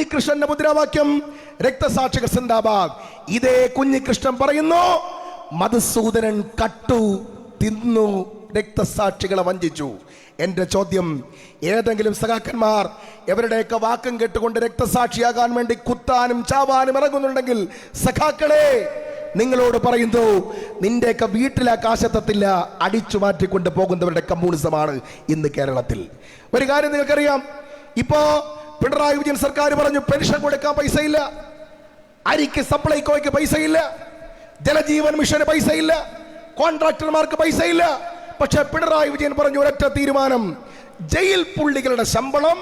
കുഞ്ഞികൃഷ്ണന്റെ മുദ്രാവാക്യം രക്തസാക്ഷികൾ സിന്ദാബാദ്. ഇതേ കുഞ്ഞികൃഷ്ണൻ പറയുന്നു മധുസൂദനൻ കട്ടു തിന്നു രക്തസാക്ഷികളെ വഞ്ചിച്ചു. എന്റെ ചോദ്യം, ഏതെങ്കിലും സഖാക്കന്മാർ എവരുടെയൊക്കെ വാക്കും കേട്ടുകൊണ്ട് രക്തസാക്ഷിയാകാൻ വേണ്ടി കുത്താനും ചാവാനും ഇറങ്ങുന്നുണ്ടെങ്കിൽ സഖാക്കളെ നിങ്ങളോട് പറയുന്നു, നിന്റെയൊക്കെ വീട്ടിലെ ആകാശത്തെത്തില്ല അടിച്ചു മാറ്റിക്കൊണ്ട് പോകുന്നവരുടെ കമ്മ്യൂണിസമാണ് ഇന്ന് കേരളത്തിൽ. ഒരു കാര്യം നിങ്ങൾക്കറിയാം, ഇപ്പോ പിണറായി വിജയൻ സർക്കാർ പറഞ്ഞു പെൻഷൻ കൊടുക്കാൻ പൈസയില്ല, അരിക്ക് സപ്ലൈകോയ്ക്ക് പൈസയില്ല, ജലജീവൻ മിഷന് പൈസയില്ല, കോൺട്രാക്ടർമാർക്ക് പൈസയില്ല. പക്ഷെ പിണറായി വിജയൻ പറഞ്ഞു ഒരൊറ്റ തീരുമാനം, ജയിൽ പുള്ളികളുടെ ശമ്പളം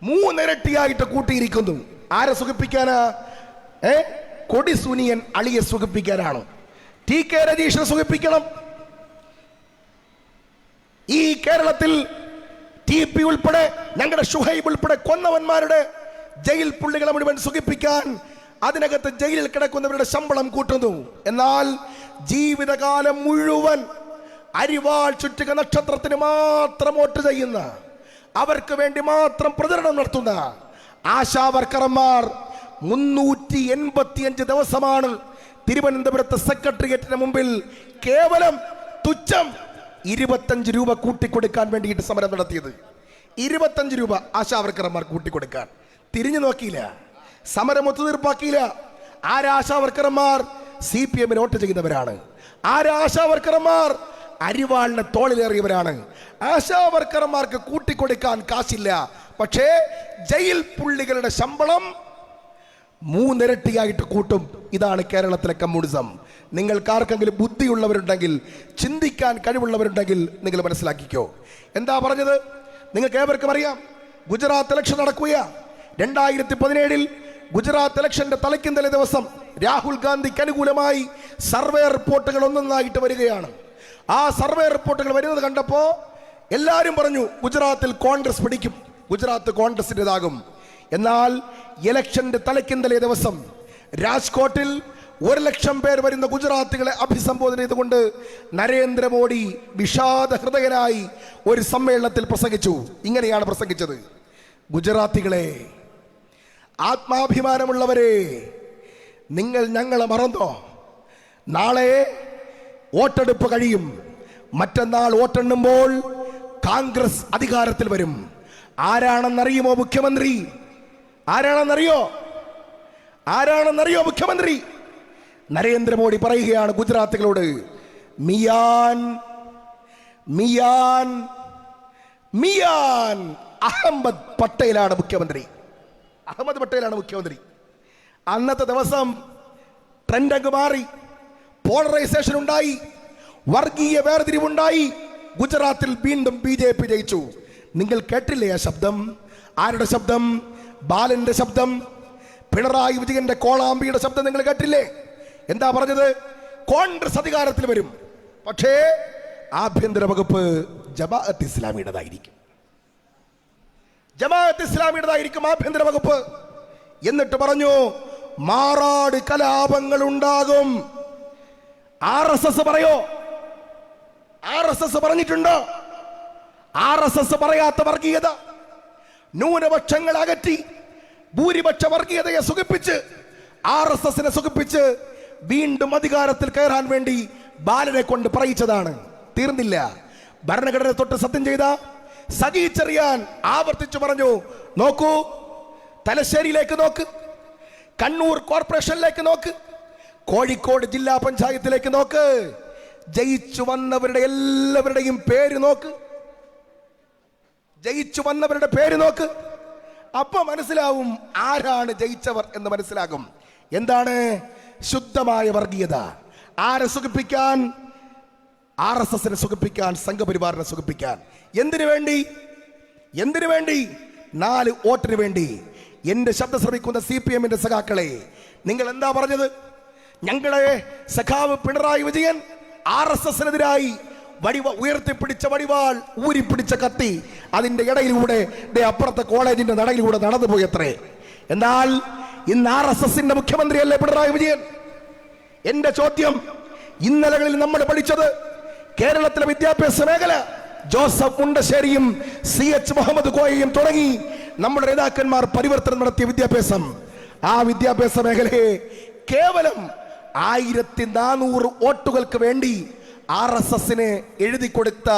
3 ഇരട്ടിയായിട്ട് കൂട്ടിയിരിക്കുന്നു. ആരെ സുഖിപ്പിക്കാനാ? കൊടി സുനിയൻ അളിയെ സുഖിപ്പിക്കാനാണ്. TK രജീഷിനെ സുഖിപ്പിക്കണം. ഈ കേരളത്തിൽ TP ഉൾപ്പെടെ ഞങ്ങളുടെ ഷുഹൈബ് ഉൾപ്പെടെ കൊന്നവന്മാരുടെ ജയിൽ പുള്ളികളെ മുഴുവൻ സുഖിപ്പിക്കാൻ അതിനകത്ത് ജയിലിൽ കിടക്കുന്നവരുടെ ശമ്പളം കൂട്ടുന്നു. എന്നാൽ ജീവിതകാലം മുഴുവൻ അരിവാൾ ചുറ്റുക നക്ഷത്രത്തിന് മാത്രം വോട്ട് ചെയ്യുന്ന, അവർക്ക് വേണ്ടി മാത്രം പ്രചരണം നടത്തുന്ന ആശാവർക്കർമാർ 385 ദിവസമാണ് തിരുവനന്തപുരത്ത് സെക്രട്ടേറിയറ്റിന് മുമ്പിൽ കേവലം തുച്ഛം 25 രൂപ കൂട്ടിക്കൊടുക്കാൻ വേണ്ടിയിട്ട് സമരം നടത്തിയത്. 25 രൂപ ആശാവർക്കർമാർ കൂട്ടിക്കൊടുക്കാൻ തിരിഞ്ഞു നോക്കിയില്ല, സമരം ഒത്തുതീർപ്പാക്കിയില്ല. ആരാശാവർക്കർമാർ CPM വോട്ട് ചെയ്യുന്നവരാണ്. ആരാശാവർക്കർമാർ അരിവാളിനെ തോളിലേറിയവരാണ്. ആശാവർക്കർമാർക്ക് കൂട്ടിക്കൊടുക്കാൻ കാശില്ല, പക്ഷേ ജയിൽ പുള്ളികളുടെ ശമ്പളം 3 ഇരട്ടിയായിട്ട് കൂട്ടും. ഇതാണ് കേരളത്തിലെ കമ്മ്യൂണിസം. നിങ്ങൾക്കാർക്കെങ്കിലും ബുദ്ധിയുള്ളവരുണ്ടെങ്കിൽ, ചിന്തിക്കാൻ കഴിവുള്ളവരുണ്ടെങ്കിൽ നിങ്ങൾ മനസ്സിലാക്കിക്കോ. എന്താ പറഞ്ഞത്? നിങ്ങൾക്ക് ഏവർക്കും അറിയാം, ഗുജറാത്ത് ഇലക്ഷൻ നടക്കുക. 2017 ഗുജറാത്ത് ഇലക്ഷന്റെ തലയ്ക്കിന്തലെ ദിവസം രാഹുൽ ഗാന്ധിക്ക് അനുകൂലമായി സർവേ റിപ്പോർട്ടുകൾ ഒന്നൊന്നായിട്ട് വരികയാണ്. ആ സർവേ റിപ്പോർട്ടുകൾ വരുന്നത് കണ്ടപ്പോ എല്ലാവരും പറഞ്ഞു ഗുജറാത്തിൽ കോൺഗ്രസ് പിടിക്കും, ഗുജറാത്ത് കോൺഗ്രസിൻ്റെതാകും. എന്നാൽ ഇലക്ഷന്റെ തലയ്ക്കിന്തലെ ദിവസം രാജ്കോട്ടിൽ 1,00,000 പേർ വരുന്ന ഗുജറാത്തികളെ അഭിസംബോധന ചെയ്തുകൊണ്ട് നരേന്ദ്രമോദി വിഷാദ ഹൃദയനായി ഒരു സമ്മേളനത്തിൽ പ്രസംഗിച്ചു. ഇങ്ങനെയാണ് പ്രസംഗിച്ചത്: ഗുജറാത്തികളെ, ആത്മാഭിമാനമുള്ളവരെ, നിങ്ങൾ ഞങ്ങളെ മറന്നോ? നാളെ വോട്ടെടുപ്പ് കഴിയും. മറ്റന്നാൾ വോട്ടെണ്ണുമ്പോൾ കോൺഗ്രസ് അധികാരത്തിൽ വരും. ആരാണെന്നറിയുമോ മുഖ്യമന്ത്രി? ആരാണെന്നറിയോ മുഖ്യമന്ത്രി? നരേന്ദ്രമോദി പറയുകയാണ് ഗുജറാത്തികളോട്, മിയാൻ മിയാൻ മിയാൻ അഹമ്മദ് പട്ടേലാണ് മുഖ്യമന്ത്രി. അഹമ്മദ് പട്ടേലാണ് മുഖ്യമന്ത്രി. അന്നത്തെ ദിവസം ട്രെൻഡ് അങ്ങ് മാറി, പോളറൈസേഷൻ ഉണ്ടായി, വർഗീയ വേർതിരിവുണ്ടായി. ഗുജറാത്തിൽ വീണ്ടും BJP ജയിച്ചു. നിങ്ങൾ കേട്ടില്ലേ ആ ശബ്ദം? ആരുടെ ശബ്ദം? ബാലന്റെ ശബ്ദം, പിണറായി വിജയന്റെ കോളാമ്പിയുടെ ശബ്ദം നിങ്ങൾ കേട്ടില്ലേ? എന്താ പറഞ്ഞത്? കോൺഗ്രസ് അധികാരത്തിൽ വരും, പക്ഷേ ആഭ്യന്തര വകുപ്പ് ജമാഅത്ത് ഇസ്ലാമിയുടേതായിരിക്കും. ജമാഅത്ത് ഇസ്ലാമിയുടേതായിരിക്കും ആഭ്യന്തര വകുപ്പ്. എന്നിട്ട് പറഞ്ഞു മാറാട് കലാപങ്ങൾ ഉണ്ടാകും. RSS പറയോ? RSS പറഞ്ഞിട്ടുണ്ടോ? RSS പറയാത്ത വർഗീയത, ന്യൂനപക്ഷങ്ങളെ അകറ്റി ഭൂരിപക്ഷ വർഗീയതയെ സുഖിപ്പിച്ച്, RSSനെ സുഖിപ്പിച്ച് വീണ്ടും അധികാരത്തിൽ കയറാൻ വേണ്ടി ബാലനെ കൊണ്ട് പറയിച്ചതാണ്. തീർന്നില്ല. ഭരണഘടന തൊട്ട് സത്യം ചെയ്ത സജി ചെറിയാൻ ആവർത്തിച്ചു പറഞ്ഞു, നോക്കൂ, തലശ്ശേരിയിലേക്ക് നോക്ക്, കണ്ണൂർ കോർപ്പറേഷനിലേക്ക് നോക്ക്, കോഴിക്കോട് ജില്ലാ പഞ്ചായത്തിലേക്ക് നോക്ക്, ജയിച്ചു വന്നവരുടെ എല്ലാവരുടെയും പേര് നോക്ക്, ജയിച്ചു വന്നവരുടെ പേര് നോക്ക്. അപ്പൊ മനസ്സിലാവും ആരാണ് ജയിച്ചവർ എന്ന് മനസ്സിലാകും. എന്താണ് ശുദ്ധമായ വർഗീയത? ആരെ സുഖിപ്പിക്കാൻ? RSSനെ സുഖിപ്പിക്കാൻ, സംഘപരിവാറിനെ സുഖിപ്പിക്കാൻ. എന്തിനു വേണ്ടി? 4 വോട്ടിന് വേണ്ടി. എന്റെ ശബ്ദം ശ്രമിക്കുന്ന CPMന്റെ സഖാക്കളെ, നിങ്ങൾ എന്താ പറഞ്ഞത്? ഞങ്ങളെ സഖാവ് പിണറായി വിജയൻ RSSനെതിരായി ഉയർത്തിപ്പിടിച്ച വടിവാൾ, ഊരിപ്പിടിച്ച കത്തി, അതിന്റെ ഇടയിലൂടെ അപ്പുറത്തെ കോളേജിന്റെ നടയിലൂടെ നടന്നുപോയത്രേ. എന്നാൽ ഇന്ന് RSSന്റെ മുഖ്യമന്ത്രിയല്ലേ പിണറായി വിജയൻ? എന്റെ ചോദ്യം, ഇന്നലകളിൽ നമ്മൾ പഠിച്ചത് കേരളത്തിലെ വിദ്യാഭ്യാസ മേഖല ജോസഫ് മുണ്ടശ്ശേരിയും CH മുഹമ്മദ് കോയയും തുടങ്ങി നമ്മുടെ നേതാക്കന്മാർ പരിവർത്തനം നടത്തിയ വിദ്യാഭ്യാസം, ആ വിദ്യാഭ്യാസ മേഖലയെ കേവലം 1400 വോട്ടുകൾക്ക് വേണ്ടി RSSന് എഴുതി കൊടുത്ത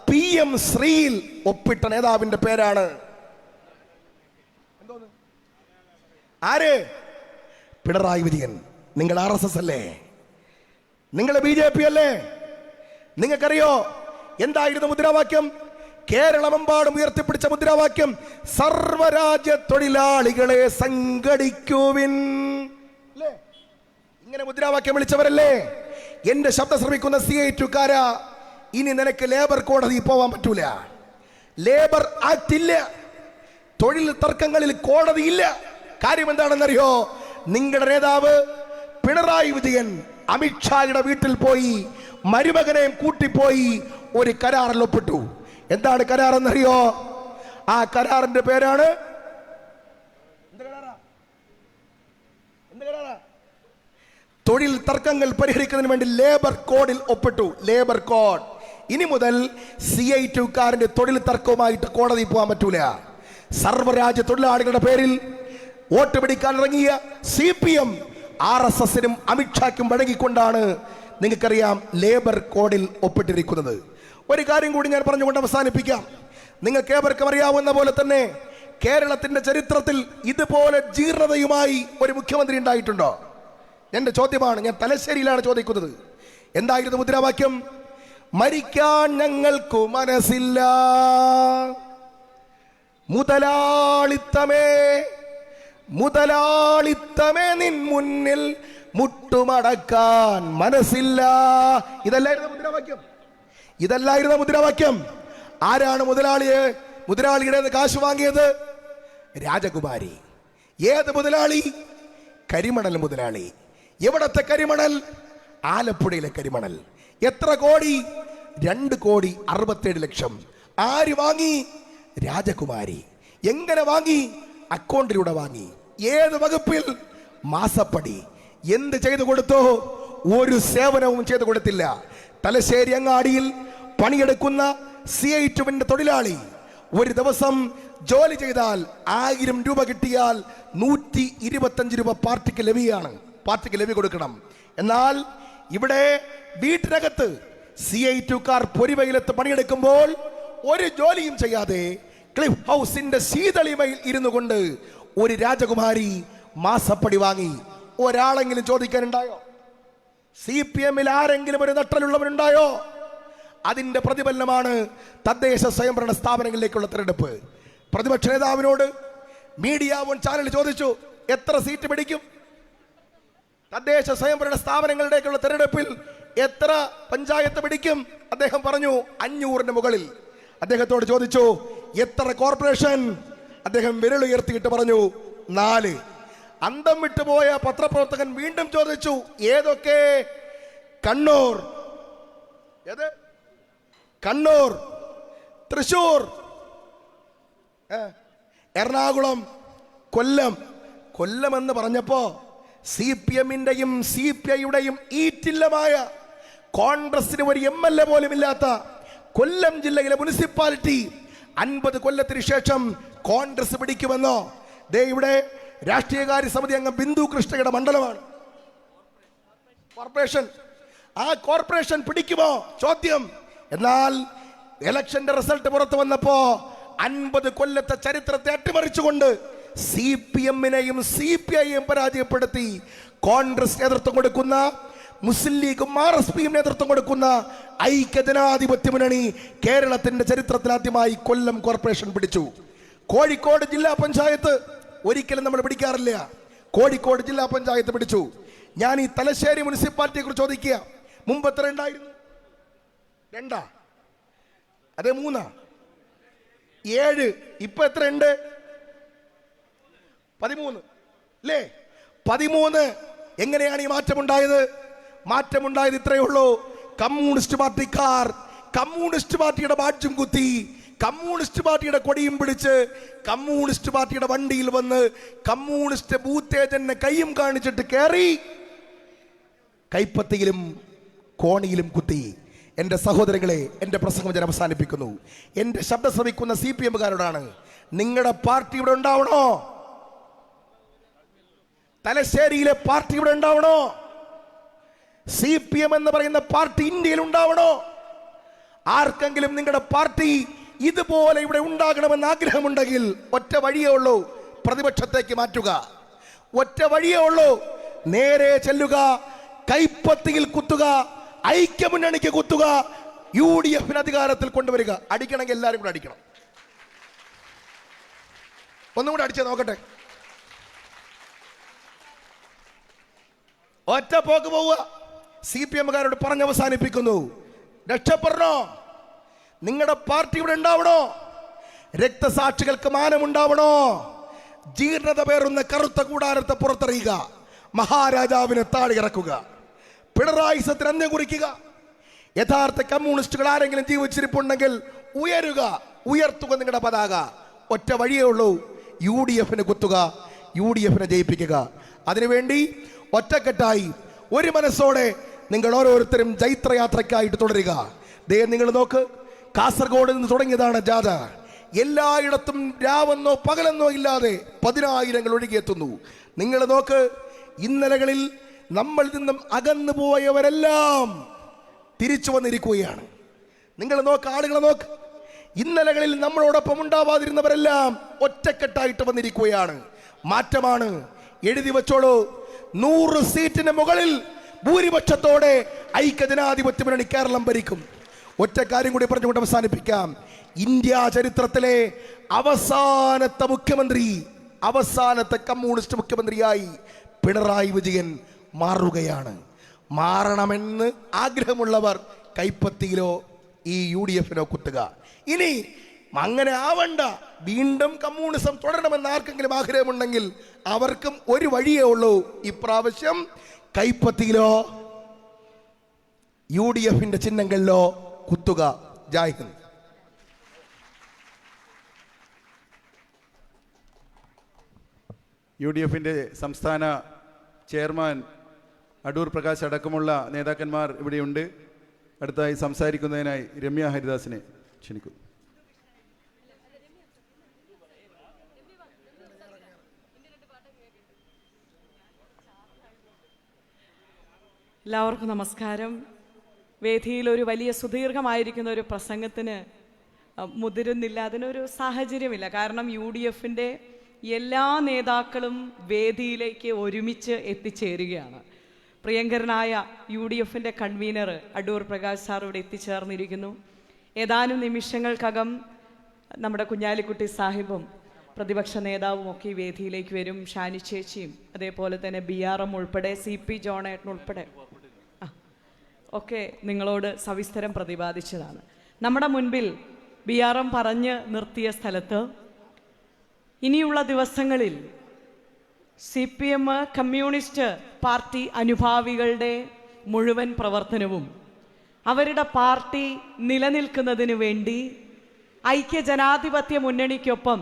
PM ശ്രീയിൽ ഒപ്പിട്ട നേതാവിന്റെ പേരാണ് ആര്? പിണറായി വിജയൻ. നിങ്ങൾ RSS അല്ലേ? നിങ്ങൾ BJP അല്ലേ? നിങ്ങൾക്കറിയോ എന്തായിരുന്നു മുദ്രാവാക്യം? കേരളമെമ്പാടും ഉയർത്തിപ്പിടിച്ച മുദ്രാവാക്യം സർവരാജ്യ തൊഴിലാളികളെ സംഘടിക്കുവിൻ. ഇങ്ങനെ മുദ്രാവാക്യം വിളിച്ചവരല്ലേ? എന്റെ ശബ്ദം ശ്രമിക്കുന്ന CI2കാരാ, ഇനി നിനക്ക് ലേബർ കോടതി പോവാൻ പറ്റൂല. ലേബർ ആക്ട് ഇല്ല, തൊഴിൽ തർക്കങ്ങളിൽ കോടതിയില്ല. കാര്യം എന്താണെന്നറിയോ? നിങ്ങളുടെ നേതാവ് പിണറായി വിജയൻ അമിത്ഷായുടെ വീട്ടിൽ പോയി മരുമകനെയും കൂട്ടിപ്പോയി ഒരു കരാറിൽ ഒപ്പിട്ടു. എന്താണ് കരാർ എന്നറിയോ? ആ കരാറിന്റെ പേരാണ് തൊഴിൽ തർക്കങ്ങൾ പരിഹരിക്കുന്നതിന് വേണ്ടി ലേബർ കോഡിൽ ഒപ്പിട്ടു. Labour code. ഇനി മുതൽ CI2കാരന്റെ തൊഴിൽ തർക്കവുമായിട്ട് കോടതി പോകാൻ പറ്റൂല. സർവ്വരാജ്യ തൊഴിലാളികളുടെ പേരിൽ വോട്ട് പിടിക്കാൻ ഇറങ്ങിയ CPM RSSനും അമിത്ഷാക്കും വഴങ്ങിക്കൊണ്ടാണ് നിങ്ങൾക്കറിയാം ലേബർ കോഡിൽ ഒപ്പിട്ടിരിക്കുന്നത്. ഒരു കാര്യം കൂടി ഞാൻ പറഞ്ഞുകൊണ്ട് അവസാനിപ്പിക്കാം. നിങ്ങൾക്ക് ഏവർക്കും അറിയാവുന്ന പോലെ തന്നെ കേരളത്തിന്റെ ചരിത്രത്തിൽ ഇതുപോലെ ജീർണതയുമായി ഒരു മുഖ്യമന്ത്രി ഉണ്ടായിട്ടുണ്ടോ? എന്റെ ചോദ്യമാണ്. ഞാൻ തലശ്ശേരിയിലാണ് ചോദിക്കുന്നത്. എന്തായിരുന്നു മുദ്രാവാക്യം? മരിക്കാൻ ഞങ്ങൾക്കു മനസ്സില്ല, മുതലാളിത്തമേ മുതലാളിത്തമേ നിൻ മുന്നിൽ മുട്ടുമടക്കാൻ മനസ്സില്ല. ഇതല്ലായിരുന്നു മുദ്രാവാക്യം. ഇതല്ലായിരുന്നു മുദ്രാവാക്യം. ആരാണ് മുതലാളിയുടെ കാശ് വാങ്ങിയത്? രാജകുമാരി. ഏത് മുതലാളി? കരിമണൽ മുതലാളി. എവിടത്തെ കരിമണൽ? ആലപ്പുഴയിലെ കരിമണൽ. എത്ര കോടി? 2,67,00,000. ആര് വാങ്ങി? രാജകുമാരി. എങ്ങനെ വാങ്ങി? അക്കൗണ്ടിലൂടെ വാങ്ങി. ഏത് വകുപ്പിൽ? മാസപ്പടി. എന്ത് ചെയ്തു കൊടുത്തു? ഒരു സേവനവും ചെയ്തു കൊടുത്തില്ല. തലശ്ശേരി അങ്ങാടിയിൽ പണിയെടുക്കുന്ന CI2വിന്റെ തൊഴിലാളി ഒരു ദിവസം ജോലി ചെയ്താൽ 1000 രൂപ കിട്ടിയാൽ 125 രൂപ പാർട്ടിക്ക് ലവി കൊടുക്കണം. എന്നാൽ ഇവിടെ വീട്ടിനകത്ത് CI2കാർ പൊരിവെയിലത്ത് പണിയെടുക്കുമ്പോൾ ഒരു ജോലിയും ചെയ്യാതെ ക്ലിഫ് ഹൗസിന്റെ ശീതളിമയിൽ ഇരുന്നു കൊണ്ട് ഒരു രാജകുമാരി മാസപ്പടി വാങ്ങി. ഒരാളെങ്കിലും ചോദിക്കാനുണ്ടായോ? CPMൽ ആരെങ്കിലും ഒരു നട്ടലുള്ളവരുണ്ടായോ? അതിന്റെ പ്രതിഫലനമാണ് തദ്ദേശ സ്വയംഭരണ സ്ഥാപനങ്ങളിലേക്കുള്ള തെരഞ്ഞെടുപ്പ്. പ്രതിപക്ഷ നേതാവിനോട് മീഡിയ വൺ ചാനൽ ചോദിച്ചു, എത്ര സീറ്റ് പിടിക്കും? തദ്ദേശ സ്വയംഭരണ സ്ഥാപനങ്ങളിലേക്കുള്ള തെരഞ്ഞെടുപ്പിൽ എത്ര പഞ്ചായത്ത് പിടിക്കും? അദ്ദേഹം പറഞ്ഞു 500ന് മുകളിൽ. അദ്ദേഹത്തോട് ചോദിച്ചു, എത്ര കോർപ്പറേഷൻ? അദ്ദേഹം വിരലുയർത്തിയിട്ട് പറഞ്ഞു 4. അന്തം വിട്ടുപോയ പത്രപ്രവർത്തകൻ വീണ്ടും ചോദിച്ചു, ഏതൊക്കെ? കണ്ണൂർ, തൃശൂർ, എറണാകുളം, കൊല്ലം എന്ന് പറഞ്ഞപ്പോ CPMന്റെയും CPIയുടെയും ഈറ്റില്ലമായ കോൺഗ്രസിന് ഒരു MLA പോലും ഇല്ലാത്ത കൊല്ലം ജില്ലയിലെ മുനിസിപ്പാലിറ്റി 50 കൊല്ലത്തിന് ശേഷം കോൺഗ്രസ് പിടിക്കുമെന്നോ? ഇവിടെ രാഷ്ട്രീയകാര്യ സമിതി അംഗം ബിന്ദു കൃഷ്ണയുടെ മണ്ഡലമാണ് കോർപ്പറേഷൻ. ആ കോർപ്പറേഷൻ പിടിക്കുമോ? ചോദ്യം. എന്നാൽ ഇലക്ഷന്റെ റിസൾട്ട് പുറത്തു വന്നപ്പോ 50 കൊല്ലത്തെ ചരിത്രത്തെ അട്ടിമറിച്ചുകൊണ്ട് CPMനെയും CPIയെയും പരാജയപ്പെടുത്തി കോൺഗ്രസ് നേതൃത്വം കൊടുക്കുന്ന, മുസ്ലിം ലീഗും RSPയും നേതൃത്വം കൊടുക്കുന്ന ഐക്യജനാധിപത്യ മുന്നണി കേരളത്തിന്റെ ചരിത്രത്തിൽ ആദ്യമായി കൊല്ലം കോർപ്പറേഷൻ പിടിച്ചു. കോഴിക്കോട് ജില്ലാ പഞ്ചായത്ത് ഒരിക്കലും നമ്മൾ പിടിക്കാറില്ല. കോഴിക്കോട് ജില്ലാ പഞ്ചായത്ത് പിടിച്ചു. ഞാൻ ഈ തലശ്ശേരി മുനിസിപ്പാലിറ്റിയെ കുറിച്ച് ചോദിക്കുക. മുമ്പ് എത്ര ഉണ്ടായിരുന്നു? 2? അതെ, 3, 7. ഇപ്പൊ എത്ര ഉണ്ട്? 13 അല്ലേ? 13. എങ്ങനെയാണ് ഈ മാറ്റമുണ്ടായത്? മാറ്റമുണ്ടായത് ഇത്രയേ ഉള്ളൂ. കമ്മ്യൂണിസ്റ്റ് പാർട്ടിക്കാർ കമ്മ്യൂണിസ്റ്റ് പാർട്ടിയുടെ ബാഡ്ജും കുത്തി, കമ്മ്യൂണിസ്റ്റ് പാർട്ടിയുടെ കൊടിയും പിടിച്ച്, കമ്മ്യൂണിസ്റ്റ് പാർട്ടിയുടെ വണ്ടിയിൽ വന്ന് കമ്മ്യൂണിസ്റ്റ് ബൂത്ത് ഏജന്റിനെ കൈയും കാണിച്ചിട്ട് കയറി കൈപ്പത്തിയിലും കോണിയിലും കുത്തി. എൻ്റെ സഹോദരങ്ങളെ, എൻ്റെ പ്രസംഗം ഞാൻ അവസാനിപ്പിക്കുന്നു. എൻ്റെ ശബ്ദം ശ്രമിക്കുന്ന CPM-കാരോടാണ്, നിങ്ങളുടെ പാർട്ടി ഇവിടെ ഉണ്ടാവണോ? തലശ്ശേരിയിലെ പാർട്ടി ഇവിടെ ഉണ്ടാവണോ? CPM എന്ന് പറയുന്ന പാർട്ടി ഇന്ത്യയിൽ ഉണ്ടാവണോ? ആർക്കെങ്കിലും നിങ്ങളുടെ പാർട്ടി ഇതുപോലെ ഇവിടെ ഉണ്ടാകണമെന്ന് ആഗ്രഹമുണ്ടെങ്കിൽ ഒറ്റ വഴിയേ ഉള്ളൂ, പ്രതിപക്ഷത്തേക്ക് മാറ്റുക. ഒറ്റ വഴിയേ ഉള്ളൂ, നേരെ ചെല്ലുക, കൈപ്പത്തിയിൽ കുത്തുക, ഐക്യമുന്നണിക്ക് കുത്തുക, UDF അധികാരത്തിൽ കൊണ്ടുവരിക. അടിക്കണമെങ്കിൽ എല്ലാവരും കൂടെ അടിക്കണം. ഒന്നും കൂടെ അടിച്ചേ നോക്കട്ടെ. ഒറ്റ പോക്ക് പോവുക. CPM-കാരോട് പറഞ്ഞ് അവസാനിപ്പിക്കുന്നു, രക്ഷപ്പെടണോ? നിങ്ങളുടെ പാർട്ടി ഇവിടെ ഉണ്ടാവണോ? രക്തസാക്ഷികൾക്ക് മാനമുണ്ടാവണോ? ജീർണത പേറുന്ന കറുത്ത കൂടാരത്തെ പുറത്തെറിയുക, മഹാരാജാവിനെ താഴെ ഇറക്കുക, പിണറായി സത്തിന് അന്ത്യം കുറിക്കുക. യഥാർത്ഥ കമ്മ്യൂണിസ്റ്റുകൾ ആരെങ്കിലും ജീവിച്ചിരിപ്പുണ്ടെങ്കിൽ ഉയർത്തുക നിങ്ങളുടെ പതാക. ഒറ്റ വഴിയേ ഉള്ളൂ, UDF-ന് കുത്തുക, UDF-നെ ജയിപ്പിക്കുക. അതിനുവേണ്ടി ഒറ്റക്കെട്ടായി ഒരു മനസ്സോടെ നിങ്ങൾ ഓരോരുത്തരും ജൈത്രയാത്രയ്ക്കായിട്ട് തുടരുക. നിങ്ങൾ നോക്ക്, കാസർഗോഡ് നിന്ന് തുടങ്ങിയതാണ് ജാഥ. എല്ലായിടത്തും രാവെന്നോ പകലെന്നോ ഇല്ലാതെ 10,000 ഒഴുകിയെത്തുന്നു. നിങ്ങൾ നോക്ക്, ഇന്നലകളിൽ നമ്മൾ നിന്നും അകന്നു പോയവരെല്ലാം തിരിച്ചു വന്നിരിക്കുകയാണ്. നിങ്ങൾ നോക്ക്, ആളുകളെ നോക്ക്, ഇന്നലകളിൽ നമ്മളോടൊപ്പം ഉണ്ടാവാതിരുന്നവരെല്ലാം ഒറ്റക്കെട്ടായിട്ട് വന്നിരിക്കുകയാണ്. മാറ്റമാണ്, എഴുതി വെച്ചോളൂ. 100 സീറ്റിന് മുകളിൽ ഭൂരിപക്ഷത്തോടെ ഐക്യജനാധിപത്യ മുന്നണി കേരളം ഭരിക്കും. ഒറ്റ കാര്യം കൂടി പറഞ്ഞുകൊണ്ട് അവസാനിപ്പിക്കാം. ഇന്ത്യ ചരിത്രത്തിലെ അവസാനത്തെ മുഖ്യമന്ത്രി, അവസാനത്തെ കമ്മ്യൂണിസ്റ്റ് മുഖ്യമന്ത്രിയായി പിണറായി വിജയൻ മാറുകയാണ്. മാറണമെന്ന് ആഗ്രഹമുള്ളവർ കൈപ്പത്തിയിലോ ഈ UDF-നോ കുത്തുക. ഇനി അങ്ങനെ ആവണ്ട, വീണ്ടും കമ്മ്യൂണിസം തുടരണമെന്ന് ആർക്കെങ്കിലും ആഗ്രഹമുണ്ടെങ്കിൽ അവർക്കും ഒരു വഴിയേ ഉള്ളൂ, ഇപ്രാവശ്യം കൈപ്പത്തിയിലോ UDF-ന്റെ ചിഹ്നങ്ങളിലോ കുത്തുക. ജയ് ഹിന്ദ്. UDF-ന്റെ സംസ്ഥാന ചെയർമാൻ അടൂർ പ്രകാശ് അടക്കമുള്ള നേതാക്കന്മാർ ഇവിടെയുണ്ട്. അടുത്തായി സംസാരിക്കുന്നതിനായി രമ്യ ഹരിദാസിനെ ക്ഷണിക്കുന്നു. എല്ലാവർക്കും നമസ്കാരം. വേദിയിൽ ഒരു വലിയ സുദീർഘമായിരിക്കുന്ന ഒരു പ്രസംഗത്തിന് മുതിരുന്നില്ല, അതിനൊരു സാഹചര്യമില്ല. കാരണം UDF-ന്റെ എല്ലാ നേതാക്കളും വേദിയിലേക്ക് ഒരുമിച്ച് എത്തിച്ചേരുകയാണ്. പ്രിയങ്കരനായ UDF-ന്റെ കൺവീനർ അടൂർ പ്രകാശ് സാർ ഇവിടെ എത്തിച്ചേർന്നിരിക്കുന്നു. ഏതാനും നിമിഷങ്ങൾക്കകം നമ്മുടെ കുഞ്ഞാലിക്കുട്ടി സാഹിബും പ്രതിപക്ഷ നേതാവും ഒക്കെ ഈ വേദിയിലേക്ക് വരും. ഷാനി ചേച്ചിയും അതേപോലെ തന്നെ BRM ഉൾപ്പെടെ CP ജോണേട്ടൻ ഉൾപ്പെടെ ഒക്കെ നിങ്ങളോട് സവിസ്തരം പ്രതിപാദിച്ചതാണ്. നമ്മുടെ മുൻപിൽ BRM പറഞ്ഞ് നിർത്തിയ സ്ഥലത്ത് ഇനിയുള്ള ദിവസങ്ങളിൽ CPM കമ്മ്യൂണിസ്റ്റ് പാർട്ടി അനുഭാവികളുടെ മുഴുവൻ പ്രവർത്തനവും അവരുടെ പാർട്ടി നിലനിൽക്കുന്നതിന് വേണ്ടി ഐക്യജനാധിപത്യ മുന്നണിക്കൊപ്പം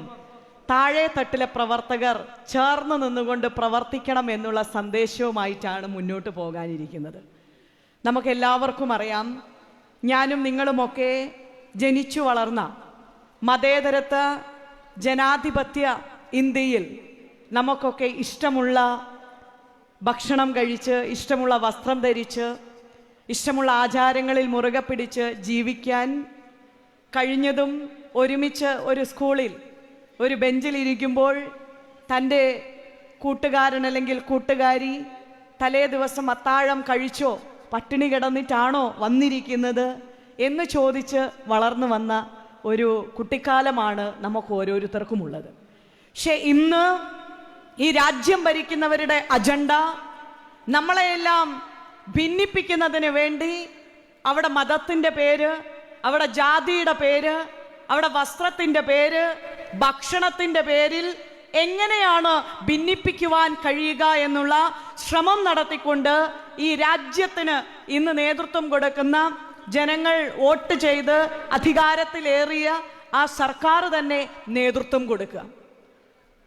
താഴെ തട്ടിലെ പ്രവർത്തകർ ചേർന്ന് നിന്നുകൊണ്ട് പ്രവർത്തിക്കണം എന്നുള്ള സന്ദേശവുമായിട്ടാണ് മുന്നോട്ട് പോകാനിരിക്കുന്നത്. നമുക്കെല്ലാവർക്കും അറിയാം, ഞാനും നിങ്ങളുമൊക്കെ ജനിച്ചു വളർന്ന മതേതരത്വ ജനാധിപത്യ ഇന്ത്യയിൽ നമുക്കൊക്കെ ഇഷ്ടമുള്ള ഭക്ഷണം കഴിച്ച്, ഇഷ്ടമുള്ള വസ്ത്രം ധരിച്ച്, ഇഷ്ടമുള്ള ആചാരങ്ങളിൽ മുറുകെ പിടിച്ച് ജീവിക്കാൻ കഴിഞ്ഞതും ഒരുമിച്ച് ഒരു സ്കൂളിൽ ഒരു ബെഞ്ചിലിരിക്കുമ്പോൾ തൻ്റെ കൂട്ടുകാരൻ അല്ലെങ്കിൽ കൂട്ടുകാരി തലേ ദിവസം അത്താഴം കഴിച്ചോ, പട്ടിണി കിടന്നിട്ടാണോ വന്നിരിക്കുന്നത് എന്ന് ചോദിച്ച് വളർന്നു വന്ന ഒരു കുട്ടിക്കാലമാണ് നമുക്ക് ഓരോരുത്തർക്കുമുള്ളത്. പക്ഷെ ഇന്ന് ഈ രാജ്യം ഭരിക്കുന്നവരുടെ അജണ്ട നമ്മളെയെല്ലാം ഭിന്നിപ്പിക്കുന്നതിന് വേണ്ടി അവിടെ മതത്തിൻ്റെ പേര്, അവിടെ ജാതിയുടെ പേര്, അവിടെ വസ്ത്രത്തിൻ്റെ പേര്, ഭക്ഷണത്തിൻ്റെ പേരിൽ എങ്ങനെയാണ് ഭിന്നിപ്പിക്കുവാൻ കഴിയുക എന്നുള്ള ശ്രമം നടത്തിക്കൊണ്ട് ഈ രാജ്യത്തിന് ഇന്ന് നേതൃത്വം കൊടുക്കുന്ന ജനങ്ങൾ വോട്ട് ചെയ്ത് അധികാരത്തിലേറിയ ആ സർക്കാർ തന്നെ നേതൃത്വം കൊടുക്കുക.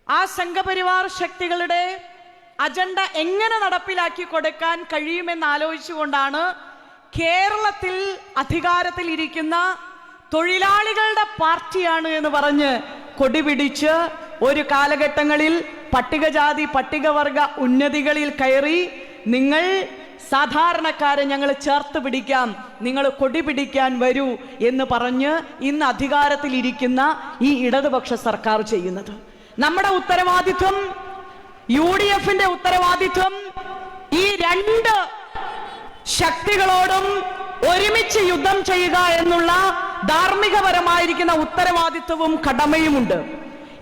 ആ സംഘപരിവാർ ശക്തികളുടെ അജണ്ട എങ്ങനെ നടപ്പിലാക്കി കൊടുക്കാൻ കഴിയുമെന്ന് ആലോചിച്ചുകൊണ്ടാണ് കേരളത്തിൽ അധികാരത്തിൽ ഇരിക്കുന്ന തൊഴിലാളികളുടെ പാർട്ടിയാണ് എന്ന് പറഞ്ഞ് കൊടിപിടിച്ച് ഒരു കാലഘട്ടങ്ങളിൽ പട്ടികജാതി പട്ടികവർഗ ഉന്നതികളിൽ കയറി നിങ്ങൾ സാധാരണക്കാരെ ഞങ്ങൾ ചേർത്ത് പിടിക്കാം, നിങ്ങൾ കൊടി പിടിക്കാൻ വരൂ എന്ന് പറഞ്ഞ് ഇന്ന് അധികാരത്തിലിരിക്കുന്ന ഈ ഇടതുപക്ഷ സർക്കാർ ചെയ്യുന്നത്. നമ്മുടെ ഉത്തരവാദിത്വം, UDFന്റെ ഉത്തരവാദിത്വം ഈ രണ്ട് ശക്തികളോടും ഒരുമിച്ച് യുദ്ധം ചെയ്യുക എന്നുള്ള ധാർമ്മികപരമായിരിക്കുന്ന ഉത്തരവാദിത്വവും കടമയുമുണ്ട്.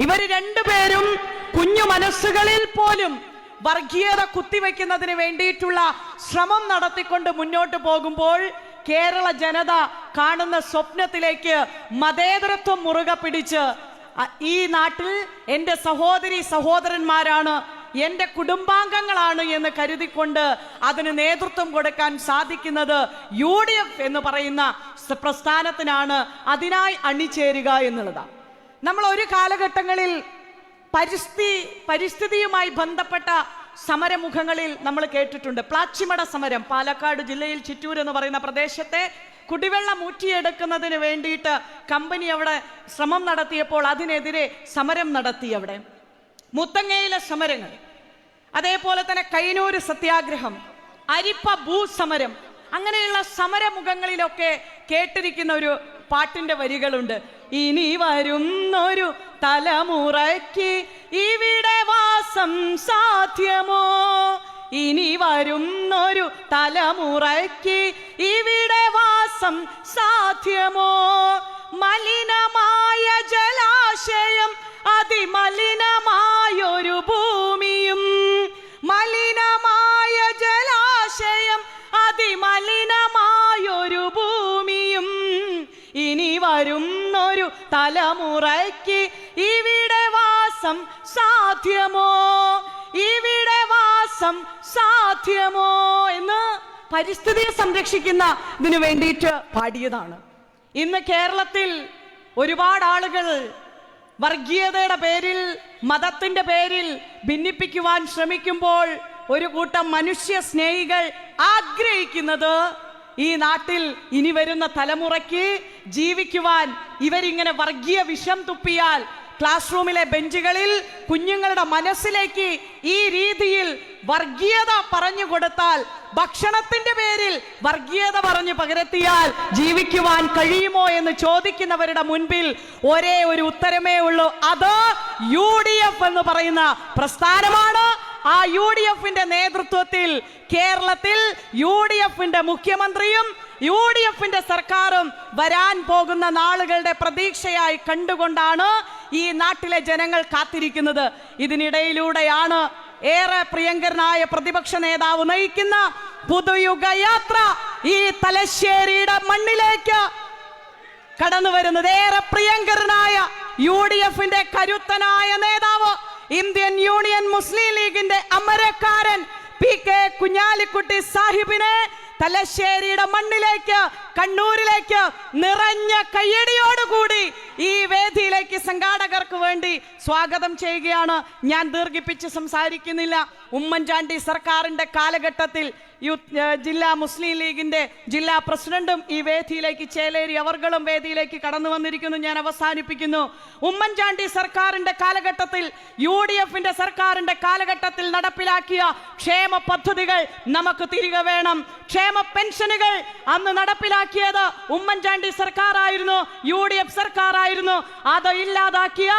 ഇവർ രണ്ടുപേരും കുഞ്ഞു മനസ്സുകളിൽ പോലും വർഗീയത കുത്തിവെക്കുന്നതിന് വേണ്ടിയിട്ടുള്ള ശ്രമം നടത്തിക്കൊണ്ട് മുന്നോട്ട് പോകുമ്പോൾ കേരള ജനത കാണുന്ന സ്വപ്നത്തിലേക്ക് മതേതരത്വം മുറുകെ പിടിച്ച് ഈ നാട്ടിൽ എൻ്റെ സഹോദരി സഹോദരന്മാരാണ്, എൻ്റെ കുടുംബാംഗങ്ങളാണ് എന്ന് കരുതിക്കൊണ്ട് അതിന് നേതൃത്വം കൊടുക്കാൻ സാധിക്കുന്നത് UDF എന്ന് പറയുന്ന പ്രസ്ഥാനത്തിനാണ്. അതിനായി അണിചേരുക എന്നുള്ളതാണ്. നമ്മൾ ഒരു കാലഘട്ടങ്ങളിൽ പരിസ്ഥിതിയുമായി ബന്ധപ്പെട്ട സമരമുഖങ്ങളിൽ നമ്മൾ കേട്ടിട്ടുണ്ട്. പ്ലാച്ചിമട സമരം, പാലക്കാട് ജില്ലയിൽ ചിറ്റൂർ എന്ന് പറയുന്ന പ്രദേശത്തെ കുടിവെള്ളം ഊറ്റിയെടുക്കുന്നതിന് വേണ്ടിയിട്ട് കമ്പനി അവിടെ ശ്രമം നടത്തിയപ്പോൾ അതിനെതിരെ സമരം നടത്തി. അവിടെ മുത്തങ്ങയിലെ സമരങ്ങൾ, അതേപോലെ തന്നെ കൈനൂര് സത്യാഗ്രഹം, അരിപ്പ ഭൂസമരം, അങ്ങനെയുള്ള സമരമുഖങ്ങളിലൊക്കെ കേട്ടിരിക്കുന്ന ഒരു പാട്ടിന്റെ വരികളുണ്ട്. ഇനി വരുന്നൊരു തലമുറയ്ക്ക് ഇവിടെ വാസം സാധ്യമോ, ഇനി വരുന്നൊരു തലമുറയ്ക്ക് ഇവിടെ വാസം സാധ്യമോ, മലിനമായ ജലാശയം അതിമലിനമായൊരു ഭൂമിയും, മലിനമായ ജലാശയം അതിമലിനമായൊരു ഭൂമിയും, ഇനി വരുന്നൊരു തലമുറയ്ക്ക് ഇവിടെ വാസം സാധ്യമോ, ഇവിടെ വാസം സാധ്യമോ എന്ന് പരിസ്ഥിതിയെ സംരക്ഷിക്കുന്ന ഇതിനു വേണ്ടിയിട്ട് പാടിയതാണ്. ഇന്ന് കേരളത്തിൽ ഒരുപാട് ആളുകൾ വർഗീയതയുടെ പേരിൽ, മതത്തിന്റെ പേരിൽ ഭിന്നിപ്പിക്കുവാൻ ശ്രമിക്കുമ്പോൾ ഒരു കൂട്ടം മനുഷ്യ സ്നേഹികൾ ആഗ്രഹിക്കുന്നത് ഈ നാട്ടിൽ ഇനി വരുന്ന തലമുറയ്ക്ക് ജീവിക്കുവാൻ ഇവരിങ്ങനെ വർഗീയ വിഷം തുപ്പിയാൽ ക്ലാസ് റൂമിലെ ബെഞ്ചുകളിൽ കുഞ്ഞുങ്ങളുടെ മനസ്സിലേക്ക് ഈ രീതിയിൽ വർഗീയത പറഞ്ഞു കൊടുത്താൽ, ഭക്ഷണത്തിന്റെ പേരിൽ വർഗീയത പറഞ്ഞു പകരത്തിയാൽ ജീവിക്കുവാൻ കഴിയുമോ എന്ന് ചോദിക്കുന്നവരുടെ മുൻപിൽ ഒരേ ഒരു ഉത്തരമേ ഉള്ളൂ. അത് UDF എന്ന് പറയുന്ന പ്രസ്ഥാനമാണ്. ആ UDFന്റെ നേതൃത്വത്തിൽ കേരളത്തിൽ UDFന്റെ മുഖ്യമന്ത്രിയും UDFന്റെ സർക്കാരും വരാൻ പോകുന്ന നാളുകളുടെ പ്രതീക്ഷയായി കണ്ടുകൊണ്ടാണ് ഈ നാട്ടിലെ ജനങ്ങൾ കാത്തിരിക്കുന്നത്. ഇതിനിടയിലൂടെയാണ് ഏറെ പ്രിയങ്കരനായ പ്രതിപക്ഷ നേതാവ് നയിക്കുന്ന പുതുയുഗ യാത്ര ഈ തലശ്ശേരിയുടെ മണ്ണിലേക്ക് കടന്നു വരുന്നത്. ഏറെ പ്രിയങ്കരനായ UDFന്റെ കരുത്തനായ നേതാവ്, ഇന്ത്യൻ യൂണിയൻ മുസ്ലിം ലീഗിന്റെ അമരക്കാരൻ PK കുഞ്ഞാലിക്കുട്ടി സാഹിബിനെ തലശ്ശേരിയുടെ മണ്ണിലേക്ക്, കണ്ണൂരിലേക്ക് നിറഞ്ഞ കയ്യടിയോടുകൂടി ഈ വേദിയിലേക്ക് സംഘാടകർക്ക് വേണ്ടി സ്വാഗതം ചെയ്യുകയാണ്. ഞാൻ ദീർഘിപ്പിച്ച് സംസാരിക്കുന്നില്ല. ഉമ്മൻചാണ്ടി സർക്കാരിന്റെ കാലഘട്ടത്തിൽ ജില്ലാ മുസ്ലിം ലീഗിന്റെ ജില്ലാ പ്രസിഡന്റും ഈ വേദിയിലേക്ക്, ചേലേരി അവർകളും വേദിയിലേക്ക് കടന്നു വന്നിരിക്കുന്നു. ഞാൻ അവസാനിപ്പിക്കുന്നു. ഉമ്മൻചാണ്ടി സർക്കാരിന്റെ കാലഘട്ടത്തിൽ, UDFന്റെ സർക്കാരിന്റെ കാലഘട്ടത്തിൽ നടപ്പിലാക്കിയ ക്ഷേമ പദ്ധതികൾ നമുക്ക് തിരികെ വേണം. ക്ഷേമ പെൻഷനുകൾ അന്ന് നടപ്പിലാക്കിയത് ഉമ്മൻചാണ്ടി സർക്കാരായിരുന്നു, UDF സർക്കാരായിരുന്നു. അത് ഇല്ലാതാക്കിയ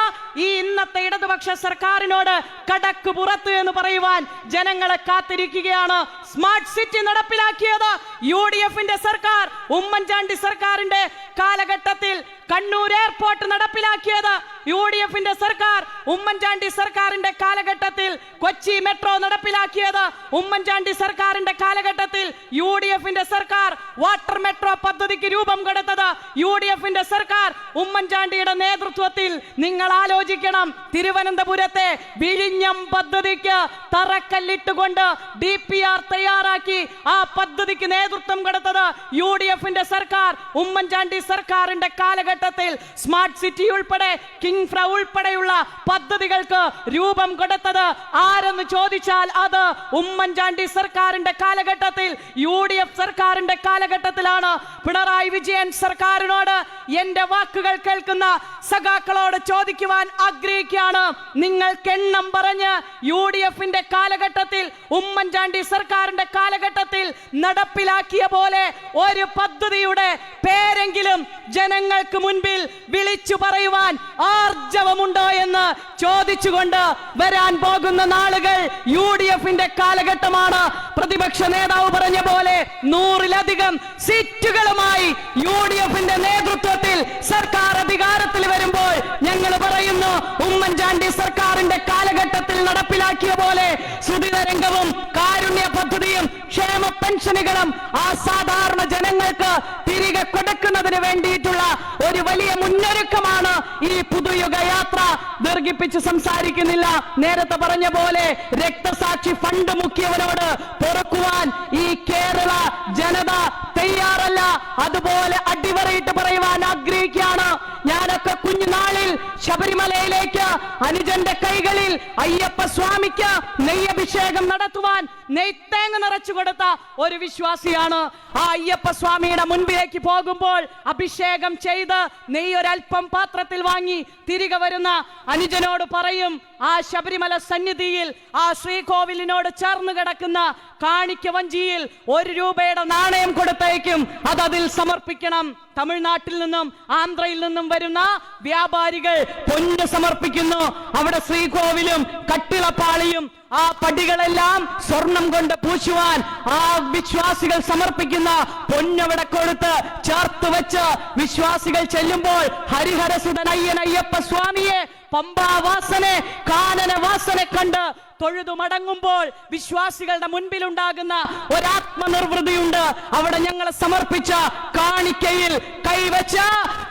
ഈ ഇന്നത്തെ ഇടതുപക്ഷ സർക്കാരിനോട് കടക്ക് പുറത്ത് എന്ന് പറയുവാൻ ജനങ്ങളെ കാത്തിരിക്കുകയാണ്. സ്മാർട്ട് സിറ്റി നടപ്പിലാക്കിയത് UDFന്റെ സർക്കാർ, ഉമ്മൻചാണ്ടി സർക്കാരിന്റെ കാലഘട്ടത്തിൽ. കണ്ണൂർ എയർപോർട്ട് നടപ്പിലാക്കിയത് UDFന്റെ സർക്കാർ, ഉമ്മൻചാണ്ടി സർക്കാരിന്റെ കാലഘട്ടത്തിൽ. കൊച്ചി മെട്രോ നടപ്പിലാക്കിയത് ഉമ്മൻചാണ്ടി സർക്കാരിന്റെ കാലഘട്ടത്തിൽ, UDFന്റെ സർക്കാർ. വാട്ടർ മെട്രോ പദ്ധതിക്ക് രൂപം കൊടുത്തത് UDFന്റെ സർക്കാർ, ഉമ്മൻചാണ്ടിയുടെ നേതൃത്വത്തിൽ. നിങ്ങൾ ആലോചിക്കണം, തിരുവനന്തപുരത്തെ വിഴിഞ്ഞം പദ്ധതിക്ക് തറക്കല്ലിട്ടുകൊണ്ട് DPR തയ്യാറാക്കി ആ പദ്ധതിക്ക് നേതൃത്വം കൊടുത്തത് UDFന്റെ സർക്കാർ, ഉമ്മൻചാണ്ടി സർക്കാരിന്റെ കാലഘട്ടത്തിൽ. സ്മാർട്ട് സിറ്റി ഉൾപ്പെടെ, കിൻഫ്ര ഉൾപ്പെടെയുള്ള പദ്ധതികൾക്ക് രൂപം കൊടുത്തത് ആരെന്ന് ചോദിച്ചാൽ അത് ഉമ്മൻചാണ്ടി സർക്കാരിന്റെ കാലഘട്ടത്തിൽ, UDF സർക്കാരിന്റെ കാലഘട്ടത്തിലാണ്. പിണറായി വിജയൻ സർക്കാരിനോട് എന്റെ വാക്കുകൾ കേൾക്കുന്ന സഖാക്കളോട് ചോദിക്കുവാൻ ആഗ്രഹിക്കുകയാണ്. നിങ്ങൾക്കെണ്ണം പറഞ്ഞ് UDFന്റെ കാലഘട്ടത്തിൽ, ഉമ്മൻചാണ്ടി സർക്കാരിന്റെ കാലഘട്ടത്തിൽ നടപ്പിലാക്കിയ പോലെ ഒരു പദ്ധതിയുടെ പേരെങ്കിലും ജനങ്ങൾക്ക് മുൻപിൽ വിളിച്ചു പറയുവാൻ ആർജവമുണ്ടോ എന്ന് ചോദിച്ചുകൊണ്ട് വരാൻ പോകുന്ന നാളുകൾ UDFന്റെ കാലഘട്ടമാണ്. പ്രതിപക്ഷ നേതാവ് പറഞ്ഞ പോലെ 100-ലധികം സീറ്റുകളുമായി UDFന്റെ നേതൃത്വത്തിൽ സർക്കാർ അധികാരത്തിൽ വരുമ്പോൾ ഞങ്ങൾ പറയുന്നു, ഉമ്മൻചാണ്ടി സർക്കാരിന്റെ കാലഘട്ടത്തിൽ നടപ്പിലാക്കിയ പോലെ സുദിനരംഗവും കാരുണ്യ പദ്ധതിയും ക്ഷേമ പെൻഷനുകളും ആ സാധാരണ ജനങ്ങൾക്ക് തിരികെ കൊടുക്കുന്നതിന് വേണ്ടിയിട്ടുള്ള ഒരു വലിയ മുന്നൊരുക്കമാണ് ഈ പുതുയുഗ യാത്ര. ദീർഘിപ്പിച്ച് സംസാരിക്കുന്നില്ല. നേരത്തെ പറഞ്ഞ പോലെ രക്തസാക്ഷി ഫണ്ട് മുക്കിയവരോട് പൊറുക്കുവാൻ ഈ കേരള ജനത തയ്യാറല്ല. അതുപോലെ അടിവരയിട്ട് പറയുവാൻ ആഗ്രഹിക്കുകയാണ്. ഞാനൊക്കെ കുഞ്ഞുനാളിൽ ശബരിമലയിലേക്ക് അനുജന്റെ കൈകളിൽ അയ്യപ്പ സ്വാമിക്ക് നെയ്യഭിഷേകം നടത്തുവാൻ നെയ്ത്തേങ്ങ നിറച്ചു കൊടുത്ത ഒരു വിശ്വാസിയാണ്. ആ അയ്യപ്പ സ്വാമിയുടെ മുൻപിലേക്ക് പോകുമ്പോൾ അഭിഷേകം ചെയ്ത് നെയ്യൊരൽപ്പം പാത്രത്തിൽ വാങ്ങി തിരികെ വരുന്ന അനുജനോട് പറയും, ആ ശബരിമല സന്നിധിയിൽ ആ ശ്രീകോവിലിനോട് ചേർന്ന് കിടക്കുന്ന കാണിക്ക വഞ്ചിയിൽ 1 രൂപയുടെ നാണയം കൊടുത്തേക്കും, അതിൽ സമർപ്പിക്കണം. തമിഴ്നാട്ടിൽ നിന്നും ആന്ധ്രയിൽ നിന്നും വരുന്ന വ്യാപാരികൾ പൊന്ന് സമർപ്പിക്കുന്നു. അവിടെ ശ്രീകോവിലും കട്ടിളപ്പാളിയും ആ പടികളെല്ലാം സ്വർണം കൊണ്ട് പൂശുവാൻ ആ വിശ്വാസികൾ സമർപ്പിക്കുന്ന പൊന്നവിടെ കൊടുത്ത് ചേർത്ത് വെച്ച് വിശ്വാസികൾ ചെല്ലുമ്പോൾ ഹരിഹരസുതൻ അയ്യപ്പ സ്വാമിയെ, പമ്പാവാസനെ, കാനനവാസനെ കണ്ട് തൊഴുതു മടങ്ങുമ്പോൾ വിശ്വാസികളുടെ മുൻപിലുണ്ടാകുന്ന ഒരാത്മനിർവൃതിയുണ്ട്. അവിടെ ഞങ്ങൾ സമർപ്പിച്ച കാണിക്കയിൽ കൈവച്ച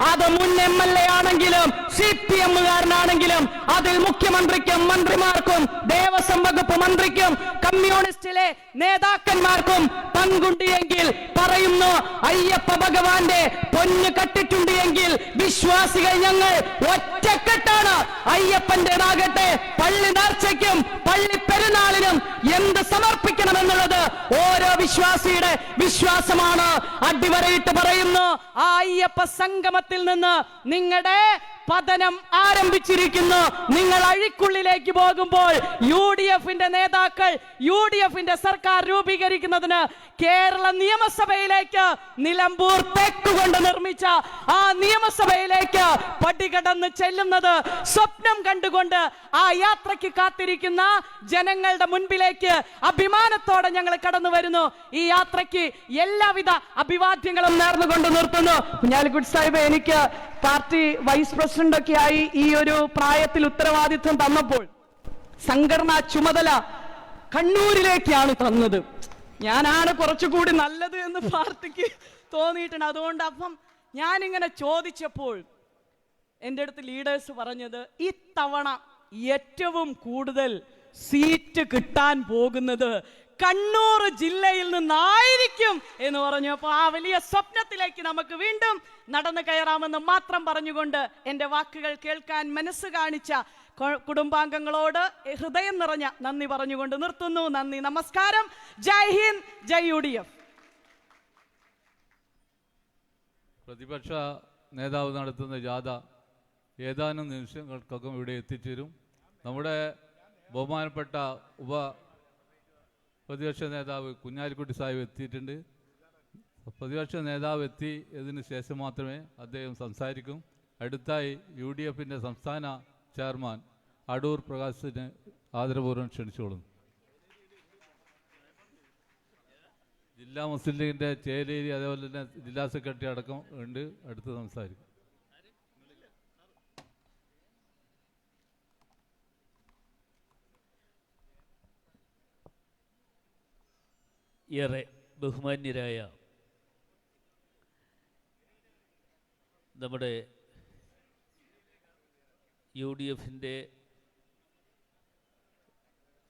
അത് മുൻ MLA ആണെങ്കിലും CPM-കാരനാണെങ്കിലും അതിൽ മുഖ്യമന്ത്രിക്കും മന്ത്രിമാർക്കും ദേവസ്വം വകുപ്പ് മന്ത്രിക്കും കമ്മ്യൂണിസ്റ്റിലെ നേതാക്കന്മാർക്കും പങ്കുണ്ട് എങ്കിൽ പറയുന്നു, അയ്യപ്പ ഭഗവാന്റെ പൊന്ന് കട്ടിട്ടുണ്ട് എങ്കിൽ വിശ്വാസികൾ ഞങ്ങൾ ഒറ്റക്കെട്ടാണ്. അയ്യപ്പന്റേതാകട്ടെ പള്ളി നേർച്ചയ്ക്കും പള്ളി പെരുന്നാളിനും എന്ത് സമർപ്പിക്കണമെന്നുള്ളത് ഓരോ വിശ്വാസിയുടെ വിശ്വാസമാണ്. അടിവരയിട്ട് പറയുന്നു, ആ അയ്യപ്പ സംഗമത്തിൽ നിന്ന് നിങ്ങളുടെ പതനം ആരംഭിച്ചിരിക്കുന്നു. നിങ്ങൾ അഴിക്കുള്ളിലേക്ക് പോകുമ്പോൾ UDFന്റെ നേതാക്കൾ UDFന്റെ സർക്കാർ രൂപീകരിക്കുന്നതിന് കേരള നിയമസഭയിലേക്ക് നിലമ്പൂർ തെക്കുകൊണ്ട് നിർമ്മിച്ച ആ നിയമസഭയിലേക്ക് പടികടന്ന് ചെല്ലുന്നത് സ്വപ്നം കണ്ടുകൊണ്ട് ആ യാത്രയ്ക്ക് കാത്തിരിക്കുന്ന ജനങ്ങളുടെ മുൻപിലേക്ക് അഭിമാനത്തോടെ ഞങ്ങൾ കടന്നു വരുന്നു. ഈ യാത്രയ്ക്ക് എല്ലാവിധ അഭിവാദ്യങ്ങളും നേർന്നുകൊണ്ട് നിർത്തുന്നു. കുഞ്ഞാലിക്കുട്ടി സാഹിബ്, എനിക്ക് പാർട്ടി വൈസ് പ്രസിഡന്റ് ഒക്കെ ആയി ഈ ഒരു പ്രായത്തിൽ ഉത്തരവാദിത്വം തന്നപ്പോൾ സംഘടനാ ചുമതല കണ്ണൂരിലേക്കാണ് തന്നത്. ഞാനാണ് കുറച്ചുകൂടി നല്ലത് എന്ന് പാർട്ടിക്ക് തോന്നിയിട്ടുണ്ട്. അതുകൊണ്ട് അപ്പം ഞാനിങ്ങനെ ചോദിച്ചപ്പോൾ എൻ്റെ അടുത്ത് ലീഡേഴ്സ് പറഞ്ഞത്, ഇത്തവണ ഏറ്റവും കൂടുതൽ സീറ്റ് കിട്ടാൻ പോകുന്നത് കണ്ണൂർ ജില്ലയിൽ നിന്നായിരിക്കും എന്ന് പറഞ്ഞു. അപ്പോൾ ആ വലിയ സ്വപ്നത്തിലേക്ക് നമുക്ക് വീണ്ടും നടന്നു കയറാമെന്ന് മാത്രം പറഞ്ഞുകൊണ്ട് എൻ്റെ വാക്കുകൾ കേൾക്കാൻ മനസ്സ് കാണിച്ച കുടുംബാംഗങ്ങളോട് ഹൃദയം നിറഞ്ഞ നന്ദി പറഞ്ഞുകൊണ്ട് നിർത്തുന്നു. നന്ദി, നമസ്കാരം. ജയ് ഹിന്ദ്, ജയ് UDF. പ്രതിപക്ഷ നേതാവ് നടത്തുന്ന ജാഥ ഏതാനും നിമിഷങ്ങൾക്കകം ഇവിടെ എത്തിച്ചേരും. നമ്മുടെ ബഹുമാനപ്പെട്ട പ്രതിപക്ഷ നേതാവ് കുഞ്ഞാലിക്കുട്ടി സാഹിബ് എത്തിയിട്ടുണ്ട്. പ്രതിപക്ഷ നേതാവ് എത്തിയതിന് ശേഷം മാത്രമേ അദ്ദേഹം സംസാരിക്കും. അടുത്തായി UDFന്റെ സംസ്ഥാന ചെയർമാൻ അടൂർ പ്രകാശിനെ ആദരപൂർവ്വം ക്ഷണിച്ചോളുന്നു. ജില്ലാ മുസ്ലിം ലീഗിൻ്റെ ചേലേരി, അതേപോലെ തന്നെ ജില്ലാ സെക്രട്ടറി അടക്കം ഉണ്ട്. അടുത്ത് സംസാരിക്കും. ഏറെ ബഹുമാന്യരായ നമ്മുടെ UDFന്റെ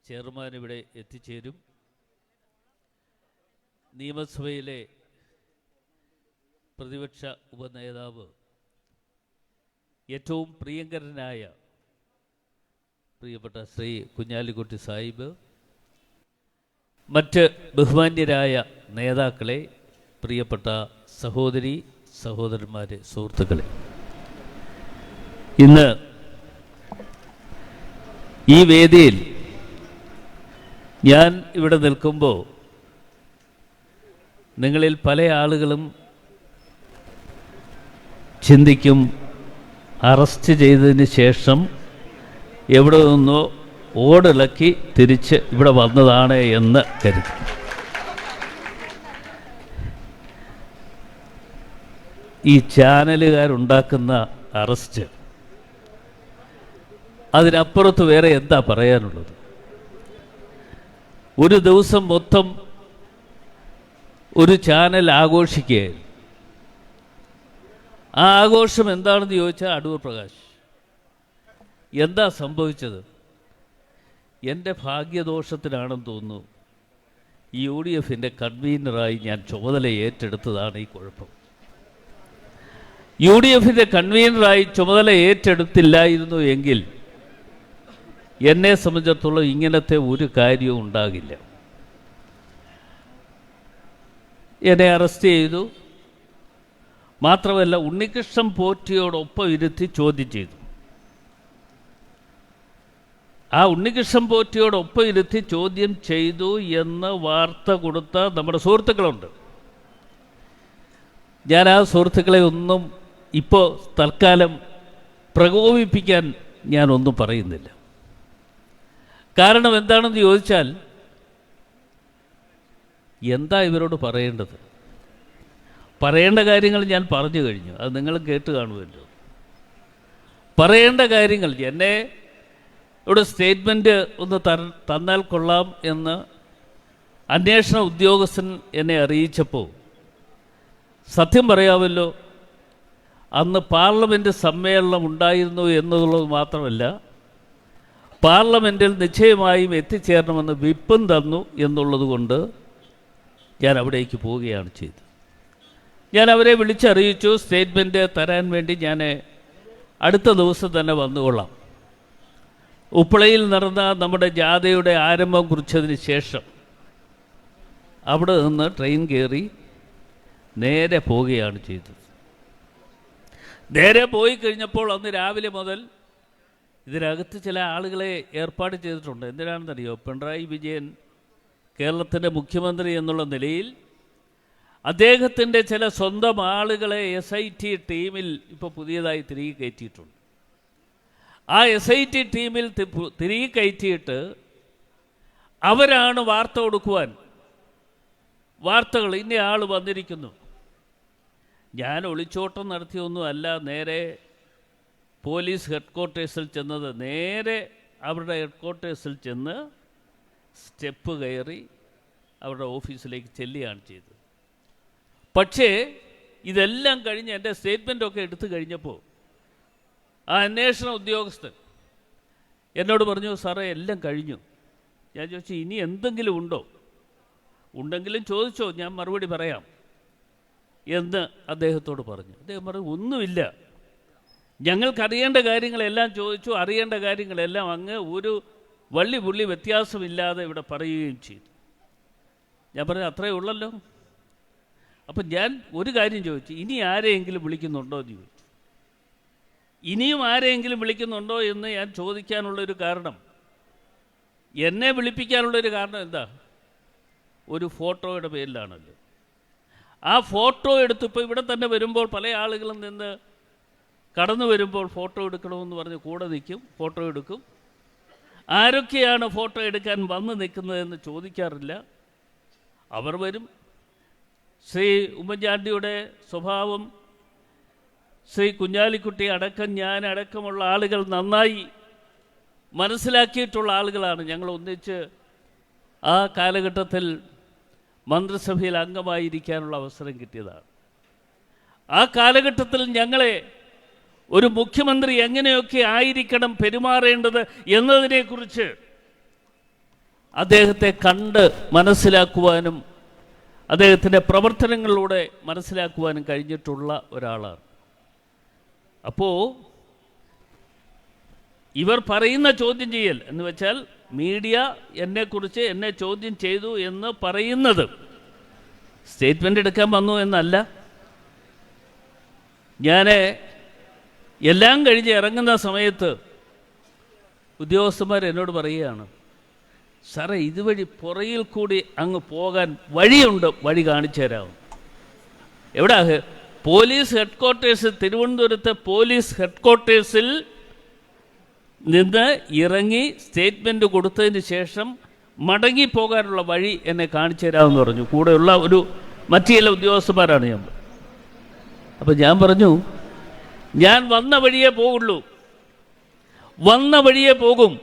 ചെയർമാൻ ഇവിടെ എത്തിച്ചേരും. നിയമസഭയിലെ പ്രതിപക്ഷ ഉപനേതാവ്, ഏറ്റവും പ്രിയങ്കരനായ പ്രിയപ്പെട്ട ശ്രീ കുഞ്ഞാലിക്കുട്ടി സാഹിബ്, മറ്റ് ബഹുമാന്യരായ നേതാക്കളെ, പ്രിയപ്പെട്ട സഹോദരി സഹോദരന്മാരെ, സുഹൃത്തുക്കളെ, ഇന്ന് ഈ വേദിയിൽ ഞാൻ ഇവിടെ നിൽക്കുമ്പോൾ നിങ്ങളിൽ പല ആളുകളും ചിന്തിക്കും, അറസ്റ്റ് ചെയ്തതിന് ശേഷം എവിടെ നിന്നോ ഓടിളക്കി തിരിച്ച് ഇവിടെ വന്നതാണ് എന്ന് കരുതി. ഈ ചാനലുകാരുണ്ടാക്കുന്ന അറസ്റ്റ്, അതിനപ്പുറത്ത് വേറെ എന്താ പറയാനുള്ളത്? ഒരു ദിവസം മൊത്തം ഒരു ചാനൽ ആഘോഷിക്കുകയായിരുന്നു. ആ ആഘോഷം എന്താണെന്ന് ചോദിച്ചാൽ അടൂർ പ്രകാശ്. എന്താ സംഭവിച്ചത്? എൻ്റെ ഭാഗ്യദോഷത്തിനാണെന്ന് തോന്നുന്നു UDF-ൻ്റെ കൺവീനറായി ഞാൻ ചുമതല ഏറ്റെടുത്തതാണ് ഈ കുഴപ്പം. UDF-ൻ്റെ കൺവീനറായി ചുമതല ഏറ്റെടുത്തില്ലായിരുന്നു എങ്കിൽ എന്നെ സംബന്ധിച്ചിടത്തോളം ഇങ്ങനത്തെ ഒരു കാര്യവും ഉണ്ടാകില്ല. എന്നെ അറസ്റ്റ് ചെയ്തു. മാത്രമല്ല, ഉണ്ണികൃഷ്ണൻ പോറ്റിയോടൊപ്പം ഇരുത്തി ചോദ്യം ചെയ്തു. ആ ഉണ്ണികൃഷ്ണൻ പോറ്റിയോടൊപ്പം ഇരുത്തി ചോദ്യം ചെയ്തു എന്ന് വാർത്ത കൊടുത്ത നമ്മുടെ സുഹൃത്തുക്കളുണ്ട്. ഞാൻ ആ സുഹൃത്തുക്കളെ ഒന്നും ഇപ്പോൾ തൽക്കാലം പ്രകോപിപ്പിക്കാൻ ഞാനൊന്നും പറയുന്നില്ല. കാരണം എന്താണെന്ന് ചോദിച്ചാൽ, എന്താ ഇവരോട് പറയേണ്ടത്? പറയേണ്ട കാര്യങ്ങൾ ഞാൻ പറഞ്ഞു കഴിഞ്ഞു. അത് നിങ്ങൾ കേട്ട് കാണുമല്ലോ. പറയേണ്ട കാര്യങ്ങൾ, എന്നെ ഇവിടെ സ്റ്റേറ്റ്മെൻറ്റ് ഒന്ന് തന്നാൽ കൊള്ളാം എന്ന് അന്വേഷണ ഉദ്യോഗസ്ഥൻ എന്നെ അറിയിച്ചപ്പോൾ, സത്യം പറയാമല്ലോ, അന്ന് പാർലമെൻറ്റ് സമ്മേളനം ഉണ്ടായിരുന്നു എന്നുള്ളത് മാത്രമല്ല, പാർലമെൻറ്റിൽ നിശ്ചയമായും എത്തിച്ചേരണമെന്ന് വിപ്പും തന്നു എന്നുള്ളത് കൊണ്ട് ഞാൻ അവിടേക്ക് പോവുകയാണ് ചെയ്തത്. ഞാൻ അവരെ വിളിച്ചറിയിച്ചു, സ്റ്റേറ്റ്മെൻറ്റ് തരാൻ വേണ്ടി ഞാൻ അടുത്ത ദിവസം തന്നെ വന്നുകൊള്ളാം. ഉപ്പളയിൽ നടന്ന നമ്മുടെ ജാഥയുടെ ആരംഭം കുറിച്ചതിന് ശേഷം അവിടെ നിന്ന് ട്രെയിൻ കയറി നേരെ പോവുകയാണ് ചെയ്തത്. നേരെ പോയി കഴിഞ്ഞപ്പോൾ അന്ന് രാവിലെ മുതൽ ഇതിനകത്ത് ചില ആളുകളെ ഏർപ്പാട് ചെയ്തിട്ടുണ്ട്. എന്തിനാണെന്നറിയോ? പിണറായി വിജയൻ കേരളത്തിൻ്റെ മുഖ്യമന്ത്രി എന്നുള്ള നിലയിൽ അദ്ദേഹത്തിൻ്റെ ചില സ്വന്തം ആളുകളെ SIT ടീമിൽ ഇപ്പോൾ പുതിയതായി തിരികെ കയറ്റിയിട്ടുണ്ട്. ആ SIT ടീമിൽ തിരികെ കയറ്റിയിട്ട് അവരാണ് വാർത്ത കൊടുക്കുവാൻ, വാർത്തകൾ ഇന്ന ആൾ വന്നിരിക്കുന്നു. ഞാൻ ഒളിച്ചോട്ടം നടത്തിയൊന്നും അല്ല നേരെ പോലീസ് ഹെഡ്ക്വാർട്ടേഴ്സിൽ ചെന്നത്. നേരെ അവരുടെ ഹെഡ്ക്വാർട്ടേഴ്സിൽ ചെന്ന് സ്റ്റെപ്പ് കയറി അവരുടെ ഓഫീസിലേക്ക് ചെല്ലുകയാണ് ചെയ്തത്. പക്ഷേ ഇതെല്ലാം കഴിഞ്ഞ് എൻ്റെ സ്റ്റേറ്റ്മെൻറ്റൊക്കെ എടുത്തു കഴിഞ്ഞപ്പോൾ ആ അന്വേഷണ ഉദ്യോഗസ്ഥൻ എന്നോട് പറഞ്ഞു, സാറേ എല്ലാം കഴിഞ്ഞു. ഞാൻ ചോദിച്ചു, ഇനി എന്തെങ്കിലും ഉണ്ടോ? ഉണ്ടെങ്കിലും ചോദിച്ചോ, ഞാൻ മറുപടി പറയാം എന്ന് അദ്ദേഹത്തോട് പറഞ്ഞു. അദ്ദേഹം പറഞ്ഞു, ഒന്നുമില്ല, ഞങ്ങൾക്കറിയേണ്ട കാര്യങ്ങളെല്ലാം ചോദിച്ചു, അറിയേണ്ട കാര്യങ്ങളെല്ലാം അങ്ങ് ഒരു വള്ളി പുള്ളി വ്യത്യാസമില്ലാതെ ഇവിടെ പറയുകയും ചെയ്തു. ഞാൻ പറഞ്ഞു, അത്രയേ ഉള്ളല്ലോ. അപ്പം ഞാൻ ഒരു കാര്യം ചോദിച്ചു, ഇനി ആരെയെങ്കിലും വിളിക്കുന്നുണ്ടോ എന്ന് ചോദിച്ചു. ഇനിയും ആരെയെങ്കിലും വിളിക്കുന്നുണ്ടോ എന്ന് ഞാൻ ചോദിക്കാനുള്ളൊരു കാരണം, എന്നെ വിളിപ്പിക്കാനുള്ളൊരു കാരണം എന്താ? ഒരു ഫോട്ടോയുടെ പേരിലാണല്ലോ. ആ ഫോട്ടോ എടുത്തിപ്പോൾ ഇവിടെ തന്നെ വരുമ്പോൾ പല ആളുകളും നിന്ന് കടന്നു വരുമ്പോൾ ഫോട്ടോ എടുക്കണമെന്ന് പറഞ്ഞ് കൂടെ നിൽക്കും, ഫോട്ടോ എടുക്കും. ആരൊക്കെയാണ് ഫോട്ടോ എടുക്കാൻ വന്ന് നിൽക്കുന്നതെന്ന് ചോദിക്കാറില്ല. അവർ വരും. ശ്രീ ഉമ്മൻചാണ്ടിയുടെ സ്വഭാവം ശ്രീ കുഞ്ഞാലിക്കുട്ടി അടക്കം ഞാൻ അടക്കമുള്ള ആളുകൾ നന്നായി മനസ്സിലാക്കിയിട്ടുള്ള ആളുകളാണ്. ഞങ്ങൾ ഒന്നിച്ച് ആ കാലഘട്ടത്തിൽ മന്ത്രിസഭയിൽ അംഗമായിരിക്കാനുള്ള അവസരം കിട്ടിയതാണ്. ആ കാലഘട്ടത്തിൽ ഞങ്ങളെ ഒരു മുഖ്യമന്ത്രി എങ്ങനെയൊക്കെ ആയിരിക്കണം പെരുമാറേണ്ടത് എന്നതിനെക്കുറിച്ച് അദ്ദേഹത്തെ കണ്ട് മനസ്സിലാക്കുവാനും അദ്ദേഹത്തിൻ്റെ പ്രവർത്തനങ്ങളിലൂടെ മനസ്സിലാക്കുവാനും കഴിഞ്ഞിട്ടുള്ള ഒരാളാണ്. അപ്പോൾ ഇവർ പറയുന്ന ചോദ്യം ചെയ്യൽ എന്ന് വെച്ചാൽ മീഡിയ എന്നെക്കുറിച്ച് എന്നെ ചോദ്യം ചെയ്തു എന്ന് പറയുന്നത് സ്റ്റേറ്റ്മെൻ്റ് എടുക്കാൻ വന്നു എന്നല്ല. ഞാൻ എല്ലാം കഴിഞ്ഞ് ഇറങ്ങുന്ന സമയത്ത് ഉദ്യോഗസ്ഥന്മാർ എന്നോട് പറയുകയാണ്, സാറേ ഇതുവഴി പുറയിൽ കൂടി അങ്ങ് പോകാൻ വഴിയുണ്ട്, വഴി കാണിച്ചു തരാം. എവിടെ? പോലീസ് ഹെഡ്ക്വാർട്ടേഴ്സ്, തിരുവനന്തപുരത്തെ പോലീസ് ഹെഡ്ക്വാർട്ടേഴ്സിൽ നിന്ന് ഇറങ്ങി സ്റ്റേറ്റ്മെൻറ്റ് കൊടുത്തതിന് ശേഷം മടങ്ങിപ്പോകാനുള്ള വഴി എന്നെ കാണിച്ചു തരാമെന്ന് പറഞ്ഞു. കൂടെയുള്ള മറ്റു ചില ഉദ്യോഗസ്ഥന്മാരാണ് ഞാൻ. അപ്പം ഞാൻ പറഞ്ഞു, ഞാൻ വന്ന വഴിയേ പോകുള്ളൂ, വന്ന വഴിയേ പോകും.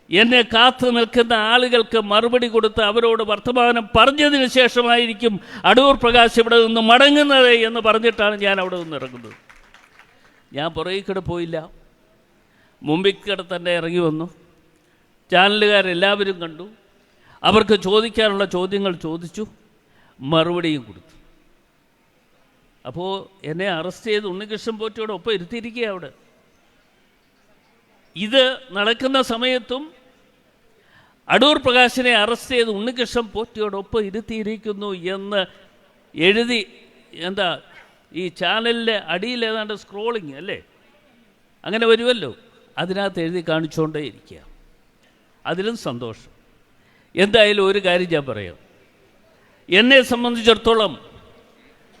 എന്നെ കാത്തു നിൽക്കുന്ന ആളുകൾക്ക് മറുപടി കൊടുത്ത് അവരോട് വർത്തമാനം പറഞ്ഞതിന് ശേഷമായിരിക്കും അടൂർ പ്രകാശ് ഇവിടെ നിന്ന് മടങ്ങുന്നത് എന്ന് പറഞ്ഞിട്ടാണ് ഞാൻ അവിടെ നിന്ന് ഇറങ്ങുന്നത്. ഞാൻ പുറകിൽ പോയില്ല, മുമ്പിൽ തന്നെ ഇറങ്ങി വന്നു. ചാനലുകാരെല്ലാവരും കണ്ടു, അവർക്ക് ചോദിക്കാനുള്ള ചോദ്യങ്ങൾ ചോദിച്ചു, മറുപടിയും കൊടുത്തു. അപ്പോൾ എന്നെ അറസ്റ്റ് ചെയ്ത് ഉണ്ണികൃഷ്ണൻ പോറ്റിയോട് ഒപ്പം ഇരുത്തിയിരിക്കുക അവിടെ. ഇത് നടക്കുന്ന സമയത്തും അടൂർ പ്രകാശിനെ അറസ്റ്റ് ചെയ്ത് ഉണ്ണികൃഷ്ണൻ പോറ്റിയോടൊപ്പം ഇരുത്തിയിരിക്കുന്നു എന്ന് എഴുതി, ഈ ചാനലിൻ്റെ അടിയിൽ ഏതാണ്ട് സ്ക്രോളിങ് അല്ലേ, അങ്ങനെ വരുമല്ലോ, അതിനകത്ത് എഴുതി കാണിച്ചുകൊണ്ടേ ഇരിക്കുക. അതിലും സന്തോഷം. എന്തായാലും ഒരു കാര്യം ഞാൻ പറയാം, എന്നെ സംബന്ധിച്ചിടത്തോളം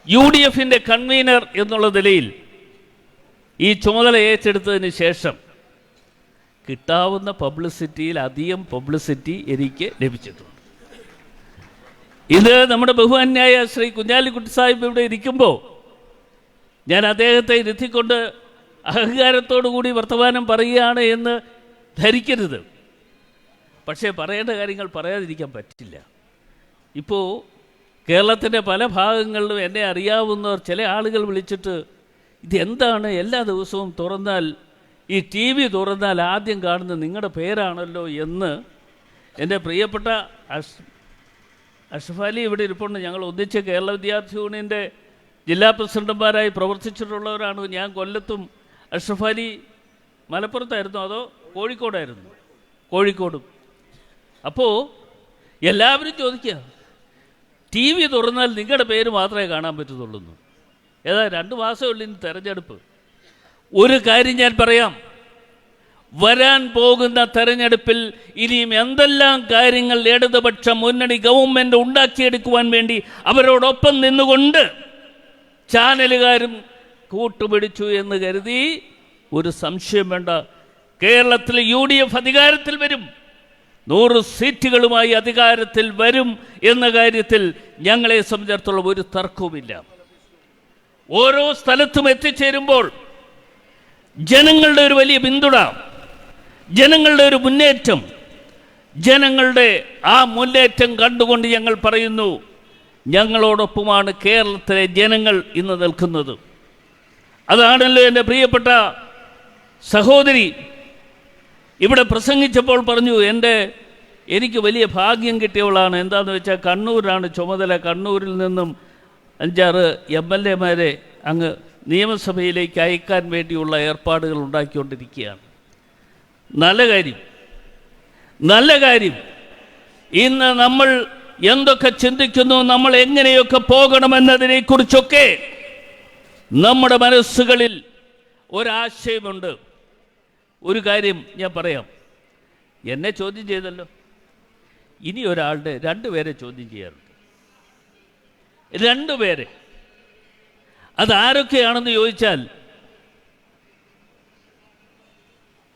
UDFൻ്റെ കൺവീനർ എന്നുള്ള നിലയിൽ ഈ ചുമതല ഏറ്റെടുത്തതിന് ശേഷം കിട്ടാവുന്ന പബ്ലിസിറ്റിയിൽ അധികം പബ്ലിസിറ്റി എനിക്ക് ലഭിച്ചിട്ടുണ്ട്. ഇത് നമ്മുടെ ബഹുമാന്യായ ശ്രീ കുഞ്ഞാലിക്കുട്ടി സാഹിബ് ഇവിടെ ഇരിക്കുമ്പോൾ ഞാൻ അദ്ദേഹത്തെ ഇരുത്തിക്കൊണ്ട് അഹങ്കാരത്തോടു കൂടി വർത്തമാനം പറയുകയാണ് എന്ന് ധരിക്കരുത്. പക്ഷേ പറയേണ്ട കാര്യങ്ങൾ പറയാതിരിക്കാൻ പറ്റില്ല. ഇപ്പോൾ കേരളത്തിൻ്റെ പല ഭാഗങ്ങളിലും എന്നെ അറിയാവുന്നവർ, ചില ആളുകൾ വിളിച്ചിട്ട്, ഇതെന്താണ് എല്ലാ ദിവസവും തുറന്നാൽ, ഈ TV തുറന്നാൽ ആദ്യം കാണുന്ന നിങ്ങളുടെ പേരാണല്ലോ എന്ന്. എൻ്റെ പ്രിയപ്പെട്ട അഷ്റഫ് അലി ഇവിടെ ഇരിപ്പുണ്ട്. ഞങ്ങൾ ഒന്നിച്ച് കേരള വിദ്യാർത്ഥി യൂണിയൻ്റെ ജില്ലാ പ്രസിഡന്റുമാരായി പ്രവർത്തിച്ചിട്ടുള്ളവരാണ്. ഞാൻ കൊല്ലത്തും, അഷ്റഫ് അലി മലപ്പുറത്തായിരുന്നു അതോ കോഴിക്കോടായിരുന്നു? കോഴിക്കോടും. അപ്പോൾ എല്ലാവരും ചോദിക്കുക, TV തുറന്നാൽ നിങ്ങളുടെ പേര് മാത്രമേ കാണാൻ പറ്റത്തുള്ളൂ. ഏതാ 2 മാസമേ ഉള്ളൂ ഇനി തെരഞ്ഞെടുപ്പ്. ഒരു കാര്യം ഞാൻ പറയാം, വരാൻ പോകുന്ന തെരഞ്ഞെടുപ്പിൽ ഇനിയും എന്തെല്ലാം കാര്യങ്ങൾ ഇടതുപക്ഷ മുന്നണി ഗവൺമെൻറ് ഉണ്ടാക്കിയെടുക്കുവാൻ വേണ്ടി അവരോടൊപ്പം നിന്നുകൊണ്ട് ചാനലുകാരും കൂട്ടുപിടിച്ചു എന്ന് കരുതി ഒരു സംശയം വേണ്ട. കേരളത്തിൽ UDF അധികാരത്തിൽ വരും, 100 സീറ്റുകളുമായി അധികാരത്തിൽ വരും എന്ന കാര്യത്തിൽ ഞങ്ങളെ സംബന്ധിച്ചിടത്തോളം ഒരു തർക്കവുമില്ല. ഓരോ സ്ഥലത്തും എത്തിച്ചേരുമ്പോൾ ജനങ്ങളുടെ ഒരു വലിയ പിന്തുണ, ജനങ്ങളുടെ ഒരു മുന്നേറ്റം, ജനങ്ങളുടെ ആ മുന്നേറ്റം കണ്ടുകൊണ്ട് ഞങ്ങൾ പറയുന്നു, ഞങ്ങളോടൊപ്പമാണ് കേരളത്തിലെ ജനങ്ങൾ ഇന്ന് നിൽക്കുന്നത്. അതാണല്ലോ എൻ്റെ പ്രിയപ്പെട്ട സഹോദരി ഇവിടെ പ്രസംഗിച്ചപ്പോൾ പറഞ്ഞു, എനിക്ക് വലിയ ഭാഗ്യം കിട്ടിയവളാണ്. എന്താണെന്ന് വെച്ചാൽ കണ്ണൂരാണ് ചുമതല. കണ്ണൂരിൽ നിന്നും 5-6 MLA-മാരെ അങ്ങ് നിയമസഭയിലേക്ക് അയക്കാൻ വേണ്ടിയുള്ള ഏർപ്പാടുകൾ ഉണ്ടാക്കിക്കൊണ്ടിരിക്കുകയാണ്. നല്ല കാര്യം, നല്ല കാര്യം. ഇന്ന് നമ്മൾ എന്തൊക്കെ ചിന്തിക്കുന്നു, നമ്മൾ എങ്ങനെയൊക്കെ പോകണമെന്നതിനെക്കുറിച്ചൊക്കെ നമ്മുടെ മനസ്സുകളിൽ ഒരാശയമുണ്ട്. ഒരു കാര്യം ഞാൻ പറയാം, എന്നെ ചോദ്യം ചെയ്തല്ലോ, ഇനി ഒരാളുടെ 2 പേരെ ചോദ്യം ചെയ്യാറുണ്ട്. 2 പേരെ. അതാരൊക്കെയാണെന്ന് ചോദിച്ചാൽ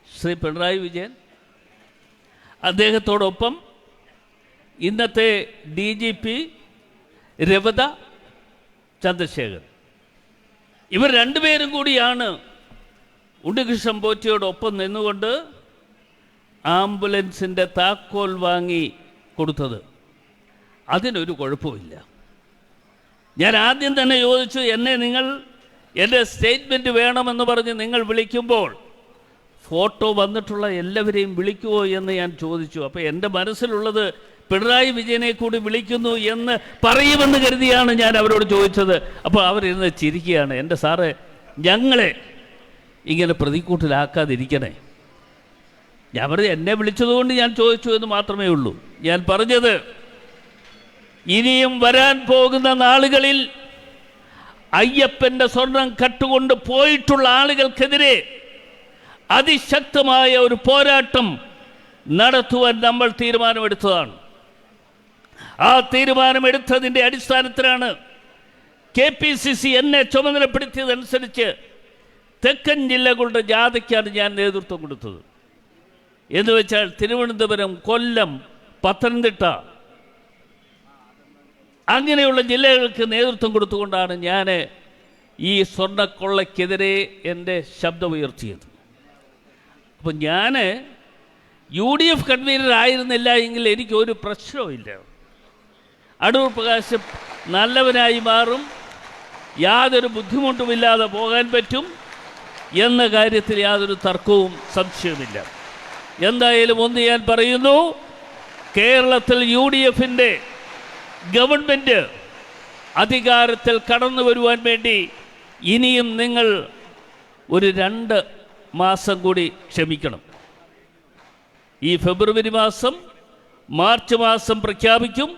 ശ്രീ പിണറായി വിജയൻ, അദ്ദേഹത്തോടൊപ്പം ഇന്നത്തെ DGP രവത ചന്ദ്രശേഖർ. ഇവർ 2 പേരും കൂടിയാണ് ഉണ്ണികൃഷ്ണൻ പോറ്റിയോടൊപ്പം നിന്നുകൊണ്ട് ആംബുലൻസിൻ്റെ താക്കോൽ വാങ്ങി കൊടുത്തത്. അതിനൊരു കുഴപ്പമില്ല. ഞാൻ ആദ്യം തന്നെ ചോദിച്ചു, എൻ്റെ സ്റ്റേറ്റ്മെൻറ്റ് വേണമെന്ന് പറഞ്ഞ് നിങ്ങൾ വിളിക്കുമ്പോൾ ഫോട്ടോ വന്നിട്ടുള്ള എല്ലാവരെയും വിളിക്കുമോ എന്ന് ഞാൻ ചോദിച്ചു. അപ്പോൾ എൻ്റെ മനസ്സിലുള്ളത് പിണറായി വിജയനെ കൂടി വിളിക്കുന്നു എന്ന് പറയുമെന്ന് കരുതിയാണ് ഞാൻ അവരോട് ചോദിച്ചത്. അപ്പോൾ അവരിരുന്ന് ചിരിക്കുകയാണ്, എൻ്റെ സാറേ ഞങ്ങളെ ഇങ്ങനെ പ്രതിക്കൂട്ടിലാക്കാതിരിക്കണേ, ഞാൻ പറഞ്ഞു എന്നെ വിളിച്ചതുകൊണ്ട് ഞാൻ ചോദിച്ചു എന്ന് മാത്രമേ ഉള്ളൂ. ഞാൻ പറഞ്ഞത് ഇനിയും വരാൻ പോകുന്ന നാളുകളിൽ അയ്യപ്പൻ്റെ സ്വർണം കട്ടുകൊണ്ട് പോയിട്ടുള്ള ആളുകൾക്കെതിരെ അതിശക്തമായ ഒരു പോരാട്ടം നടത്തുവാൻ നമ്മൾ തീരുമാനമെടുത്തതാണ്. ആ തീരുമാനമെടുത്തതിൻ്റെ അടിസ്ഥാനത്തിലാണ് KPCC എന്നെ ചുമതലപ്പെടുത്തിയതനുസരിച്ച് തെക്കൻ ജില്ലകളുടെ ജാഥയ്ക്കാണ് ഞാൻ നേതൃത്വം കൊടുത്തത്. എന്ന് വെച്ചാൽ തിരുവനന്തപുരം, കൊല്ലം, പത്തനംതിട്ട അങ്ങനെയുള്ള ജില്ലകൾക്ക് നേതൃത്വം കൊടുത്തുകൊണ്ടാണ് ഞാൻ ഈ സ്വർണ്ണക്കൊള്ളയ്ക്കെതിരെ എൻ്റെ ശബ്ദമുയർത്തിയത്. അപ്പോൾ ഞാൻ UDF കൺവീനർ ആയിരുന്നില്ല എങ്കിൽ എനിക്കൊരു പ്രശ്നവുമില്ല. അടൂർ പ്രകാശ് നല്ലവനായി മാറും, യാതൊരു ബുദ്ധിമുട്ടുമില്ലാതെ പോകാൻ പറ്റും എന്ന കാര്യത്തിൽ യാതൊരു തർക്കവും സംശയവുമില്ല. എന്തായാലും ഒന്ന് ഞാൻ പറയുന്നു, കേരളത്തിൽ UDFൻ്റെ ഗവൺമെൻറ് അധികാരത്തിൽ കടന്നു വരുവാൻ വേണ്ടി ഇനിയും നിങ്ങൾ ഒരു 2 മാസം കൂടി ക്ഷമിക്കണം. ഈ ഫെബ്രുവരി മാസം, മാർച്ച് മാസം പ്രഖ്യാപിക്കും.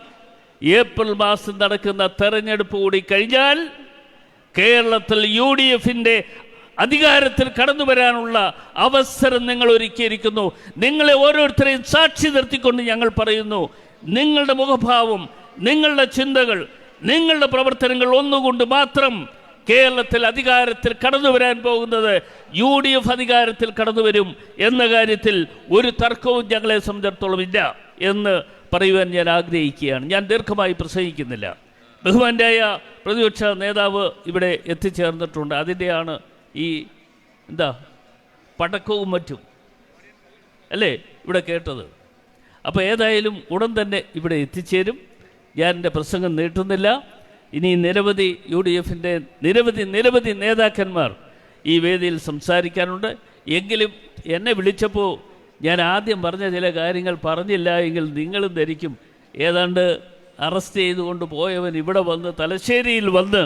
ഏപ്രിൽ മാസം നടക്കുന്ന തെരഞ്ഞെടുപ്പ് കൂടി കഴിഞ്ഞാൽ കേരളത്തിൽ UDFൻ്റെ അധികാരത്തിൽ കടന്നു വരാനുള്ള അവസരം നിങ്ങൾ ഒരുക്കിയിരിക്കുന്നു. നിങ്ങളെ ഓരോരുത്തരെയും സാക്ഷി നിർത്തിക്കൊണ്ട് ഞങ്ങൾ പറയുന്നു, നിങ്ങളുടെ മുഖഭാവം, നിങ്ങളുടെ ചിന്തകൾ, നിങ്ങളുടെ പ്രവർത്തനങ്ങൾ ഒന്നുകൊണ്ട് മാത്രം കേരളത്തിൽ അധികാരത്തിൽ കടന്നു വരാൻ പോകുന്നത് UDF അധികാരത്തിൽ കടന്നു വരും എന്ന കാര്യത്തിൽ ഒരു തർക്കവും ഞങ്ങളെ സംബന്ധിച്ചിടത്തോളം ഇല്ല എന്ന് പറയുവാൻ ഞാൻ ആഗ്രഹിക്കുകയാണ്. ഞാൻ ദീർഘമായി പ്രസംഗിക്കുന്നില്ല. ബഹുമാന്യായ പ്രതിപക്ഷ നേതാവ് ഇവിടെ എത്തിച്ചേർന്നിട്ടുണ്ട്. അതിൻ്റെയാണ് ഈ പടക്കവും മറ്റും അല്ലേ ഇവിടെ കേട്ടത്. അപ്പോൾ ഏതായാലും ഉടൻ തന്നെ ഇവിടെ എത്തിച്ചേരും. ഞാൻ എൻ്റെ പ്രസംഗം നീട്ടുന്നില്ല. ഇനി നിരവധി UDFൻ്റെ നിരവധി നേതാക്കന്മാർ ഈ വേദിയിൽ സംസാരിക്കാനുണ്ട്. എങ്കിലും എന്നെ വിളിച്ചപ്പോൾ ഞാൻ ആദ്യം പറഞ്ഞ ചില കാര്യങ്ങൾ പറഞ്ഞില്ല എങ്കിൽ നിങ്ങളും ധരിക്കും ഏതാണ്ട് അറസ്റ്റ് ചെയ്തുകൊണ്ട് പോയവൻ ഇവിടെ വന്ന് തലശ്ശേരിയിൽ വന്ന്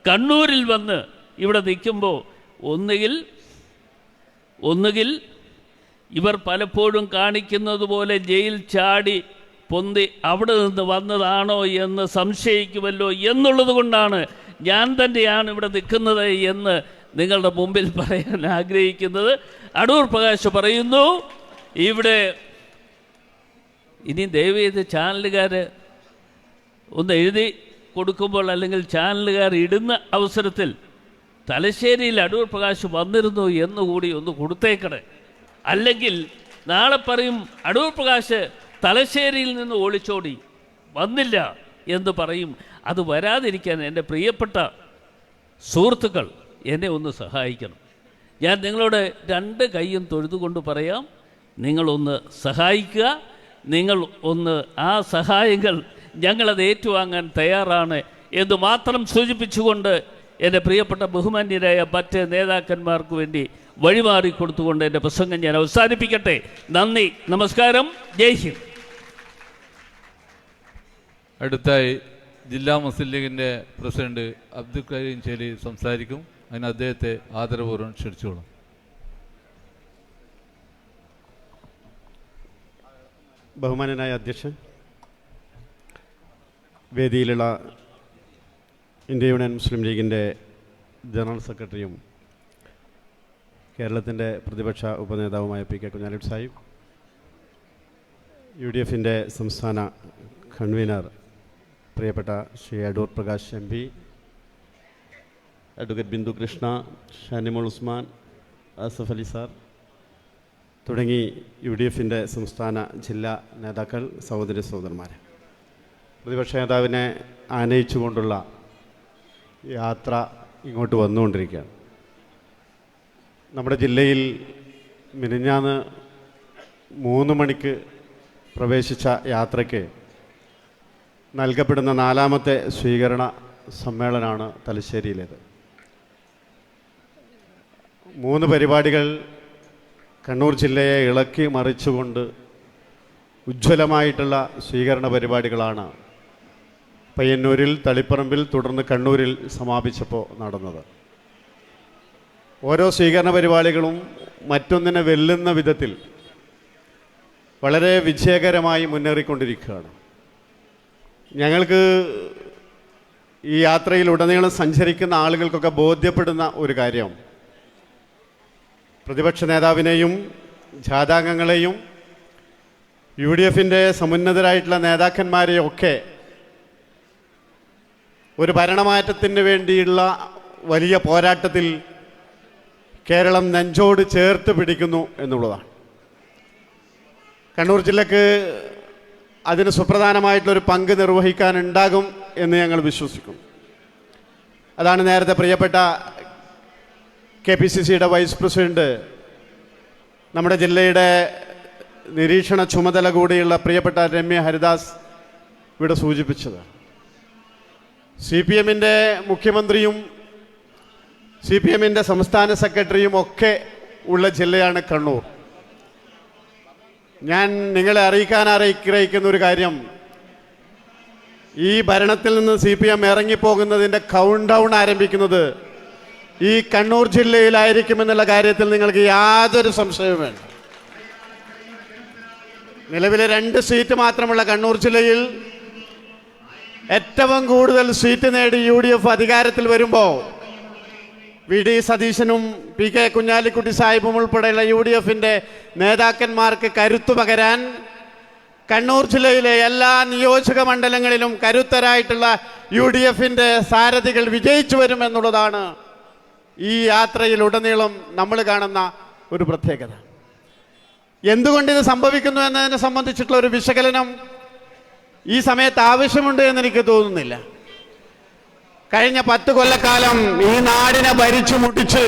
കണ്ണൂരിൽ വന്ന് ഇവിടെ നിൽക്കുമ്പോൾ ഒന്നുകിൽ ഇവർ പലപ്പോഴും കാണിക്കുന്നത് പോലെ ജയിൽ ചാടി പൊന്തി അവിടെ നിന്ന് വന്നതാണോ എന്ന് സംശയിക്കുമല്ലോ എന്നുള്ളത് കൊണ്ടാണ് ഞാൻ തന്നെയാണ് ഇവിടെ നിൽക്കുന്നത് എന്ന് നിങ്ങളുടെ മുമ്പിൽ പറയാൻ ആഗ്രഹിക്കുന്നത്. അടൂർ പ്രകാശ് പറയുന്നു, ഇവിടെ ഇനി ദയവേത് ചാനലുകാർ ഒന്ന് എഴുതി കൊടുക്കുമ്പോൾ അല്ലെങ്കിൽ ചാനലുകാർ ഇടുന്ന അവസരത്തിൽ തലശ്ശേരിയിൽ അടൂർ പ്രകാശ് വന്നിരുന്നു എന്നുകൂടി ഒന്ന് കൊടുത്തേക്കണേ. അല്ലെങ്കിൽ നാളെ പറയും അടൂർ പ്രകാശ് തലശ്ശേരിയിൽ നിന്ന് ഒളിച്ചോടി വന്നില്ല എന്ന് പറയും. അത് വരാതിരിക്കാൻ എൻ്റെ പ്രിയപ്പെട്ട സുഹൃത്തുക്കൾ എന്നെ ഒന്ന് സഹായിക്കണം. ഞാൻ നിങ്ങളോട് 2 കൈയും തൊഴുതുകൊണ്ട് പറയാം, നിങ്ങളൊന്ന് സഹായിക്കുക. നിങ്ങൾ ഒന്ന് ആ സഹായങ്ങൾ ഞങ്ങളത് ഏറ്റുവാങ്ങാൻ തയ്യാറാണ് എന്ന് മാത്രം സൂചിപ്പിച്ചുകൊണ്ട് എൻ്റെ പ്രിയപ്പെട്ട ബഹുമാന്യരായ മറ്റ് നേതാക്കന്മാർക്ക് വേണ്ടി വഴിമാറി കൊടുത്തുകൊണ്ട് എൻ്റെ പ്രസംഗം ഞാൻ അവസാനിപ്പിക്കട്ടെ. നന്ദി, നമസ്കാരം, ജയ് ഹിന്ദ്. അടുത്തായി ജില്ലാ മുസ്ലിം ലീഗിൻ്റെ പ്രസിഡന്റ് അബ്ദുൽ കരീം ചേലി സംസാരിക്കും. അതിന് അദ്ദേഹത്തെ ആദരപൂർവ്വം ക്ഷണിച്ചോളും. ബഹുമാനനായ അധ്യക്ഷൻ, വേദിയിലുള്ള ഇന്ത്യ യൂണിയൻ മുസ്ലിം ലീഗിൻ്റെ ജനറൽ സെക്രട്ടറിയും കേരളത്തിൻ്റെ പ്രതിപക്ഷ ഉപനേതാവുമായ PK കുഞ്ഞാലിക്കുട്ടി സാഹിബ്, UDFൻ്റെ സംസ്ഥാന കൺവീനർ പ്രിയപ്പെട്ട Shri Adoor Prakash MP, advocate Bindu Krishna, Shanimol Usman, Asaf Ali sir തുടങ്ങി UDFൻ്റെ സംസ്ഥാന ജില്ലാ നേതാക്കൾ, സഹോദരി സഹോദരന്മാർ, പ്രതിപക്ഷ നേതാവിനെ ആനയിച്ചുകൊണ്ടുള്ള യാത്ര ഇങ്ങോട്ട് വന്നുകൊണ്ടിരിക്കുകയാണ്. നമ്മുടെ ജില്ലയിൽ മിനിഞ്ഞാന്ന് 3 മണിക്ക് പ്രവേശിച്ച യാത്രയ്ക്ക് നൽകപ്പെടുന്ന 4ാമത്തെ സ്വീകരണ സമ്മേളനമാണ് തലശ്ശേരിയിലേത്. 3 പരിപാടികൾ കണ്ണൂർ ജില്ലയെ ഇളക്കി മറിച്ചുകൊണ്ട് ഉജ്ജ്വലമായിട്ടുള്ള സ്വീകരണ പരിപാടികളാണ് പയ്യന്നൂരിൽ, തളിപ്പറമ്പിൽ, തുടർന്ന് കണ്ണൂരിൽ സമാപിച്ചപ്പോൾ നടന്നത്. ഓരോ സ്വീകരണ പരിപാടികളും മറ്റൊന്നിനെ വെല്ലുന്ന വിധത്തിൽ വളരെ വിജയകരമായി മുന്നേറിക്കൊണ്ടിരിക്കുകയാണ്. ഞങ്ങൾക്ക് ഈ യാത്രയിലുടനീളം സഞ്ചരിക്കുന്ന ആളുകൾക്കൊക്കെ ബോധ്യപ്പെടുന്ന ഒരു കാര്യം, പ്രതിപക്ഷ നേതാവിനെയും ജാഥാംഗങ്ങളെയും UDFൻ്റെ സമുന്നതരായിട്ടുള്ള നേതാക്കന്മാരെയും ഒക്കെ ഒരു ഭരണമാറ്റത്തിന് വേണ്ടിയുള്ള വലിയ പോരാട്ടത്തിൽ കേരളം നെഞ്ചോട് ചേർത്ത് പിടിക്കുന്നു എന്നുള്ളതാണ്. കണ്ണൂർ ജില്ലക്ക് അതിന് സുപ്രധാനമായിട്ടുള്ളൊരു പങ്ക് നിർവഹിക്കാനുണ്ടാകും എന്ന് ഞങ്ങൾ വിശ്വസിക്കുന്നു. അതാണ് നേരത്തെ പ്രിയപ്പെട്ട KPCCയുടെ വൈസ് പ്രസിഡന്റ്, നമ്മുടെ ജില്ലയുടെ നിരീക്ഷണ ചുമതല കൂടിയുള്ള പ്രിയപ്പെട്ട രമ്യ ഹരിദാസ് ഇവിടെ സൂചിപ്പിച്ചത്. CPMൻ്റെ മുഖ്യമന്ത്രിയും CPMൻ്റെ സംസ്ഥാന സെക്രട്ടറിയും ഒക്കെ ഉള്ള ജില്ലയാണ് കണ്ണൂർ. ഞാൻ നിങ്ങളെ അറിയിക്കാൻ ആഗ്രഹിക്കുന്ന ഒരു കാര്യം, ഈ ഭരണത്തിൽ നിന്ന് CPM ഇറങ്ങിപ്പോകുന്നതിൻ്റെ കൗണ്ട് ഡൗൺ ആരംഭിക്കുന്നത് ഈ കണ്ണൂർ ജില്ലയിലായിരിക്കുമെന്നുള്ള കാര്യത്തിൽ നിങ്ങൾക്ക് യാതൊരു സംശയവും വേണ്ട. നിലവിലെ 2 സീറ്റ് മാത്രമുള്ള കണ്ണൂർ ജില്ലയിൽ ഏറ്റവും കൂടുതൽ സീറ്റ് നേടി UDF അധികാരത്തിൽ വരുമ്പോൾ VD സതീശനും PK കുഞ്ഞാലിക്കുട്ടി സാഹിബും ഉൾപ്പെടെയുള്ള UDFൻ്റെ നേതാക്കന്മാർക്ക് കരുത്തു പകരാൻ കണ്ണൂർ ജില്ലയിലെ എല്ലാ നിയോജക മണ്ഡലങ്ങളിലും കരുത്തരായിട്ടുള്ള UDFൻ്റെ സാരഥികൾ വിജയിച്ചു വരുമെന്നുള്ളതാണ് ഈ യാത്രയിലുടനീളം നമ്മൾ കാണുന്ന ഒരു പ്രത്യേകത. എന്തുകൊണ്ട് ഇത് സംഭവിക്കുന്നു എന്നതിനെ സംബന്ധിച്ചിട്ടുള്ള ഒരു വിശകലനം ഈ സമയത്ത് ആവശ്യമുണ്ട് എന്ന് എനിക്ക് തോന്നുന്നില്ല. കഴിഞ്ഞ 10 കൊല്ലക്കാലം ഈ നാടിനെ ഭരിച്ചു മുട്ടിച്ച്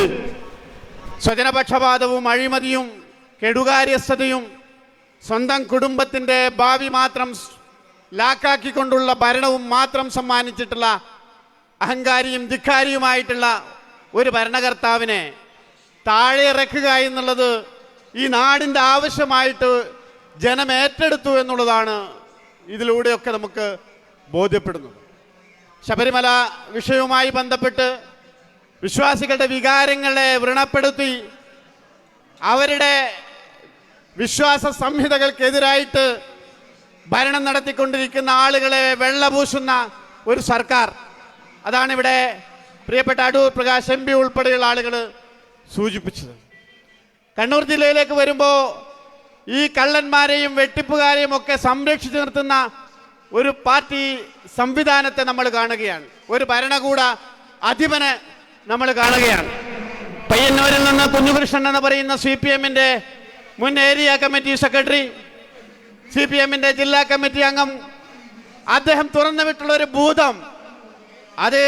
സ്വജനപക്ഷപാതവും അഴിമതിയും കെടുകാര്യസ്ഥതയും സ്വന്തം കുടുംബത്തിൻ്റെ ഭാവി മാത്രം ലാക്കാക്കിക്കൊണ്ടുള്ള ഭരണവും മാത്രം സമ്മാനിച്ചിട്ടുള്ള അഹങ്കാരിയും ധിക്കാരിയുമായിട്ടുള്ള ഒരു ഭരണകർത്താവിനെ താഴെ ഇറക്കുക എന്നുള്ളത് ഈ നാടിൻ്റെ ആവശ്യമായിട്ട് ജനം ഏറ്റെടുത്തു എന്നുള്ളതാണ് ഇതിലൂടെയൊക്കെ നമുക്ക് ബോധ്യപ്പെടുന്നത്. ശബരിമല വിഷയവുമായി ബന്ധപ്പെട്ട് വിശ്വാസികളുടെ വികാരങ്ങളെ വ്രണപ്പെടുത്തി അവരുടെ വിശ്വാസ സംഹിതകൾക്കെതിരായിട്ട് ഭരണം നടത്തിക്കൊണ്ടിരിക്കുന്ന ആളുകളെ വെള്ളപൂശുന്ന ഒരു സർക്കാർ, അതാണ് ഇവിടെ പ്രിയപ്പെട്ട അടൂർ പ്രകാശ് MP ഉൾപ്പെടെയുള്ള ആളുകൾ സൂചിപ്പിച്ചത്. കണ്ണൂർ ജില്ലയിലേക്ക് വരുമ്പോൾ ഈ കള്ളന്മാരെയും വെട്ടിപ്പുകാരെയും ഒക്കെ സംരക്ഷിച്ചു നിർത്തുന്ന ഒരു പാർട്ടി സംവിധാനത്തെ നമ്മൾ കാണുകയാണ്. ഒരു ഭരണകൂട അധിപനെ നമ്മൾ കാണുകയാണ്. പയ്യന്നൂരിൽ നിന്ന് കുഞ്ഞുകൃഷ്ണൻ എന്ന് പറയുന്ന CPMൻ്റെ മുൻ ഏരിയ കമ്മിറ്റി സെക്രട്ടറി, CPMൻ്റെ ജില്ലാ കമ്മിറ്റി അംഗം, അദ്ദേഹം തുറന്നുവിട്ടുള്ള ഒരു ഭൂതം, അത്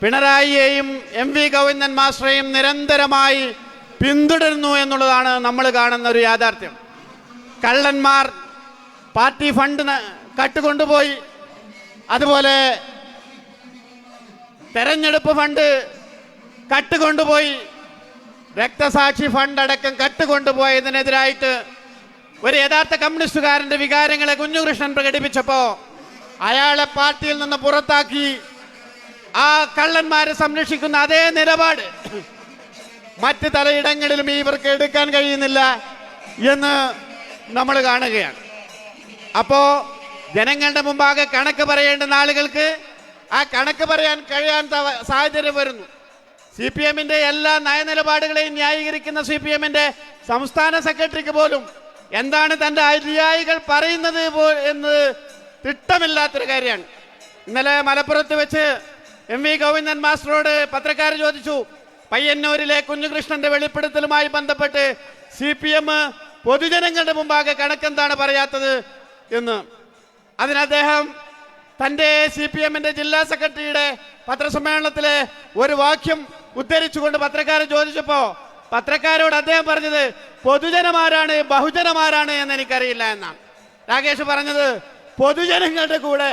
പിണറായിയെയും MV ഗോവിന്ദൻ മാസ്റ്ററെയും നിരന്തരമായി പിന്തുടരുന്നു എന്നുള്ളതാണ് നമ്മൾ കാണുന്ന ഒരു യാഥാർത്ഥ്യം. കള്ളന്മാർ പാർട്ടി ഫണ്ട് കട്ടുകൊണ്ടുപോയി, അതുപോലെ തെരഞ്ഞെടുപ്പ് ഫണ്ട് കട്ടുകൊണ്ടുപോയി, രക്തസാക്ഷി ഫണ്ട് അടക്കം കട്ടുകൊണ്ടുപോയതിനെതിരായിട്ട് ഒരു യഥാർത്ഥ കമ്മ്യൂണിസ്റ്റുകാരൻ്റെ വികാരങ്ങളെ കുഞ്ഞുകൃഷ്ണൻ പ്രകടിപ്പിച്ചപ്പോൾ അയാളെ പാർട്ടിയിൽ നിന്ന് പുറത്താക്കി ആ കള്ളന്മാരെ സംരക്ഷിക്കുന്ന അതേ നിലപാട് മറ്റ് പലയിടങ്ങളിലും ഇവർക്ക് എടുക്കാൻ കഴിയുന്നില്ല എന്ന് നമ്മൾ കാണുകയാണ്. അപ്പോൾ ജനങ്ങളുടെ മുമ്പാകെ കണക്ക് പറയേണ്ടുന്ന ആളുകൾക്ക് ആ കണക്ക് പറയാൻ കഴിയാത്ത സാഹചര്യം വരുന്നു. CPMൻ്റെ എല്ലാ നയനിലപാടുകളെയും ന്യായീകരിക്കുന്ന CPMൻ്റെ സംസ്ഥാന സെക്രട്ടറിക്ക് പോലും എന്താണ് തൻ്റെ അനുയായികൾ പറയുന്നത് എന്ന് തിട്ടമില്ലാത്തൊരു കാര്യമാണ്. ഇന്നലെ മലപ്പുറത്ത് വെച്ച് MV ഗോവിന്ദൻ മാസ്റ്ററോട് പത്രക്കാർ ചോദിച്ചു, പയ്യന്നൂരിലെ കുഞ്ഞുകൃഷ്ണന്റെ വെളിപ്പെടുത്തലുമായി ബന്ധപ്പെട്ട് CPM പൊതുജനങ്ങളുടെ മുമ്പാകെ കണക്കെന്താണ് പറയാത്തത് എന്ന്. അതിന് അദ്ദേഹം തൻ്റെ CPMൻ്റെ ജില്ലാ സെക്രട്ടറിയുടെ പത്രസമ്മേളനത്തിലെ ഒരു വാക്യം ഉദ്ധരിച്ചുകൊണ്ട് പത്രക്കാർ ചോദിച്ചപ്പോൾ പത്രക്കാരോട് അദ്ദേഹം പറഞ്ഞത് പൊതുജനമാരാണ് ബഹുജനമാരാണ് എന്ന് എനിക്കറിയില്ല എന്നാണ്. രാകേഷ് പറഞ്ഞത് പൊതുജനങ്ങളുടെ കൂടെ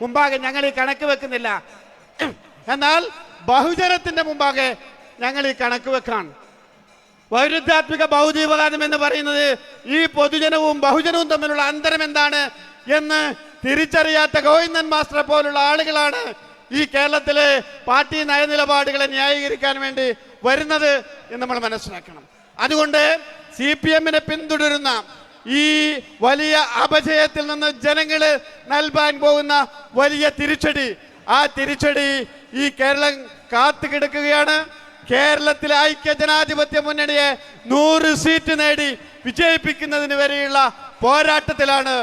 മുമ്പാകെ ഞങ്ങൾ ഈ കണക്ക് വെക്കുന്നില്ല, എന്നാൽ ബഹുജനത്തിന്റെ മുമ്പാകെ ഞങ്ങൾ ഈ കണക്ക് വെക്കാൻ. വൈരുദ്ധ്യാത്മിക ബഹുദീപവാദം എന്ന് പറയുന്നത് ഈ പൊതുജനവും ബഹുജനവും തമ്മിലുള്ള അന്തരം എന്താണ് എന്ന് തിരിച്ചറിയാത്ത ഗോവിന്ദൻ മാസ്റ്ററെ പോലുള്ള ആളുകളാണ് ഈ കേരളത്തിലെ പാർട്ടി നയനിലപാടുകളെ ന്യായീകരിക്കാൻ വേണ്ടി വരുന്നത് എന്ന് നമ്മൾ മനസ്സിലാക്കണം. അതുകൊണ്ട് CPMനെ പിന്തുടരുന്ന ഈ വലിയ അപജയത്തിൽ നിന്ന് ജനങ്ങള് നൽകാൻ പോകുന്ന വലിയ തിരിച്ചടി, ആ തിരിച്ചടി ഈ കേരളം കാത്തുകിടക്കുകയാണ്. കേരളത്തിലെ ഐക്യ ജനാധിപത്യ മുന്നണിയെ 100 സീറ്റ് നേടി വിജയിപ്പിക്കുന്നതിന് വരെയുള്ള പോരാട്ടത്തിലാണ്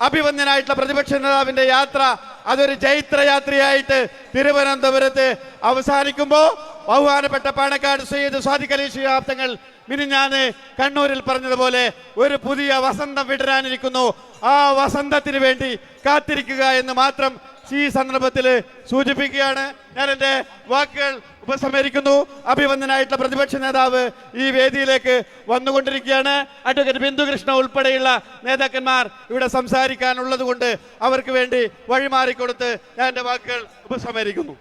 അഭിവന്ദനായിട്ടുള്ള പ്രതിപക്ഷ നേതാവിന്റെ യാത്ര. അതൊരു ജൈത്രയാത്രയായിട്ട് തിരുവനന്തപുരത്ത് അവസാനിക്കുമ്പോൾ ബഹുമാനപ്പെട്ട പാണക്കാട് സയ്യിദ് സാദിഖ് അലി ശിഹാബ് തങ്ങൾ മിനിഞ്ഞാന്ന് കണ്ണൂരിൽ പറഞ്ഞതുപോലെ ഒരു പുതിയ വസന്തം വിടരാനിരിക്കുന്നു. ആ വസന്തത്തിന് വേണ്ടി കാത്തിരിക്കുക എന്ന് മാത്രം ഈ സന്ദർഭത്തിൽ സൂചിപ്പിക്കുകയാണ്. ഞാൻ എൻ്റെ വാക്കുകൾ ഉപസംഹരിക്കുന്നു. അഭിവന്ദനായിട്ടുള്ള പ്രതിപക്ഷ നേതാവ് ഈ വേദിയിലേക്ക് വന്നുകൊണ്ടിരിക്കുകയാണ്. അഡ്വക്കേറ്റ് ബിന്ദുകൃഷ്ണ ഉൾപ്പെടെയുള്ള നേതാക്കന്മാർ ഇവിടെ സംസാരിക്കാനുള്ളത് കൊണ്ട് അവർക്ക് വേണ്ടി വഴിമാറിക്കൊടുത്ത് ഞാൻ എൻ്റെ വാക്കുകൾ ഉപസംഹരിക്കുന്നു.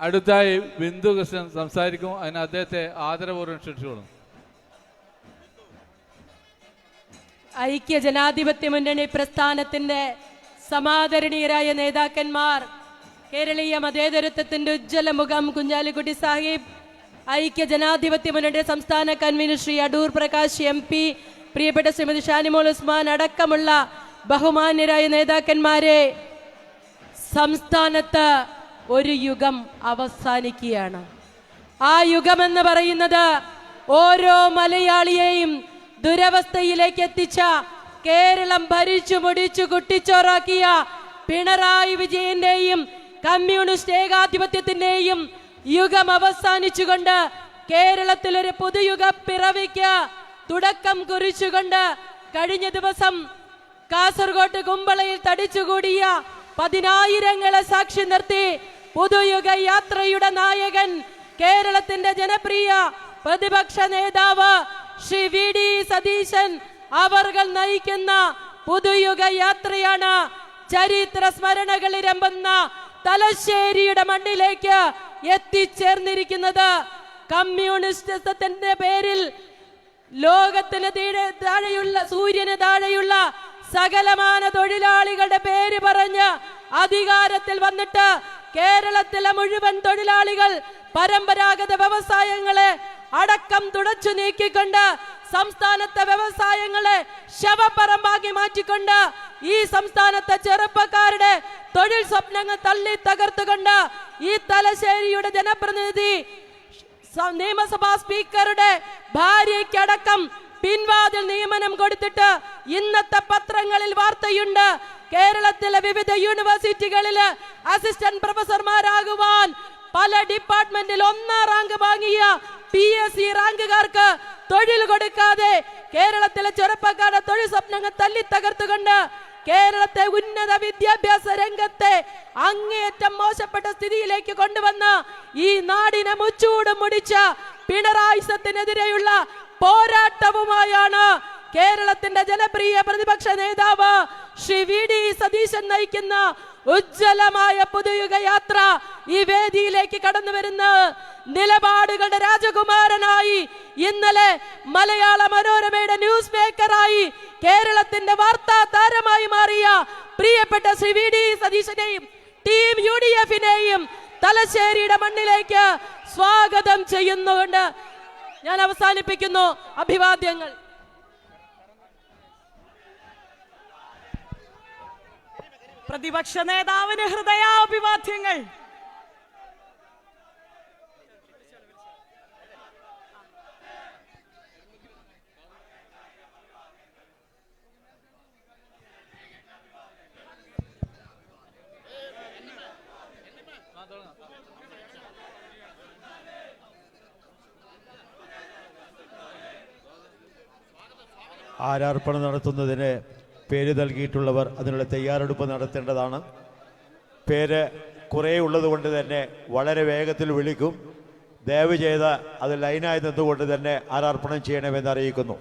അടുത്തായി ബിന്ദു കൃഷ്ണൻ സംസാരിക്കും. അതിന് അദ്ദേഹത്തെ ആദരപൂർവ്വം ക്ഷണിച്ചുകൊള്ളും. ഐക്യ ജനാധിപത്യ മുന്നണി പ്രസ്ഥാനത്തിന്റെ സമാദരണീയരായ നേതാക്കന്മാർ, കേരളീയ മതേതരത്വത്തിന്റെ ഉജ്ജ്വല മുഖം കുഞ്ഞാലിക്കുട്ടി സാഹിബ്, ഐക്യ ജനാധിപത്യ മുന്നണിയുടെ സംസ്ഥാന കൺവീനർ ശ്രീ അടൂർ പ്രകാശ് MP, പ്രിയപ്പെട്ട ശ്രീമതി ഷാനിമോൾ ഉസ്മാൻ അടക്കമുള്ള ബഹുമാന്യരായ നേതാക്കന്മാരെ, സംസ്ഥാനത്ത് ഒരു യുഗം അവസാനിക്കുകയാണ്. ആ യുഗമെന്ന് പറയുന്നത് ഓരോ മലയാളിയെയും ദുരവസ്ഥയിലേക്ക് എത്തിച്ച, കേരളം ഭരിച്ചു മുടിച്ചു കുട്ടിച്ചോറാക്കിയ പിണറായി വിജയന്റെയും കമ്മ്യൂണിസ്റ്റ് ഏകാധിപത്യത്തിന്റെയും യുഗം അവസാനിച്ചുകൊണ്ട് കേരളത്തിൽ ഒരു പുതുയുഗ പിറവിക്ക് തുടക്കം കുറിച്ചുകൊണ്ട് കഴിഞ്ഞ ദിവസം കാസർഗോഡ് കുമ്പളയിൽ തടിച്ചുകൂടിയ 10,000ങ്ങളെ സാക്ഷി നിർത്തി പുതുയുഗ യാത്രയുടെ നായകൻ, കേരളത്തിന്റെ ജനപ്രിയ പ്രതിപക്ഷ നേതാവ് ശ്രീ VD സതീശൻ അവർകൾ നയിക്കുന്ന പുതുയുഗ യാത്രയാണ് ചരിത്ര സ്മരണകൾ ഇരമ്പുന്ന തലശ്ശേരിയുടെ മണ്ണിലേക്ക് എത്തിച്ചേർന്നിരിക്കുന്നത്. കമ്മ്യൂണിസ്റ്റത്തിന്റെ പേരിൽ ലോകത്തിന് താഴെയുള്ള, സൂര്യന് താഴെയുള്ള സകലമാന തൊഴിലാളികളുടെ പേര് പറഞ്ഞ് അധികാരത്തിൽ വന്നിട്ട് കേരളത്തിലെ മുഴുവൻ തൊഴിലാളികൾ പരമ്പരാഗത വ്യവസായങ്ങളെ അടക്കം തുടച്ചു നീക്കിക്കൊണ്ട് സംസ്ഥാനത്തെ വ്യവസായങ്ങളെ ശവപ്പറമ്പാക്കി മാറ്റിക്കൊണ്ട് ഈ സംസ്ഥാനത്തെ ചെറുപ്പക്കാരുടെ തൊഴിൽ സ്വപ്നങ്ങൾ തള്ളി തകർത്തുകൊണ്ട് ഈ തലശ്ശേരിയുടെ ജനപ്രതിനിധി നിയമസഭാ സ്പീക്കറുടെ ഭാര്യയ്ക്കടക്കം പിൻവാതിൽ നിയമനം കൊടുത്തിട്ട് ഇന്നത്തെ പത്രങ്ങളിൽ വാർത്തയുണ്ട്. കേരളത്തിലെ വിവിധ യൂണിവേഴ്സിറ്റികളിൽ അസിസ്റ്റന്റ് പ്രൊഫസർമാരാകുവാൻ പല ഡിപ്പാർട്ട്മെന്റിൽ 1ാം റാങ്ക് വാങ്ങിയ PSC റാങ്കുകാർക്ക് തൊഴിൽ കൊടുക്കാതെ കേരളത്തിലെ ചെറുപ്പക്കാരുടെ തൊഴിൽ സ്വപ്നങ്ങൾ തല്ലി തകർത്തുകൊണ്ട് കേരളത്തെ ഉന്നത വിദ്യാഭ്യാസ രംഗത്തെ അങ്ങേയറ്റം മോശപ്പെട്ട സ്ഥിതിയിലേക്ക് കൊണ്ടുവന്ന ഈ നാടിനെ മുച്ചൂടും മുടിച്ച പിണറായിസത്തിനെതിരെയുള്ള പോരാട്ടവുമായാണ് കേരളത്തിന്റെ ജനപ്രിയ പ്രതിപക്ഷ നേതാവ് ശ്രീ VD സതീശൻ നയിക്കുന്ന ഉജ്ജ്വലമായ പുതുയുഗ യാത്ര ഈ വേദിയിലേക്ക് കടന്നു വരുന്ന നിലപാടുകളുടെ രാജകുമാരനായി, ഇന്നലെ മലയാള മനോരമയുടെ ന്യൂസ് മേക്കറായി കേരളത്തിന്റെ വാർത്താ താരമായി മാറിയ പ്രിയപ്പെട്ട ശ്രീ VD സതീശനെയും ടീം UDF-നെയും തലശ്ശേരിയുടെ മണ്ണിലേക്ക് സ്വാഗതം ചെയ്യുന്നുകൊണ്ട് ഞാൻ അവസാനിപ്പിക്കുന്നു. അഭിവാദ്യങ്ങൾ. പ്രതിപക്ഷ നേതാവിന് ഹൃദയാഭിവാദ്യങ്ങൾ. ആരാർപ്പണം നടത്തുന്നതിന് പേര് നൽകിയിട്ടുള്ളവർ അതിനുള്ള തയ്യാറെടുപ്പ് നടത്തേണ്ടതാണ്. പേര് കുറേ ഉള്ളതുകൊണ്ട് തന്നെ വളരെ വേഗത്തിൽ വിളിക്കും. ദയവ് ചെയ്ത് അത് ലൈനായി നിന്നുകൊണ്ട് തന്നെ ആരാർപ്പണം ചെയ്യണമെന്ന് അറിയിക്കുന്നു.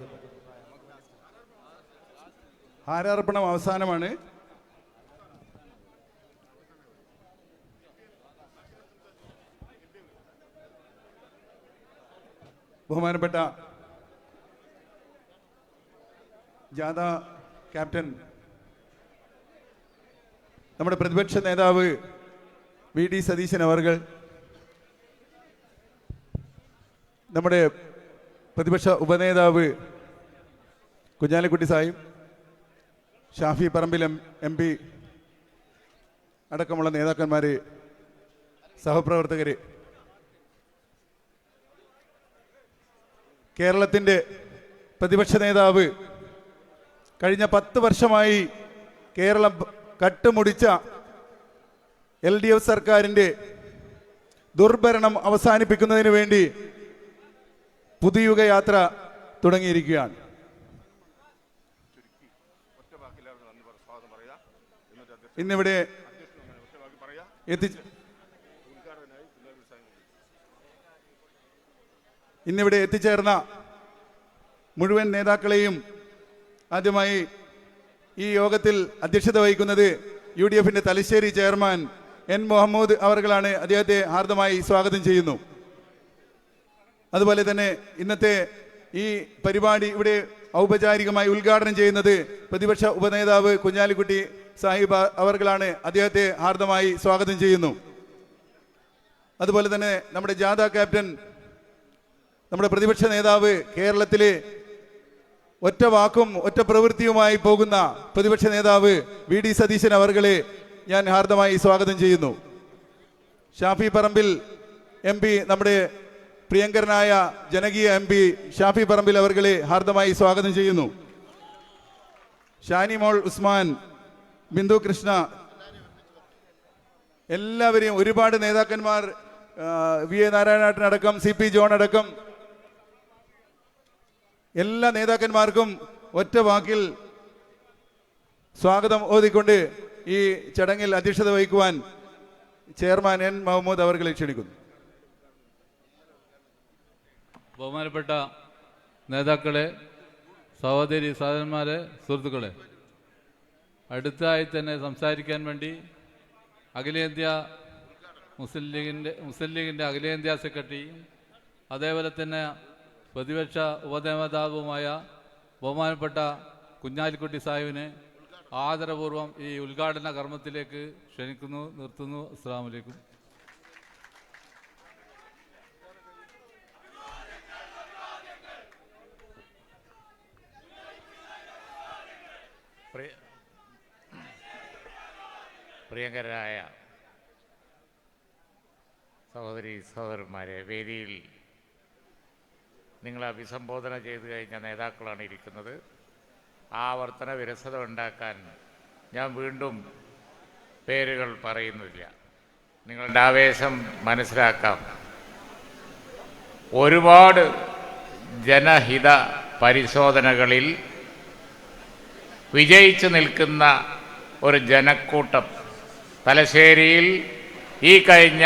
ആരാർപ്പണം അവസാനമാണ്. ബഹുമാനപ്പെട്ട ജാഥ ക്യാപ്റ്റൻ, നമ്മുടെ പ്രതിപക്ഷ നേതാവ് VD സതീശൻ അവർകൾ, നമ്മുടെ പ്രതിപക്ഷ ഉപനേതാവ് കുഞ്ഞാലിക്കുട്ടി സാഹിബ്, ഷാഫി പറമ്പിൽ എം പി അടക്കമുള്ള നേതാക്കന്മാർ, സഹപ്രവർത്തകർ, കേരളത്തിൻ്റെ പ്രതിപക്ഷ നേതാവ്, കഴിഞ്ഞ 10 വർഷമായി കേരളം കട്ടുമുടിച്ച LDF സർക്കാരിൻ്റെ ദുർഭരണം അവസാനിപ്പിക്കുന്നതിന് വേണ്ടി പുതുയുഗ യാത്ര തുടങ്ങിയിരിക്കുകയാണ്. ഇന്നിവിടെ എത്തിച്ചേർന്ന മുഴുവൻ നേതാക്കളെയും ആദ്യമായി ഈ യോഗത്തിൽ അധ്യക്ഷത വഹിക്കുന്നത് UDFന്റെ തലശ്ശേരി ചെയർമാൻ N മുഹമ്മദ് അവർകളാണ്. അദ്ദേഹത്തെ ഹാർദമായി സ്വാഗതം ചെയ്യുന്നു. അതുപോലെ തന്നെ ഇന്നത്തെ ഈ പരിപാടി ഇവിടെ ഔപചാരികമായി ഉദ്ഘാടനം ചെയ്യുന്നത് പ്രതിപക്ഷ ഉപനേതാവ് കുഞ്ഞാലിക്കുട്ടി സാഹിബ് അവർകളാണ്. അദ്ദേഹത്തെ ഹാർദമായി സ്വാഗതം ചെയ്യുന്നു. അതുപോലെ തന്നെ നമ്മുടെ ജാഥ ക്യാപ്റ്റൻ, നമ്മുടെ പ്രതിപക്ഷ നേതാവ്, കേരളത്തിലെ ഒറ്റ വാക്കും ഒറ്റ പ്രവൃത്തിയുമായി പോകുന്ന പ്രതിപക്ഷ നേതാവ് VD സതീശൻ അവർകളെ ഞാൻ ഹാർദമായി സ്വാഗതം ചെയ്യുന്നു. ഷാഫി പറമ്പിൽ MP, നമ്മുടെ പ്രിയങ്കരനായ ജനകീയ MP ഷാഫി പറമ്പിൽ അവർകളെ ഹാർദമായി സ്വാഗതം ചെയ്യുന്നു. ഷാനി മോൾ ഉസ്മാൻ, ബിന്ദു കൃഷ്ണ, എല്ലാവരെയും, ഒരുപാട് നേതാക്കന്മാർ, VA നാരായണേട്ടൻ അടക്കം, CP ജോൺ അടക്കം എല്ലാ നേതാക്കന്മാർക്കും ഒറ്റ വാക്കിൽ സ്വാഗതം ഓതിക്കൊണ്ട് ഈ ചടങ്ങിൽ അധ്യക്ഷത വഹിക്കുവാൻ ചെയർമാൻ N മുഹമ്മദ് അവർകളെ ക്ഷണിക്കുന്നു. ബഹുമാനപ്പെട്ട നേതാക്കളെ, സഹോദരി സഹോദരന്മാരെ, സുഹൃത്തുക്കളെ, അടുത്തായി തന്നെ സംസാരിക്കാൻ വേണ്ടി അഖിലേന്ത്യാ മുസ്ലിം ലീഗിൻ്റെ അഖിലേന്ത്യാ സെക്രട്ടറിയും അതേപോലെ തന്നെ പ്രതിപക്ഷ ഉപനേതാവുമായ ബഹുമാനപ്പെട്ട കുഞ്ഞാലിക്കുട്ടി സാഹിബിനെ ആദരപൂർവ്വം ഈ ഉദ്ഘാടന കർമ്മത്തിലേക്ക് ക്ഷണിക്കുന്നു, നിർത്തുന്നു. അസ്സലാമു അലൈക്കും. പ്രിയങ്കരായ സഹോദരി സഹോദരന്മാരെ, വേദിയിൽ നിങ്ങളെ അഭിസംബോധന ചെയ്തു കഴിഞ്ഞ നേതാക്കളാണ് ഇരിക്കുന്നത്. ആവർത്തന വിരസത ഉണ്ടാക്കാൻ ഞാൻ വീണ്ടും പേരുകൾ പറയുന്നില്ല. നിങ്ങളുടെ ആവേശം മനസ്സിലാക്കാം. ഒരുപാട് ജനഹിത പരിശോധനകളിൽ വിജയിച്ചു നിൽക്കുന്ന ഒരു ജനക്കൂട്ടം തലശ്ശേരിയിൽ ഈ കഴിഞ്ഞ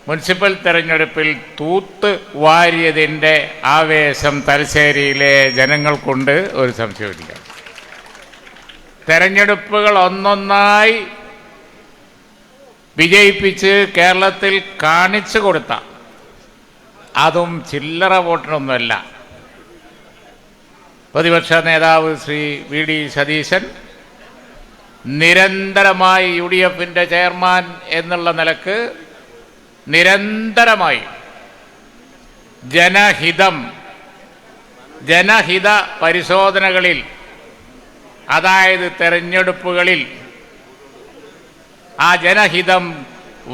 മുനിസിപ്പൽ തെരഞ്ഞെടുപ്പിൽ തൂത്ത് വാരിയതിൻ്റെ ആവേശം തലശ്ശേരിയിലെ ജനങ്ങൾക്കുണ്ട്, ഒരു സംശയമില്ല. തെരഞ്ഞെടുപ്പുകൾ ഒന്നൊന്നായി വിജയിപ്പിച്ച് കേരളത്തിൽ കാണിച്ചു കൊടുത്ത, അതും ചില്ലറ വോട്ടിനൊന്നുമല്ല, പ്രതിപക്ഷ നേതാവ് ശ്രീ VD സതീശൻ നിരന്തരമായി UDFന്റെ ചെയർമാൻ എന്നുള്ള നിലക്ക് നിരന്തരമായി ജനഹിത പരിശോധനകളിൽ, അതായത് തെരഞ്ഞെടുപ്പുകളിൽ ആ ജനഹിതം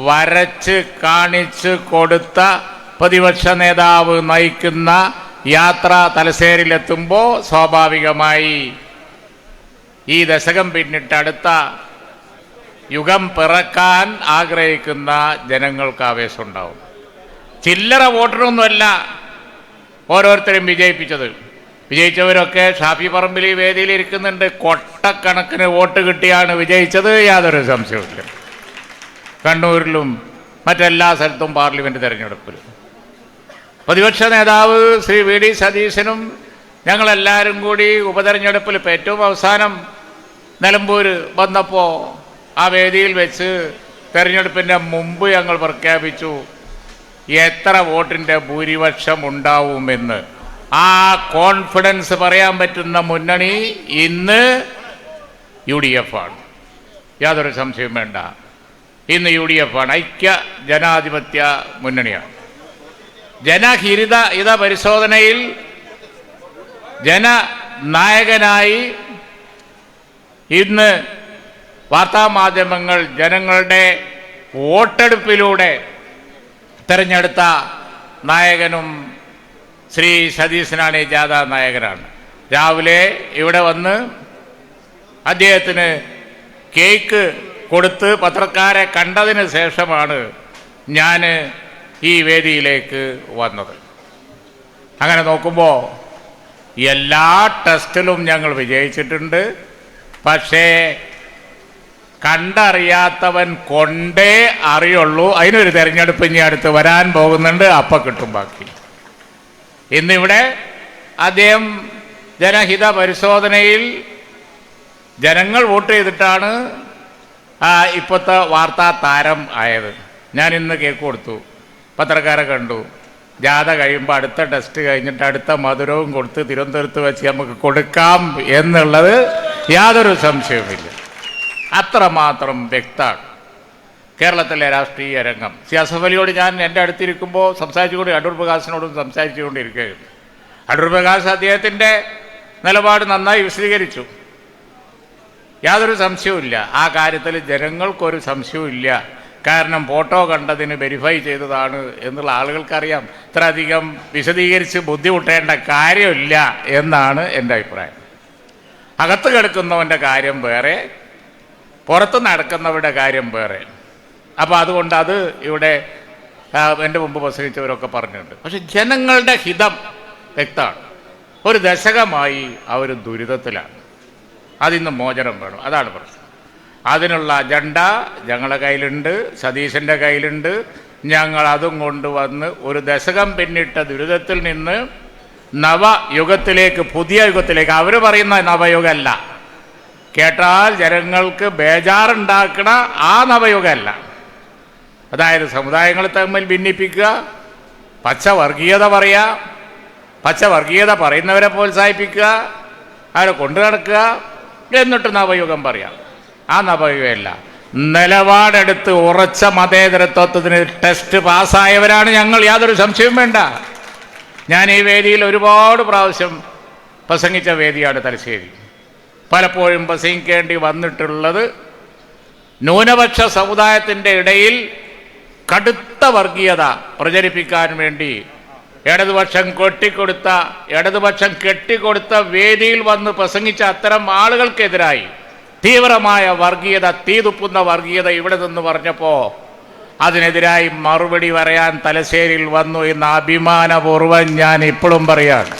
വരച്ച് കാണിച്ചു കൊടുത്ത പ്രതിപക്ഷ നേതാവ് നയിക്കുന്ന യാത്ര തലശ്ശേരിയിലെത്തുമ്പോൾ സ്വാഭാവികമായി ഈ ദശകം പിന്നിട്ട് അടുത്ത യുഗം പിറക്കാൻ ആഗ്രഹിക്കുന്ന ജനങ്ങൾക്ക് ആവേശമുണ്ടാവും. ചില്ലറ വോട്ടിനൊന്നുമല്ല ഓരോരുത്തരും വിജയിച്ചവരൊക്കെ ഷാഫി പറമ്പിൽ ഈ വേദിയിൽ ഇരിക്കുന്നുണ്ട്. കൊട്ടക്കണക്കിന് വോട്ട് കിട്ടിയാണ് വിജയിച്ചത്, യാതൊരു സംശയവുമില്ല. കണ്ണൂരിലും മറ്റെല്ലാ സ്ഥലത്തും പാർലമെന്റ് തെരഞ്ഞെടുപ്പിലും പ്രതിപക്ഷ നേതാവ് ശ്രീ VD സതീശനും ഞങ്ങളെല്ലാവരും കൂടി ഉപതെരഞ്ഞെടുപ്പിൽ ഇപ്പം ഏറ്റവും അവസാനം നിലമ്പൂർ വന്നപ്പോൾ ആ വേദിയിൽ വെച്ച് തെരഞ്ഞെടുപ്പിൻ്റെ മുമ്പ് ഞങ്ങൾ പ്രഖ്യാപിച്ചു എത്ര വോട്ടിൻ്റെ ഭൂരിപക്ഷം ഉണ്ടാവുമെന്ന്. ആ കോൺഫിഡൻസ് പറയാൻ പറ്റുന്ന മുന്നണി ഇന്ന് UDF ആണ്, യാതൊരു സംശയവും വേണ്ട. ഇന്ന് UDF ആണ്, ഐക്യ ജനാധിപത്യ മുന്നണിയാണ്. ജനഹിത പരിശോധനയിൽ ജനനായകനായി ഇന്ന് വാർത്താമാധ്യമങ്ങൾ ജനങ്ങളുടെ വോട്ടെടുപ്പിലൂടെ തെരഞ്ഞെടുത്ത നായകനും ശ്രീ സതീശനാണ്. ജാഥ നായകനാണ്. രാവിലെ ഇവിടെ വന്ന് അദ്ദേഹത്തിന് കേക്ക് കൊടുത്ത് പത്രക്കാരെ കണ്ടതിന് ശേഷമാണ് ഞാൻ ഈ വേദിയിലേക്ക് വന്നത്. അങ്ങനെ നോക്കുമ്പോൾ എല്ലാ ടെസ്റ്റിലും ഞങ്ങൾ വിജയിച്ചിട്ടുണ്ട്. പക്ഷേ കണ്ടറിയാത്തവൻ കൊണ്ടേ അറിയുള്ളൂ. അതിനൊരു തെരഞ്ഞെടുപ്പ് ഇനി അടുത്ത് വരാൻ പോകുന്നുണ്ട്. അപ്പം കിട്ടും ബാക്കി. ഇന്നിവിടെ അദ്ദേഹം ജനഹിത പരിശോധനയിൽ ജനങ്ങൾ വോട്ട് ചെയ്തിട്ടാണ് ഇപ്പോഴത്തെ വാർത്താ താരം ആയത്. ഞാൻ ഇന്ന് കേക്ക് കൊടുത്തു, പത്രക്കാരെ കണ്ടു. ജാഥ കഴിയുമ്പോൾ അടുത്ത ടെസ്റ്റ് കഴിഞ്ഞിട്ട് അടുത്ത മധുരവും കൊടുത്ത് തിരുവനന്തപുരത്ത് വെച്ച് നമുക്ക് കൊടുക്കാം എന്നുള്ളത് യാതൊരു സംശയവുമില്ല. അത്രമാത്രം വ്യക്തമാണ് കേരളത്തിലെ രാഷ്ട്രീയ രംഗം. സിയാസഫ് അലിയോട് ഞാൻ എൻ്റെ അടുത്തിരിക്കുമ്പോൾ സംസാരിച്ചുകൊണ്ട് അടൂർ പ്രകാശിനോടും സംസാരിച്ചുകൊണ്ടിരിക്കുകയായിരുന്നു. അടൂർ പ്രകാശ് അദ്ദേഹത്തിൻ്റെ നിലപാട് നന്നായി വിശദീകരിച്ചു. യാതൊരു സംശയവുമില്ല ആ കാര്യത്തിൽ. ജനങ്ങൾക്കൊരു സംശയവുമില്ല. കാരണം ഫോട്ടോ കണ്ടതിന് വെരിഫൈ ചെയ്തതാണ് എന്നുള്ള ആളുകൾക്കറിയാം. ഇത്ര അധികം വിശദീകരിച്ച് ബുദ്ധിമുട്ടേണ്ട കാര്യമില്ല എന്നാണ് എൻ്റെ അഭിപ്രായം. അകത്ത് കിടക്കുന്നവൻ്റെ കാര്യം വേറെ, പുറത്ത് നടക്കുന്നവരുടെ കാര്യം വേറെ. അപ്പോൾ അതുകൊണ്ട് അത് ഇവിടെ എൻ്റെ മുമ്പ് പ്രസംഗിച്ചവരൊക്കെ പറഞ്ഞിട്ടുണ്ട്. പക്ഷെ ജനങ്ങളുടെ ഹിതം വ്യക്തമാണ്. ഒരു ദശകമായി അവർ ദുരിതത്തിലാണ്. അതിന്ന് മോചനം വേണം. അതാണ് പ്രശ്നം. അതിനുള്ള അജണ്ട ഞങ്ങളുടെ കയ്യിലുണ്ട്, സതീശൻ്റെ കയ്യിലുണ്ട്. ഞങ്ങൾ അതും കൊണ്ടുവന്ന് ഒരു ദശകം പിന്നിട്ട ദുരിതത്തിൽ നിന്ന് നവയുഗത്തിലേക്ക്, പുതിയ യുഗത്തിലേക്ക്. അവർ പറയുന്ന നവയുഗമല്ല, കേട്ടാൽ ജനങ്ങൾക്ക് ബേജാറുണ്ടാക്കണ ആ നവയുഗമല്ല. അതായത് സമുദായങ്ങൾ തമ്മിൽ ഭിന്നിപ്പിക്കുക, പച്ച വർഗീയത പറയുക, പച്ച വർഗീയത പറയുന്നവരെ പ്രോത്സാഹിപ്പിക്കുക, അവരെ കൊണ്ടു നടക്കുക, എന്നിട്ട് നവയുഗം പറയാം. ആ നവയുഗമല്ല. നിലപാടെടുത്ത് ഉറച്ച മതേതരത്വത്തിന് ടെസ്റ്റ് പാസ്സായവരാണ് ഞങ്ങൾ. യാതൊരു സംശയവും വേണ്ട. ഞാൻ ഈ വേദിയിൽ ഒരുപാട് പ്രാവശ്യം പ്രസംഗിച്ച വേദിയാണ് തലശ്ശേരി. പലപ്പോഴും പ്രസംഗിക്കേണ്ടി വന്നിട്ടുള്ളത് ന്യൂനപക്ഷ സമുദായത്തിൻ്റെ ഇടയിൽ കടുത്ത വർഗീയത പ്രചരിപ്പിക്കാൻ വേണ്ടി ഇടതുപക്ഷം കെട്ടിക്കൊടുത്ത വേദിയിൽ വന്ന് പ്രസംഗിച്ച അത്തരം ആളുകൾക്കെതിരായി തീവ്രമായ വർഗീയത, തീതുപ്പുന്ന വർഗീയത ഇവിടെ നിന്ന് പറഞ്ഞപ്പോൾ അതിനെതിരായി മറുപടി പറയാൻ തലശ്ശേരിയിൽ വന്നു എന്ന് അഭിമാനപൂർവ്വം ഞാൻ ഇപ്പോഴും പറയാണ്.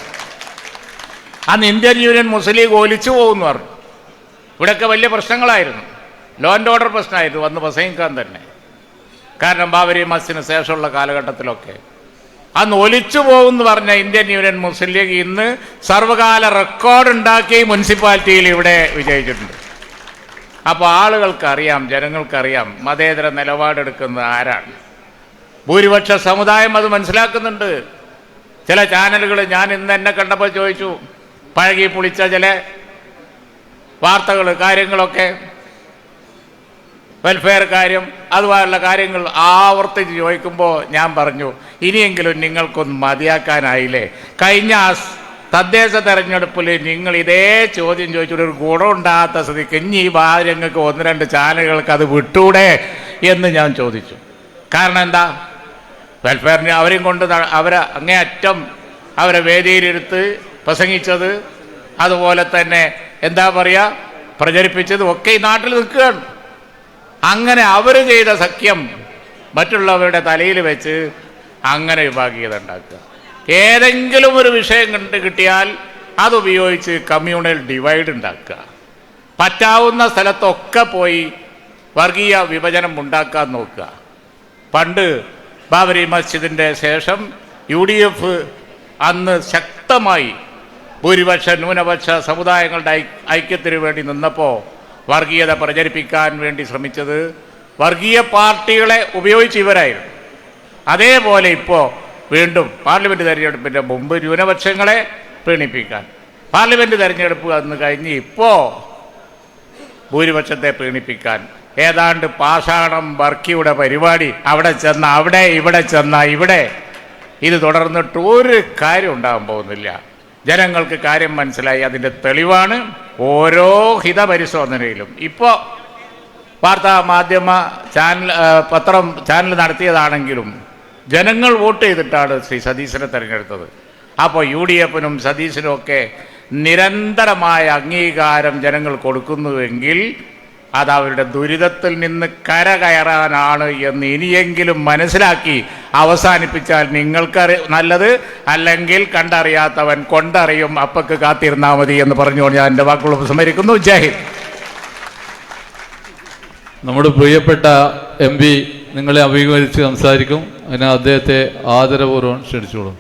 അന്ന് ഇന്ത്യൻ യൂണിയൻ മുസ്ലിം ലീഗ് ഒലിച്ചു പോകുന്നു പറഞ്ഞു. ഇവിടെയൊക്കെ വലിയ പ്രശ്നങ്ങളായിരുന്നു, ലോ ആൻഡ് ഓർഡർ പ്രശ്നമായിരുന്നു വന്ന് പ്രസംഗിക്കാൻ തന്നെ. കാരണം ബാബരി മസ്ജിദിന് ശേഷമുള്ള കാലഘട്ടത്തിലൊക്കെ അന്ന് ഒലിച്ചു പോകുമെന്ന് പറഞ്ഞ ഇന്ത്യൻ യൂണിയൻ മുസ്ലിം ലീഗ് ഇന്ന് സർവകാല റെക്കോർഡുണ്ടാക്കി മുനിസിപ്പാലിറ്റിയിൽ ഇവിടെ വിജയിച്ചിട്ടുണ്ട്. അപ്പോൾ ആളുകൾക്കറിയാം, ജനങ്ങൾക്കറിയാം മതേതര നിലപാടെടുക്കുന്നത് ആരാണ്. ഭൂരിപക്ഷ സമുദായം അത് മനസ്സിലാക്കുന്നുണ്ട്. ചില ചാനലുകൾ ഞാൻ ഇന്ന് എന്നെ കണ്ടപ്പോൾ ചോദിച്ചു, പഴകി പുളിച്ച ചില വാർത്തകൾ, കാര്യങ്ങളൊക്കെ, വെൽഫെയർ കാര്യം, അതുപോലുള്ള കാര്യങ്ങൾ ആവർത്തിച്ച് ചോദിക്കുമ്പോൾ ഞാൻ പറഞ്ഞു, ഇനിയെങ്കിലും നിങ്ങൾക്കൊന്ന് മതിയാക്കാനായില്ലേ? കഴിഞ്ഞ തദ്ദേശ തെരഞ്ഞെടുപ്പിൽ നിങ്ങൾ ഇതേ ചോദ്യം ചോദിച്ചിട്ട് ഒരു ഗുണമുണ്ടാകാത്ത സ്ഥിതിക്ക് ഇനി ഈ ഭാര്യങ്ങൾക്ക് 1-2 ചാനലുകൾക്ക് അത് വിട്ടൂടെ എന്ന് ഞാൻ ചോദിച്ചു. കാരണം എന്താ? വെൽഫെയറിന് അവരെയും കൊണ്ട് അവരെ അങ്ങേയറ്റം അവരെ വേദിയിലെടുത്ത് പ്രസംഗിച്ചത്, അതുപോലെ തന്നെ എന്താ പറയുക, പ്രചരിപ്പിച്ചതും ഒക്കെ ഈ നാട്ടിൽ നിൽക്കുകയാണ്. അങ്ങനെ അവർ ചെയ്ത സഖ്യം മറ്റുള്ളവരുടെ തലയിൽ വെച്ച് അങ്ങനെ വിഭാഗീയത ഉണ്ടാക്കുക. ഏതെങ്കിലും ഒരു വിഷയം കിട്ടിയാൽ അതുപയോഗിച്ച് കമ്മ്യൂണൽ ഡിവൈഡ് ഉണ്ടാക്കുക. പറ്റാവുന്ന സ്ഥലത്തൊക്കെ പോയി വർഗീയ വിഭജനം ഉണ്ടാക്കാൻ നോക്കുക. പണ്ട് ബാബരി മസ്ജിദിൻ്റെ ശേഷം UDF അന്ന് ശക്തമായി ഭൂരിപക്ഷ ന്യൂനപക്ഷ സമുദായങ്ങളുടെ ഐക്യത്തിന് വേണ്ടി നിന്നപ്പോൾ വർഗീയത പ്രചരിപ്പിക്കാൻ വേണ്ടി ശ്രമിച്ചത് വർഗീയ പാർട്ടികളെ ഉപയോഗിച്ച് ഇവരായിരുന്നു. അതേപോലെ ഇപ്പോൾ വീണ്ടും പാർലമെൻറ്റ് തെരഞ്ഞെടുപ്പിൻ്റെ മുമ്പ് ന്യൂനപക്ഷങ്ങളെ പ്രീണിപ്പിക്കാൻ, പാർലമെൻറ്റ് തെരഞ്ഞെടുപ്പ് അന്ന് കഴിഞ്ഞ് ഇപ്പോൾ ഭൂരിപക്ഷത്തെ പ്രീണിപ്പിക്കാൻ ഏതാണ്ട് പാഷാണം വർക്കിയുടെ പരിപാടി. അവിടെ ചെന്ന അവിടെ, ഇവിടെ ചെന്ന ഇവിടെ. ഇത് തുടർന്നിട്ട് ഒരു കാര്യം ഉണ്ടാകാൻ പോകുന്നില്ല. ജനങ്ങൾക്ക് കാര്യം മനസ്സിലായി. അതിൻ്റെ തെളിവാണ് ഓരോ ഹിതപരിശോധനയിലും. ഇപ്പോൾ വാർത്താ മാധ്യമ ചാനൽ ചാനൽ നടത്തിയതാണെങ്കിലും ജനങ്ങൾ വോട്ട് ചെയ്തിട്ടാണ് ശ്രീ സതീശനെ തിരഞ്ഞെടുത്തത്. അപ്പോൾ UDF-നും സതീശനും ഒക്കെ നിരന്തരമായ അംഗീകാരം ജനങ്ങൾ കൊടുക്കുന്നുവെങ്കിൽ അത് അവരുടെ ദുരിതത്തിൽ നിന്ന് കരകയറാനാണ് എന്ന് ഇനിയെങ്കിലും മനസ്സിലാക്കി അവസാനിപ്പിച്ചാൽ നിങ്ങൾക്ക് നല്ലത്. അല്ലെങ്കിൽ കണ്ടറിയാത്തവൻ കൊണ്ടറിയും, അപ്പക്ക് കാത്തിരുന്നാൽ മതി എന്ന് പറഞ്ഞുകൊണ്ട് ഞാൻ എൻ്റെ വാക്കുകൾ ഉപസംഹരിക്കുന്നു. ജയ് ഹിന്ദ്. നമ്മുടെ പ്രിയപ്പെട്ട MP നിങ്ങളെ അഭിമുഖീകരിച്ച് സംസാരിക്കും. അതിന് അദ്ദേഹത്തെ ആദരപൂർവ്വം ക്ഷണിച്ചോളൂ.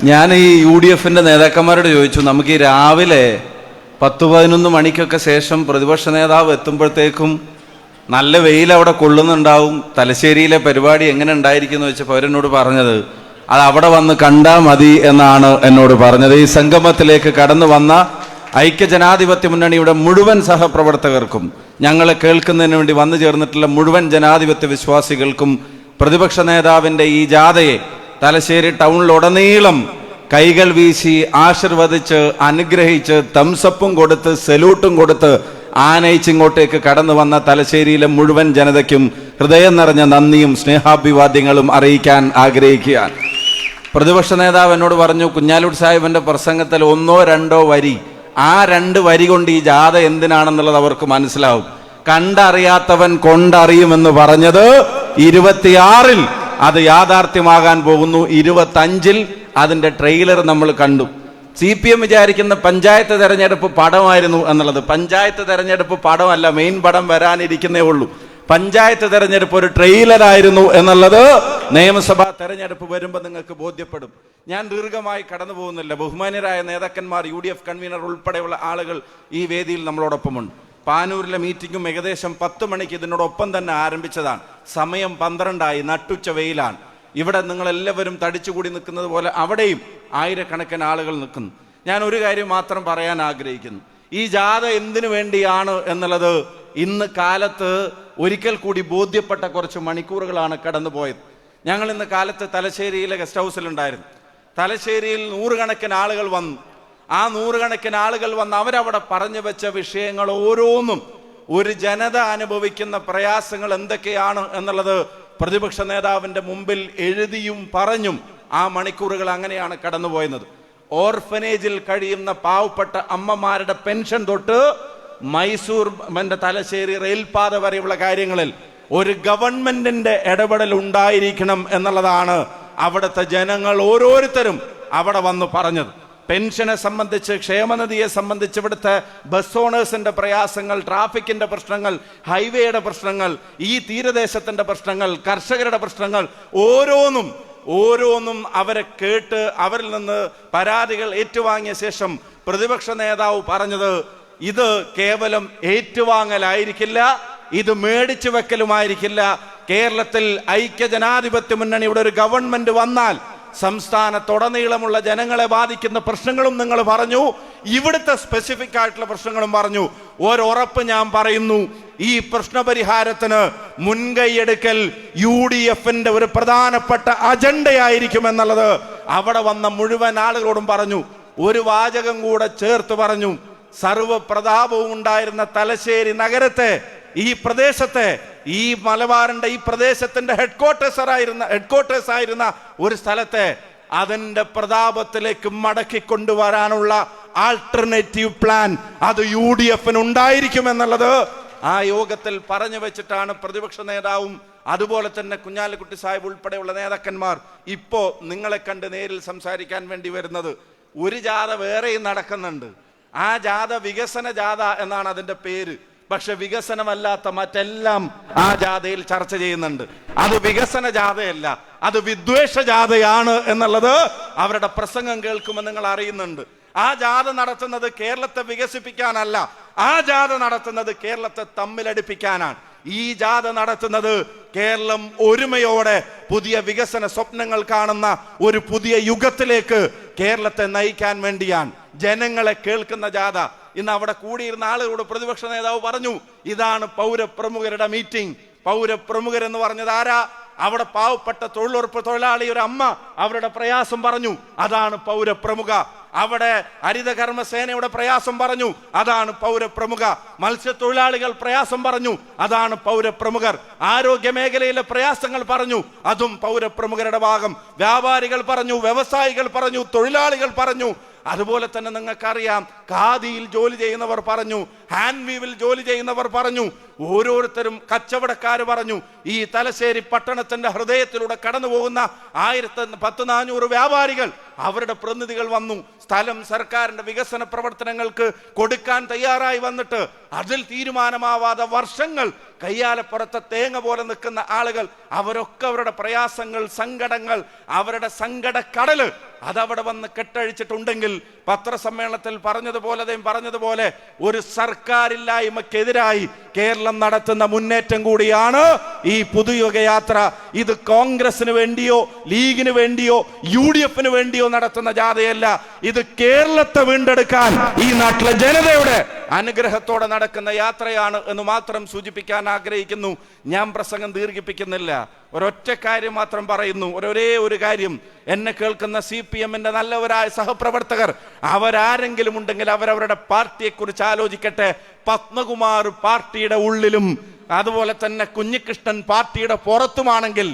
ഞാൻ ഈ UDF-ന്റെ നേതാക്കന്മാരോട് ചോദിച്ചു, നമുക്ക് ഈ രാവിലെ 10-11 മണിക്കൊക്കെ ശേഷം പ്രതിപക്ഷ നേതാവ് എത്തുമ്പോഴത്തേക്കും നല്ല വെയിൽ അവിടെ കൊള്ളുന്നുണ്ടാവും, തലശ്ശേരിയിലെ പരിപാടി എങ്ങനെ ഉണ്ടായിരിക്കുന്നു വെച്ചപ്പോൾ അവരെന്നോട് പറഞ്ഞത് അത് അവിടെ വന്ന് കണ്ടാൽ മതി എന്നാണ് എന്നോട് പറഞ്ഞത്. ഈ സംഗമത്തിലേക്ക് കടന്നു വന്ന ഐക്യജനാധിപത്യ മുന്നണിയുടെ മുഴുവൻ സഹപ്രവർത്തകർക്കും, ഞങ്ങളെ കേൾക്കുന്നതിന് വേണ്ടി വന്നു ചേർന്നിട്ടുള്ള മുഴുവൻ ജനാധിപത്യ വിശ്വാസികൾക്കും പ്രതിപക്ഷ നേതാവിൻ്റെ ഈ ജാഥയെ തലശ്ശേരി ടൗണിലുടനീളം കൈകൾ വീശി ആശീർവദിച്ച് അനുഗ്രഹിച്ച് തംസപ്പും കൊടുത്ത് സല്യൂട്ടും കൊടുത്ത് ആനയിച്ചിങ്ങോട്ടേക്ക് കടന്നു വന്ന തലശ്ശേരിയിലെ മുഴുവൻ ജനതയ്ക്കും ഹൃദയം നിറഞ്ഞ നന്ദിയും സ്നേഹാഭിവാദ്യങ്ങളും അറിയിക്കാൻ ആഗ്രഹിക്കുകയാണ്. പ്രതിപക്ഷ നേതാവ് എന്നോട് പറഞ്ഞു, കുഞ്ഞാലൂർ സാഹിബിന്റെ പ്രസംഗത്തിൽ 1-2 വരി, ആ 2 വരി കൊണ്ട് ഈ ജാഥ എന്തിനാണെന്നുള്ളത് അവർക്ക് മനസ്സിലാവും. കണ്ടറിയാത്തവൻ കൊണ്ടറിയുമെന്ന് പറഞ്ഞത് 26-ൽ അത് യാഥാർത്ഥ്യമാകാൻ പോകുന്നു. 25-ൽ അതിൻ്റെ ട്രെയിലർ നമ്മൾ കണ്ടു. CPM വിചാരിക്കുന്ന പഞ്ചായത്ത് തെരഞ്ഞെടുപ്പ് പടമായിരുന്നു എന്നുള്ളത്. പഞ്ചായത്ത് തെരഞ്ഞെടുപ്പ് പടമല്ല, മെയിൻ പടം വരാനിരിക്കുന്നേ ഉള്ളൂ. പഞ്ചായത്ത് തെരഞ്ഞെടുപ്പ് ഒരു ട്രെയിലറായിരുന്നു എന്നുള്ളത് നിയമസഭാ തെരഞ്ഞെടുപ്പ് വരുമ്പോൾ നിങ്ങൾക്ക് ബോധ്യപ്പെടും. ഞാൻ ദീർഘമായി കടന്നു പോകുന്നില്ല. ബഹുമാന്യരായ നേതാക്കന്മാർ, UDF കൺവീനർ ഉൾപ്പെടെയുള്ള ആളുകൾ ഈ വേദിയിൽ നമ്മളോടൊപ്പമുണ്ട്. പാനൂരിലെ മീറ്റിംഗും ഏകദേശം 10 മണിക്ക് ഇതിനോടൊപ്പം തന്നെ ആരംഭിച്ചതാണ്. സമയം 12ആയി, നട്ടുച്ച വെയിലാണ്. ഇവിടെ നിങ്ങളെല്ലാവരും തടിച്ചുകൂടി നിൽക്കുന്നത് പോലെ അവിടെയും ആയിരക്കണക്കിന് ആളുകൾ നിൽക്കുന്നു. ഞാൻ ഒരു കാര്യം മാത്രം പറയാൻ ആഗ്രഹിക്കുന്നു. ഈ ജാഥ എന്തിനു വേണ്ടിയാണ് എന്നുള്ളത് ഇന്ന് കാലത്ത് ഒരിക്കൽ കൂടി ബോധ്യപ്പെട്ട കുറച്ച് മണിക്കൂറുകളാണ് കടന്നുപോയത്. ഞങ്ങൾ ഇന്ന് കാലത്ത് തലശ്ശേരിയിലെ ഗസ്റ്റ് ഹൗസിലുണ്ടായിരുന്നു. തലശ്ശേരിയിൽ 100 കണക്കിന് ആളുകൾ വന്നു. ആ 100 കണക്കിന് ആളുകൾ വന്ന് അവരവിടെ പറഞ്ഞു വെച്ച വിഷയങ്ങൾ ഓരോന്നും, ഒരു ജനത അനുഭവിക്കുന്ന പ്രയാസങ്ങൾ എന്തൊക്കെയാണ് എന്നുള്ളത് പ്രതിപക്ഷ നേതാവിൻ്റെ മുമ്പിൽ എഴുതിയും പറഞ്ഞും ആ മണിക്കൂറുകൾ അങ്ങനെയാണ് കടന്നുപോയത്. ഓർഫനേജിൽ കഴിയുന്ന പാവപ്പെട്ട അമ്മമാരുടെ പെൻഷൻ തൊട്ട് മൈസൂർ തലശ്ശേരി റെയിൽപാത വരെയുള്ള കാര്യങ്ങളിൽ ഒരു ഗവൺമെന്റിന്റെ ഇടപെടൽ ഉണ്ടായിരിക്കണം എന്നുള്ളതാണ് അവിടുത്തെ ജനങ്ങൾ ഓരോരുത്തരും അവിടെ വന്ന് പറഞ്ഞത്. പെൻഷനെ സംബന്ധിച്ച്, ക്ഷേമനിധിയെ സംബന്ധിച്ച്, ഇവിടുത്തെ ബസ് ഓണേഴ്സിന്റെ പ്രയാസങ്ങൾ, ട്രാഫിക്കിന്റെ പ്രശ്നങ്ങൾ, ഹൈവേയുടെ പ്രശ്നങ്ങൾ, ഈ തീരദേശത്തിന്റെ പ്രശ്നങ്ങൾ, കർഷകരുടെ പ്രശ്നങ്ങൾ, ഓരോന്നും അവരെ കേട്ട് അവരിൽ നിന്ന് പരാതികൾ ഏറ്റുവാങ്ങിയ ശേഷം പ്രതിപക്ഷ നേതാവ് പറഞ്ഞത്, ഇത് കേവലം ഏറ്റുവാങ്ങലായിരിക്കില്ല, ഇത് മേടിച്ചു വെക്കലുമായിരിക്കില്ല. കേരളത്തിൽ ഐക്യജനാധിപത്യ മുന്നണിയുടെ ഒരു ഗവൺമെന്റ് വന്നാൽ സംസ്ഥാനത്തുടനീളമുള്ള ജനങ്ങളെ ബാധിക്കുന്ന പ്രശ്നങ്ങളും നിങ്ങൾ പറഞ്ഞു, ഇവിടുത്തെ സ്പെസിഫിക് ആയിട്ടുള്ള പ്രശ്നങ്ങളും പറഞ്ഞു. ഒരുറപ്പ് ഞാൻ പറയുന്നു, ഈ പ്രശ്നപരിഹാരത്തിന് മുൻകൈയെടുക്കൽ UDF-ന്റെ ഒരു പ്രധാനപ്പെട്ട അജണ്ടയായിരിക്കും എന്നുള്ളത് അവിടെ വന്ന മുഴുവൻ ആളുകളോടും പറഞ്ഞു. ഒരു വാചകം കൂടെ ചേർത്ത് പറഞ്ഞു, സർവപ്രതാപവും ഉണ്ടായിരുന്ന തലശ്ശേരി നഗരത്തെ, ഈ പ്രദേശത്തെ, ഈ മലബാറിന്റെ ഈ പ്രദേശത്തിന്റെ ഹെഡ്ക്വാർട്ടേഴ്സ് ആയിരുന്ന ഒരു സ്ഥലത്തെ അതിന്റെ പ്രതാപത്തിലേക്ക് മടക്കി കൊണ്ടുവരാനുള്ള ആൾട്ടർനേറ്റീവ് പ്ലാൻ അത് UDF-ന് ഉണ്ടായിരിക്കും എന്നുള്ളത് ആ യോഗത്തിൽ പറഞ്ഞു വെച്ചിട്ടാണ് പ്രതിപക്ഷ നേതാവും അതുപോലെ തന്നെ കുഞ്ഞാലിക്കുട്ടി സാഹിബ് ഉൾപ്പെടെയുള്ള നേതാക്കന്മാർ ഇപ്പോ നിങ്ങളെ കണ്ട് നേരിൽ സംസാരിക്കാൻ വേണ്ടി വരുന്നത്. ഒരു ജാഥ വേറെയും നടക്കുന്നുണ്ട്. ആ ജാഥ വികസന ജാഥ എന്നാണ് അതിന്റെ പേര്. പക്ഷെ വികസനമല്ലാത്ത മറ്റെല്ലാം ആ ജാഥയിൽ ചർച്ച ചെയ്യുന്നുണ്ട്. അത് വികസന ജാഥയല്ല, അത് വിദ്വേഷ ജാഥയാണ് എന്നുള്ളത് അവരുടെ പ്രസംഗം കേൾക്കുമ്പോൾ നിങ്ങൾ അറിയുന്നുണ്ട്. ആ ജാഥ നടത്തുന്നത് കേരളത്തെ വികസിപ്പിക്കാനല്ല, ആ ജാഥ നടത്തുന്നത് കേരളത്തെ തമ്മിലടിപ്പിക്കാനാണ്. ഈ ജാഥ നടത്തുന്നത് കേരളം ഒരുമയോടെ പുതിയ വികസന സ്വപ്നങ്ങൾ കാണുന്ന ഒരു പുതിയ യുഗത്തിലേക്ക് കേരളത്തെ നയിക്കാൻ വേണ്ടിയാണ്. ജനങ്ങളെ കേൾക്കുന്ന ജാഥ. ഇന്ന് അവിടെ കൂടിയിരുന്ന ആളുകളോട് പ്രതിപക്ഷ നേതാവ് പറഞ്ഞു, ഇതാണ് പൗരപ്രമുഖരുടെ മീറ്റിംഗ്. പൗരപ്രമുഖരെന്ന് പറഞ്ഞത് ആരാ? അവിടെ പാവപ്പെട്ട തൊഴിലുറപ്പ് തൊഴിലാളി ഒരു അമ്മ അവരുടെ പ്രയാസം പറഞ്ഞു, അതാണ് പൗരപ്രമുഖ. അവിടെ ഹരിതകർമ്മസേനയുടെ പ്രയാസം പറഞ്ഞു, അതാണ് പൗരപ്രമുഖ. മത്സ്യത്തൊഴിലാളികൾ പ്രയാസം പറഞ്ഞു, അതാണ് പൗരപ്രമുഖർ. ആരോഗ്യ മേഖലയിലെ പ്രയാസങ്ങൾ പറഞ്ഞു, അതും പൗരപ്രമുഖരുടെ ഭാഗം. വ്യാപാരികൾ പറഞ്ഞു, വ്യവസായികൾ പറഞ്ഞു, തൊഴിലാളികൾ പറഞ്ഞു. അതുപോലെ തന്നെ നിങ്ങൾക്കറിയാം, ഖാദിയിൽ ജോലി ചെയ്യുന്നവർ പറഞ്ഞു, ഹാൻഡ് വീവിൽ ജോലി ചെയ്യുന്നവർ പറഞ്ഞു, ഓരോരുത്തരും കച്ചവടക്കാർ പറഞ്ഞു. ഈ തലശ്ശേരി പട്ടണത്തിന്റെ ഹൃദയത്തിലൂടെ കടന്നു പോകുന്ന 1400 വ്യാപാരികൾ, അവരുടെ പ്രതിനിധികൾ വന്നു. സ്ഥലം സർക്കാരിന്റെ വികസന പ്രവർത്തനങ്ങൾക്ക് കൊടുക്കാൻ തയ്യാറായി വന്നിട്ട് അതിൽ തീരുമാനമാവാതെ വർഷങ്ങൾ കയ്യാലപ്പുറത്തെ തേങ്ങ പോലെ നിൽക്കുന്ന ആളുകൾ, അവരൊക്കെ അവരുടെ പ്രയാസങ്ങൾ, സങ്കടങ്ങൾ, അവരുടെ സങ്കടക്കടല് അതവിടെ വന്ന് കെട്ടഴിച്ചിട്ടുണ്ടെങ്കിൽ പത്രസമ്മേളനത്തിൽ പറഞ്ഞതുപോലെ ഒരു സർക്കാരില്ലായ്മക്കെതിരായി കേരളം നടത്തുന്ന മുന്നേറ്റം കൂടിയാണ് ഈ പുതുയുഗയാത്ര. ഇത് കോൺഗ്രസിന് വേണ്ടിയോ ലീഗിന് വേണ്ടിയോ UDF-ന് വേണ്ടിയോ നടത്തുന്ന ജാഥയല്ല. ഇത് കേരളത്തെ വീണ്ടെടുക്കാൻ ഈ നാട്ടിലെ ജനതയുടെ അനുഗ്രഹത്തോടെ നടക്കുന്ന യാത്രയാണ് എന്ന് മാത്രം സൂചിപ്പിക്കാൻ ആഗ്രഹിക്കുന്നു. ഞാൻ പ്രസംഗം ദീർഘിപ്പിക്കുന്നില്ല. ഒരൊറ്റ കാര്യം മാത്രം പറയുന്നു, ഒരേ ഒരു കാര്യം. എന്നെ കേൾക്കുന്ന CPM-ന്റെ നല്ലവരായ സഹപ്രവർത്തകർ അവരാരെങ്കിലും ഉണ്ടെങ്കിൽ അവരവരുടെ പാർട്ടിയെക്കുറിച്ച് ആലോചിക്കട്ടെ. പത്മകുമാർ പാർട്ടിയുടെ ഉള്ളിലും അതുപോലെ തന്നെ കുഞ്ഞികൃഷ്ണൻ പാർട്ടിയുടെ പുറത്തുമാണെങ്കിൽ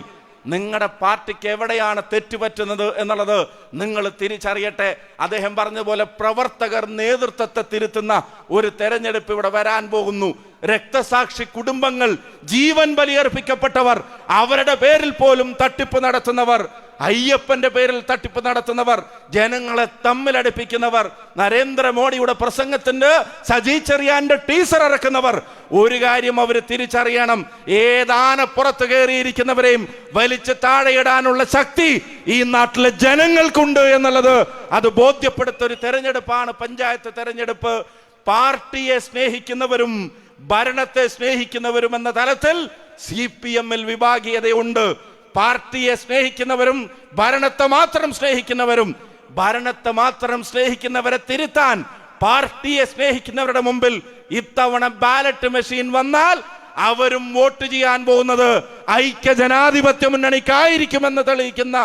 നിങ്ങളുടെ പാർട്ടിക്ക് എവിടെയാണ് തെറ്റുപറ്റുന്നത് എന്നുള്ളത് നിങ്ങൾ തിരിച്ചറിയട്ടെ. അദ്ദേഹം പറഞ്ഞതുപോലെ പ്രവർത്തകർ നേതൃത്വത്തെ തിരുത്തുന്ന ഒരു തെരഞ്ഞെടുപ്പ് ഇവിടെ വരാൻ പോകുന്നു. രക്തസാക്ഷി കുടുംബങ്ങൾ, ജീവൻ ബലിയർപ്പിക്കപ്പെട്ടവർ, അവരുടെ പേരിൽ പോലും തട്ടിപ്പ് നടത്തുന്നവർ, അയ്യപ്പന്റെ പേരിൽ തട്ടിപ്പ് നടത്തുന്നവർ, ജനങ്ങളെ തമ്മിലടിപ്പിക്കുന്നവർ, നരേന്ദ്രമോദിയുടെ പ്രസംഗത്തിന്റെ സജി ചെറിയാന്റെ ടീസർ ഇറക്കുന്നവർ, ഒരു കാര്യം അവർ തിരിച്ചറിയണം, ഏതാനപ്പുറത്ത് കയറിയിരിക്കുന്നവരെയും വലിച്ച് താഴെയിടാനുള്ള ശക്തി ഈ നാട്ടിലെ ജനങ്ങൾക്കുണ്ട് എന്നുള്ളത് അത് ബോധ്യപ്പെടുത്ത ഒരു തെരഞ്ഞെടുപ്പാണ് പഞ്ചായത്ത് തെരഞ്ഞെടുപ്പ്. പാർട്ടിയെ സ്നേഹിക്കുന്നവരും ഭരണത്തെ സ്നേഹിക്കുന്നവരും എന്ന തലത്തിൽ CPM-ൽ വിഭാഗീയതയുണ്ട്. പാർട്ടിയെ സ്നേഹിക്കുന്നവരും ഭരണത്തെ മാത്രം സ്നേഹിക്കുന്നവരെ തിരുത്താൻ പാർട്ടിയെ സ്നേഹിക്കുന്നവരുടെ മുമ്പിൽ ഇത്തവണ ബാലറ്റ് മെഷീൻ വന്നാൽ അവരും വോട്ട് ചെയ്യാൻ പോകുന്നത് ഐക്യ ജനാധിപത്യ മുന്നണിക്കായിരിക്കുമെന്ന് തെളിയിക്കുന്ന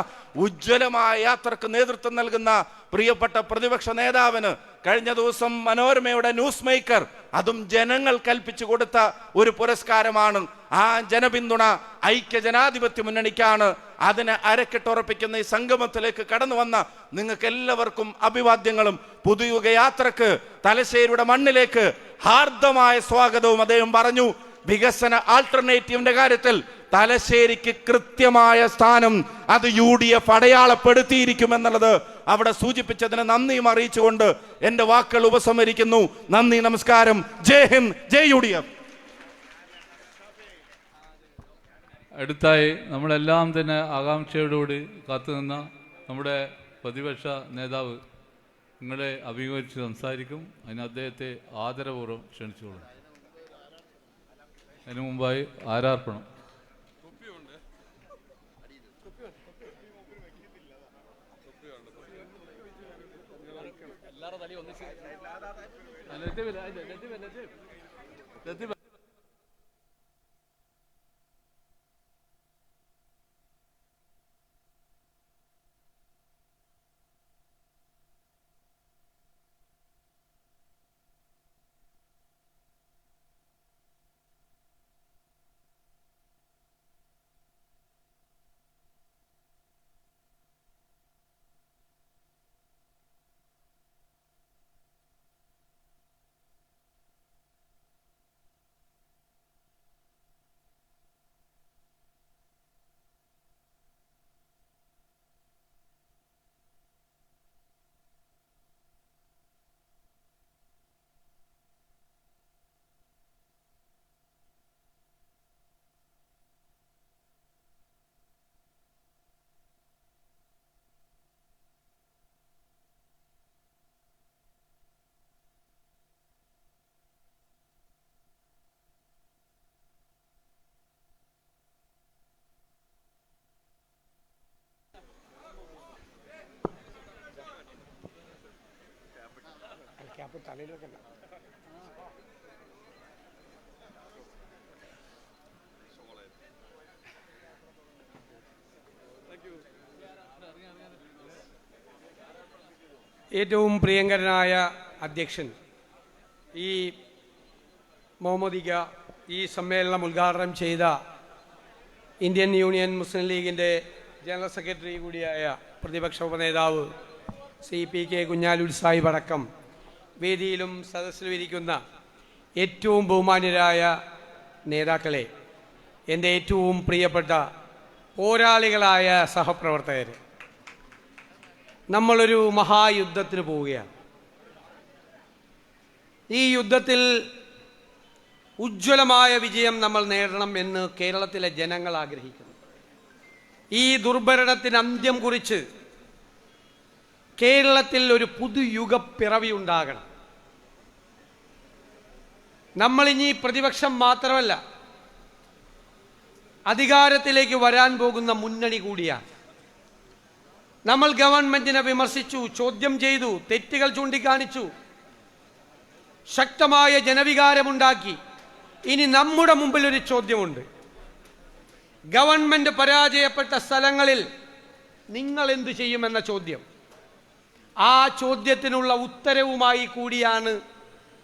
ഉജ്ജ്വലമായ യാത്രക്ക് നേതൃത്വം നൽകുന്ന പ്രിയപ്പെട്ട പ്രതിപക്ഷ നേതാവിന് കഴിഞ്ഞ ദിവസം മനോരമയുടെ ന്യൂസ് മേക്കർ, അതും ജനങ്ങൾ കൽപ്പിച്ചു കൊടുത്ത ഒരു പുരസ്കാരമാണ്. ആ ജനപിന്തുണ ഐക്യ ജനാധിപത്യ മുന്നണിക്കാണ്. അതിനെ അരക്കെട്ടുറപ്പിക്കുന്ന ഈ സംഗമത്തിലേക്ക് കടന്നു വന്ന നിങ്ങൾക്ക് എല്ലാവർക്കും അഭിവാദ്യങ്ങളും. പുതുയുഗ യാത്രക്ക് തലശ്ശേരിയുടെ മണ്ണിലേക്ക് ഹാർദമായ സ്വാഗതവും. അദ്ദേഹം പറഞ്ഞു, വികസന ആൾട്ടർനേറ്റീവിന്റെ കാര്യത്തിൽ തലശ്ശേരിക്ക് കൃത്യമായ സ്ഥാനം അത് UDF അടയാളപ്പെടുത്തിയിരിക്കുമെന്നുള്ളത് അവിടെ സൂചിപ്പിച്ചതിന് നന്ദിയും അറിയിച്ചുകൊണ്ട് എന്റെ വാക്കുകൾ ഉപസംഹരിക്കുന്നു. നന്ദി, നമസ്കാരം. ജയ് ഹിന്ദ്, ജയ് UDF. അടുത്തായി നമ്മളെല്ലാം തന്നെ ആകാംക്ഷയോടുകൂടി കാത്തുനിന്ന നമ്മുടെ പ്രതിപക്ഷ നേതാവ് നിങ്ങളെ അഭിമുഖീകരിച്ച് സംസാരിക്കും. അതിന് അദ്ദേഹത്തെ ആദരപൂർവ്വം ക്ഷണിച്ചുകൊള്ളും. അതിനു മുമ്പായി ആരാർപ്പണം. ഏറ്റവും പ്രിയങ്കരനായ അധ്യക്ഷൻ, ഈ മുഹമ്മദിക ഈ സമ്മേളനം ഉദ്ഘാടനം ചെയ്ത ഇന്ത്യൻ യൂണിയൻ മുസ്ലിം ലീഗിൻ്റെ ജനറൽ സെക്രട്ടറി കൂടിയായ പ്രതിപക്ഷ ഉപനേതാവ് ശ്രീ PK കുഞ്ഞാലിക്കുട്ടി സാഹിബ് അടക്കം വേദിയിലും സദസ്സിലും ഇരിക്കുന്ന ഏറ്റവും ബഹുമാന്യരായ നേതാക്കളെ, എൻ്റെ ഏറ്റവും പ്രിയപ്പെട്ട പോരാളികളായ സഹപ്രവർത്തകർ, നമ്മളൊരു മഹായുദ്ധത്തിന് പോവുകയാണ്. ഈ യുദ്ധത്തിൽ ഉജ്ജ്വലമായ വിജയം നമ്മൾ നേടണം എന്ന് കേരളത്തിലെ ജനങ്ങൾ ആഗ്രഹിക്കുന്നു. ഈ ദുർഭരണത്തിന് അന്ത്യം കുറിച്ച് കേരളത്തിൽ ഒരു പുതുയുഗപ്പിറവി ഉണ്ടാകണം. നമ്മളിനി പ്രതിപക്ഷം മാത്രമല്ല, അധികാരത്തിലേക്ക് വരാൻ പോകുന്ന മുന്നണി കൂടിയാണ്. നമ്മൾ ഗവൺമെന്റിനെ വിമർശിച്ചു, ചോദ്യം ചെയ്തു, തെറ്റുകൾ ചൂണ്ടിക്കാണിച്ചു, ശക്തമായ ജനവികാരമുണ്ടാക്കി. ഇനി നമ്മുടെ മുമ്പിൽ ഒരു ചോദ്യമുണ്ട്. ഗവൺമെന്റ് പരാജയപ്പെട്ട സ്ഥലങ്ങളിൽ നിങ്ങൾ എന്തു ചെയ്യുമെന്ന ചോദ്യം. ആ ചോദ്യത്തിനുള്ള ഉത്തരവുമായി കൂടിയാണ്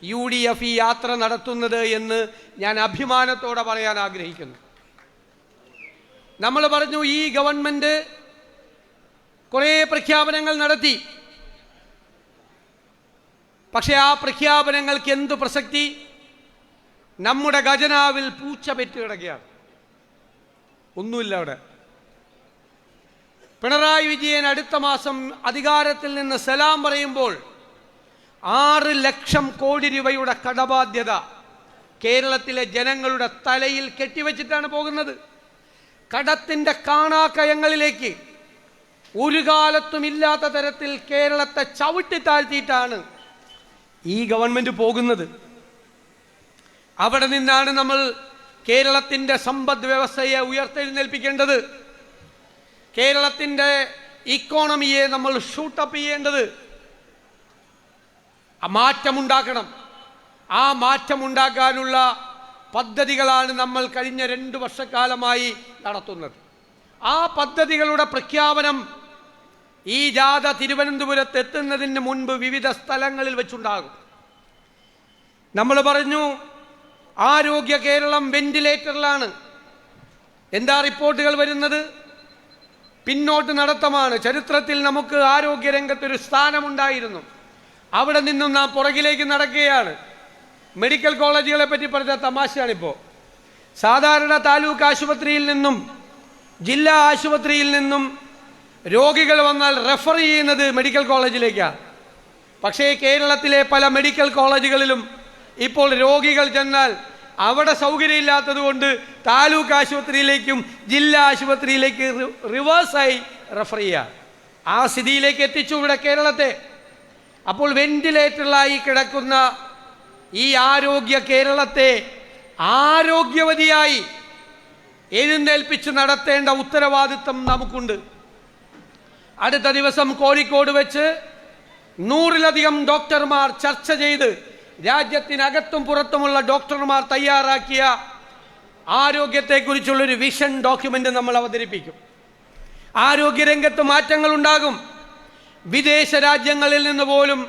UDF ഈ യാത്ര നടത്തുന്നത് എന്ന് ഞാൻ അഭിമാനത്തോടെ പറയാൻ ആഗ്രഹിക്കുന്നു. നമ്മൾ പറഞ്ഞു, ഈ ഗവൺമെന്റ് കുറേ പ്രഖ്യാപനങ്ങൾ നടത്തി. പക്ഷെ ആ പ്രഖ്യാപനങ്ങൾക്ക് എന്തു പ്രസക്തി? നമ്മുടെ ഖജനാവിൽ പൂച്ച പെറ്റ് കിടക്കുകയാണ്. ഒന്നുമില്ല അവിടെ. പിണറായി വിജയൻ അടുത്ത മാസം അധികാരത്തിൽ നിന്ന് സലാം പറയുമ്പോൾ 6 ലക്ഷം കോടി രൂപയുടെ കടബാധ്യത കേരളത്തിലെ ജനങ്ങളുടെ തലയിൽ കെട്ടിവെച്ചിട്ടാണ് പോകുന്നത്. കടത്തിൻ്റെ കാണാക്കയങ്ങളിലേക്ക് ഒരു കാലത്തും ഇല്ലാത്ത തരത്തിൽ കേരളത്തെ ചവിട്ടി താഴ്ത്തിയിട്ടാണ് ഈ ഗവൺമെന്റ് പോകുന്നത്. അവിടെ നിന്നാണ് നമ്മൾ കേരളത്തിൻ്റെ സമ്പദ് വ്യവസ്ഥയെ ഉയർത്തെഴുന്നേൽപ്പിക്കേണ്ടത്. കേരളത്തിൻ്റെ ഇക്കോണമിയെ നമ്മൾ ഷൂട്ടപ്പ് ചെയ്യേണ്ടത്. മാറ്റമുണ്ടാക്കണം. ആ മാറ്റമുണ്ടാക്കാനുള്ള പദ്ധതികളാണ് നമ്മൾ കഴിഞ്ഞ 2 വർഷക്കാലമായി നടത്തുന്നത്. ആ പദ്ധതികളുടെ പ്രഖ്യാപനം ഈ ജാഥ തിരുവനന്തപുരത്ത് എത്തുന്നതിന് മുൻപ് വിവിധ സ്ഥലങ്ങളിൽ വെച്ചുണ്ടാകും. നമ്മൾ പറഞ്ഞു, ആരോഗ്യ കേരളം വെന്റിലേറ്ററിലാണ്. എന്താ റിപ്പോർട്ടുകൾ വരുന്നത്? പിന്നോട്ട് നടത്തമാണ്. ചരിത്രത്തിൽ നമുക്ക് ആരോഗ്യരംഗത്തൊരു സ്ഥാനമുണ്ടായിരുന്നു. അവിടെ നിന്നും നാം പുറകിലേക്ക് നടക്കുകയാണ്. മെഡിക്കൽ കോളേജുകളെ പറ്റി പറഞ്ഞ തമാശയാണിപ്പോൾ. സാധാരണ താലൂക്ക് ആശുപത്രിയിൽ നിന്നും ജില്ലാ ആശുപത്രിയിൽ നിന്നും രോഗികൾ വന്നാൽ റെഫർ ചെയ്യുന്നത് മെഡിക്കൽ കോളേജിലേക്കാണ്. പക്ഷേ കേരളത്തിലെ പല മെഡിക്കൽ കോളേജുകളിലും ഇപ്പോൾ രോഗികൾ ചെന്നാൽ അവിടെ സൗകര്യമില്ലാത്തത് കൊണ്ട് താലൂക്ക് ആശുപത്രിയിലേക്കും ജില്ലാ ആശുപത്രിയിലേക്ക് റിവേഴ്സായി റെഫർ ചെയ്യുക. ആ സ്ഥിതിയിലേക്ക് എത്തിച്ചു ഇവിടെ കേരളത്തെ. അപ്പോൾ വെന്റിലേറ്ററിലായി കിടക്കുന്ന ഈ ആരോഗ്യ കേരളത്തെ ആരോഗ്യവതിയായി എഴുന്നേൽപ്പിച്ച് നടത്തേണ്ട ഉത്തരവാദിത്വം നമുക്കുണ്ട്. അടുത്ത ദിവസം കോഴിക്കോട് വെച്ച് 100-ലധികം ഡോക്ടർമാർ ചർച്ച ചെയ്ത് രാജ്യത്തിനകത്തും പുറത്തുമുള്ള ഡോക്ടർമാർ തയ്യാറാക്കിയ ആരോഗ്യത്തെക്കുറിച്ചുള്ളൊരു വിഷൻ ഡോക്യുമെന്റ് നമ്മൾ അവതരിപ്പിക്കും. ആരോഗ്യരംഗത്ത് മാറ്റങ്ങൾ ഉണ്ടാകും. വിദേശ രാജ്യങ്ങളിൽ നിന്ന് പോലും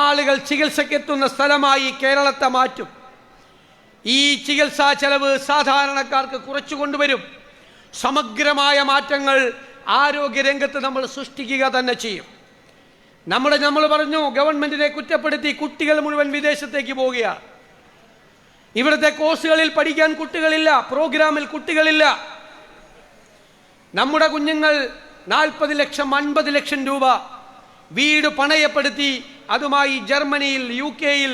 ആളുകൾ ചികിത്സക്കെത്തുന്ന സ്ഥലമായി കേരളത്തെ മാറ്റും. ഈ ചികിത്സാ ചെലവ് സാധാരണക്കാർക്ക് കുറച്ചു കൊണ്ടുവരും. സമഗ്രമായ മാറ്റങ്ങൾ ആരോഗ്യരംഗത്ത് നമ്മൾ സൃഷ്ടിക്കുക തന്നെ ചെയ്യും. നമ്മൾ പറഞ്ഞു, ഗവൺമെന്റിനെ കുറ്റപ്പെടുത്തി കുട്ടികൾ മുഴുവൻ വിദേശത്തേക്ക് പോവുകയാണ്. ഇവിടുത്തെ കോഴ്സുകളിൽ പഠിക്കാൻ കുട്ടികളില്ല, പ്രോഗ്രാമിൽ കുട്ടികളില്ല. നമ്മുടെ കുഞ്ഞുങ്ങൾ 40 ലക്ഷം 50 ലക്ഷം രൂപ വീട് പണയപ്പെടുത്തി അതുമായി ജർമ്മനിയിൽ, UK-യിൽ,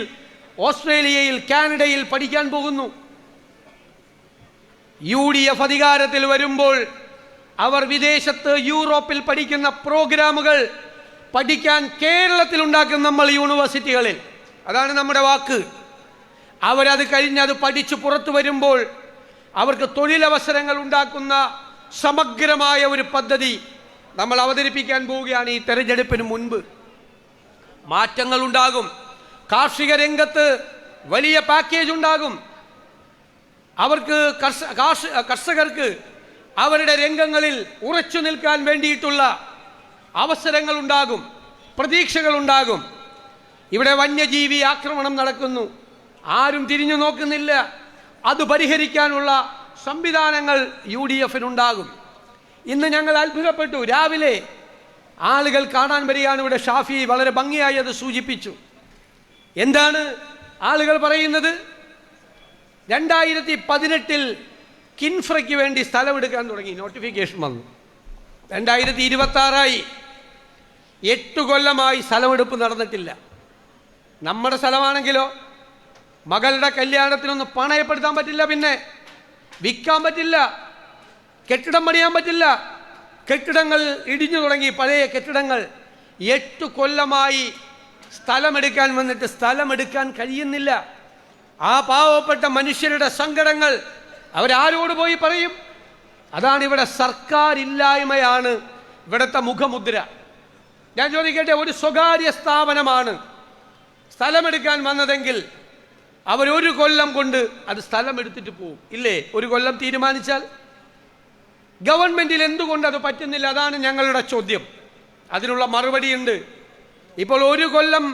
ഓസ്ട്രേലിയയിൽ, കാനഡയിൽ പഠിക്കാൻ പോകുന്നു. UDF അധികാരത്തിൽ വരുമ്പോൾ അവർ വിദേശത്ത് യൂറോപ്പിൽ പഠിക്കുന്ന പ്രോഗ്രാമുകൾ പഠിക്കാൻ കേരളത്തിൽ ഉണ്ടാക്കും നമ്മൾ യൂണിവേഴ്സിറ്റികളിൽ. അതാണ് നമ്മുടെ വാക്ക്. അവരത് കഴിഞ്ഞ് അത് പഠിച്ച് പുറത്തു വരുമ്പോൾ അവർക്ക് തൊഴിലവസരങ്ങൾ ഉണ്ടാക്കുന്ന സമഗ്രമായ ഒരു പദ്ധതി നമ്മൾ അവതരിപ്പിക്കാൻ പോവുകയാണ് ഈ തെരഞ്ഞെടുപ്പിന് മുൻപ്. മാറ്റങ്ങൾ ഉണ്ടാകും. കാർഷിക രംഗത്ത് വലിയ പാക്കേജ് ഉണ്ടാകും. അവർക്ക് കർഷകർക്ക് അവരുടെ രംഗങ്ങളിൽ ഉറച്ചു നിൽക്കാൻ വേണ്ടിയിട്ടുള്ള അവസരങ്ങൾ ഉണ്ടാകും, പ്രതീക്ഷകൾ ഉണ്ടാകും. ഇവിടെ വന്യജീവി ആക്രമണം നടക്കുന്നു, ആരും തിരിഞ്ഞു നോക്കുന്നില്ല. അത് പരിഹരിക്കാനുള്ള സംവിധാനങ്ങൾ UDF-നുണ്ടാകും. ഇന്ന് ഞങ്ങൾ അത്ഭുതപ്പെട്ടു. രാവിലെ ആളുകൾ കാണാൻ വരികയാണ് ഇവിടെ. ഷാഫി വളരെ ഭംഗിയായി അത് സൂചിപ്പിച്ചു. എന്താണ് ആളുകൾ പറയുന്നത്? 2018 കിൻഫ്രയ്ക്ക് വേണ്ടി സ്ഥലമെടുക്കാൻ തുടങ്ങി, നോട്ടിഫിക്കേഷൻ വന്നു. 2026 8 കൊല്ലമായി സ്ഥലമെടുപ്പ് നടന്നിട്ടില്ല. നമ്മുടെ സ്ഥലമാണെങ്കിലോ മകളുടെ കല്യാണത്തിനൊന്നും പണയപ്പെടുത്താൻ പറ്റില്ല, പിന്നെ വിൽക്കാൻ പറ്റില്ല, കെട്ടിടം പണിയാൻ പറ്റില്ല. കെട്ടിടങ്ങൾ ഇടിഞ്ഞു തുടങ്ങി, പഴയ കെട്ടിടങ്ങൾ. 8 കൊല്ലമായി സ്ഥലമെടുക്കാൻ വന്നിട്ട് സ്ഥലമെടുക്കാൻ കഴിയുന്നില്ല. ആ പാവപ്പെട്ട മനുഷ്യരുടെ സങ്കടങ്ങൾ അവരാരോട് പോയി പറയും? അതാണ് ഇവിടെ സർക്കാർ ഇല്ലായ്മയാണ് ഇവിടുത്തെ മുഖമുദ്ര. ഞാൻ ചോദിക്കട്ടെ, ഒരു സ്വകാര്യ സ്ഥാപനമാണ് സ്ഥലമെടുക്കാൻ വന്നതെങ്കിൽ അവർ1 കൊല്ലം കൊണ്ട് അത് സ്ഥലം എടുത്തിട്ട് പോകും, ഇല്ലേ? 1 കൊല്ലം തീരുമാനിച്ചാൽ ഗവൺമെന്റിൽ എന്തുകൊണ്ട് അത് പറ്റുന്നില്ല? അതാണ് ഞങ്ങളുടെ ചോദ്യം. അതിനുള്ള മറുപടിയുണ്ട്. ഇപ്പോൾ 1 കൊല്ലം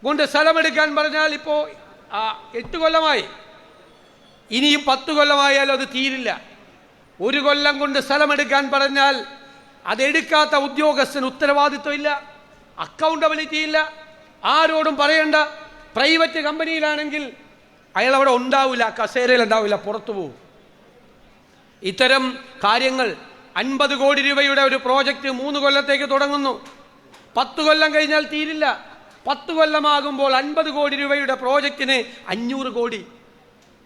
കൊണ്ട് സ്ഥലമെടുക്കാൻ പറഞ്ഞാൽ ഇപ്പോൾ 8 കൊല്ലമായി, ഇനിയും 10 കൊല്ലമായാലും അത് തീരില്ല. 1 കൊല്ലം കൊണ്ട് സ്ഥലമെടുക്കാൻ പറഞ്ഞാൽ അതെടുക്കാത്ത ഉദ്യോഗസ്ഥന് ഉത്തരവാദിത്വം ഇല്ല, അക്കൗണ്ടബിലിറ്റി ഇല്ല, ആരോടും പറയണ്ട. പ്രൈവറ്റ് കമ്പനിയിലാണെങ്കിൽ അയാൾ അവിടെ ഉണ്ടാവില്ല, കസേരയിൽ ഉണ്ടാവില്ല, പുറത്തു പോകും. ഇത്തരം കാര്യങ്ങൾ 50 കോടി രൂപയുടെ ഒരു പ്രോജക്റ്റ് 3 കൊല്ലത്തേക്ക് തുടങ്ങുന്നു. 10 കൊല്ലം കഴിഞ്ഞാൽ തീരില്ല. 10 കൊല്ലമാകുമ്പോൾ 50 കോടി രൂപയുടെ പ്രോജക്റ്റിന് 500 കോടി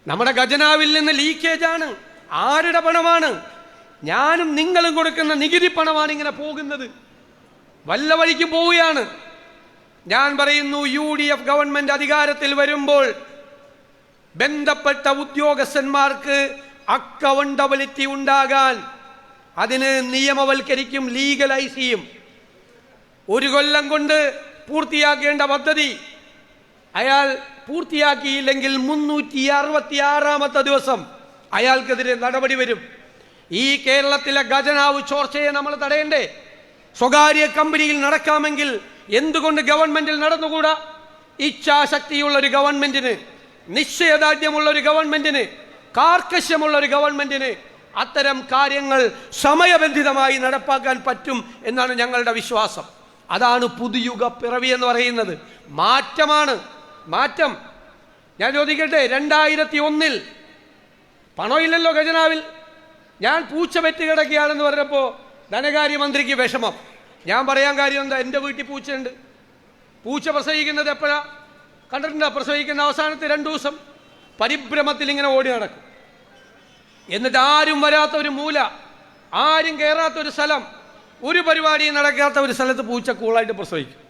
നമ്മുടെ ഖജനാവിൽ നിന്ന് ലീക്കേജാണ്. ആരുടെ പണമാണ്? ഞാനും നിങ്ങളും കൊടുക്കുന്ന നികുതി പണമാണ് ഇങ്ങനെ പോകുന്നത്, വല്ല വഴിക്ക് പോവുകയാണ്. ഞാൻ പറയുന്നു, UDF ഗവൺമെന്റ് അധികാരത്തിൽ വരുമ്പോൾ ബന്ധപ്പെട്ട ഉദ്യോഗസ്ഥന്മാർക്ക് അക്കൗണ്ടബിലിറ്റി ഉണ്ടാകാൻ അതിന് നിയമവൽക്കരിക്കും, ലീഗലൈസ് ചെയ്യും. 1 കൊല്ലം കൊണ്ട് പൂർത്തിയാക്കേണ്ട പദ്ധതി അയാൾ പൂർത്തിയാക്കിയില്ലെങ്കിൽ 366-ാമത്തെ ദിവസം അയാൾക്കെതിരെ നടപടി വരും. ഈ കേരളത്തിലെ ഖജനാവ് ചോർച്ചയെ നമ്മൾ തടയണ്ടേ? സ്വകാര്യ കമ്പനിയിൽ നടക്കാമെങ്കിൽ എന്തുകൊണ്ട് ഗവൺമെന്റിൽ നടന്നുകൂടാ? ഇച്ഛാശക്തിയുള്ള ഒരു ഗവൺമെന്റിന്, നിശ്ചയദാർഢ്യമുള്ള ഒരു ഗവൺമെന്റിന്, കാർക്കശ്യമുള്ള ഒരു ഗവൺമെന്റിന് അത്തരം കാര്യങ്ങൾ സമയബന്ധിതമായി നടപ്പാക്കാൻ പറ്റും എന്നാണ് ഞങ്ങളുടെ വിശ്വാസം. അതാണ് പുതുയുഗ പിറവി എന്ന് പറയുന്നത്. മാറ്റമാണ്, മാറ്റം. ഞാൻ ചോദിക്കട്ടെ, 2001 പണമില്ലല്ലോ ഖജനാവിൽ. ഞാൻ പൂച്ച പെറ്റ് കിടക്കുകയാണെന്ന് പറഞ്ഞപ്പോൾ ധനകാര്യമന്ത്രിക്ക് വിഷമം. ഞാൻ പറയാൻ കാര്യം എന്താ? എൻ്റെ വീട്ടിൽ പൂച്ചയുണ്ട്. പൂച്ച പ്രസവിക്കുന്നത് എപ്പോഴാ കണ്ടിട്ടുണ്ടോ? പ്രസവിക്കുന്ന അവസാനത്തെ 2 ദിവസം പരിഭ്രമത്തിൽ ഇങ്ങനെ ഓടി നടക്കും. എന്നിട്ട് ആരും വരാത്ത ഒരു മൂല, ആരും കയറാത്ത ഒരു സ്ഥലം, ഒരു പരിപാടിയും നടക്കാത്ത ഒരു സ്ഥലത്ത് പൂച്ച കൂളായിട്ട് പ്രസവിക്കും.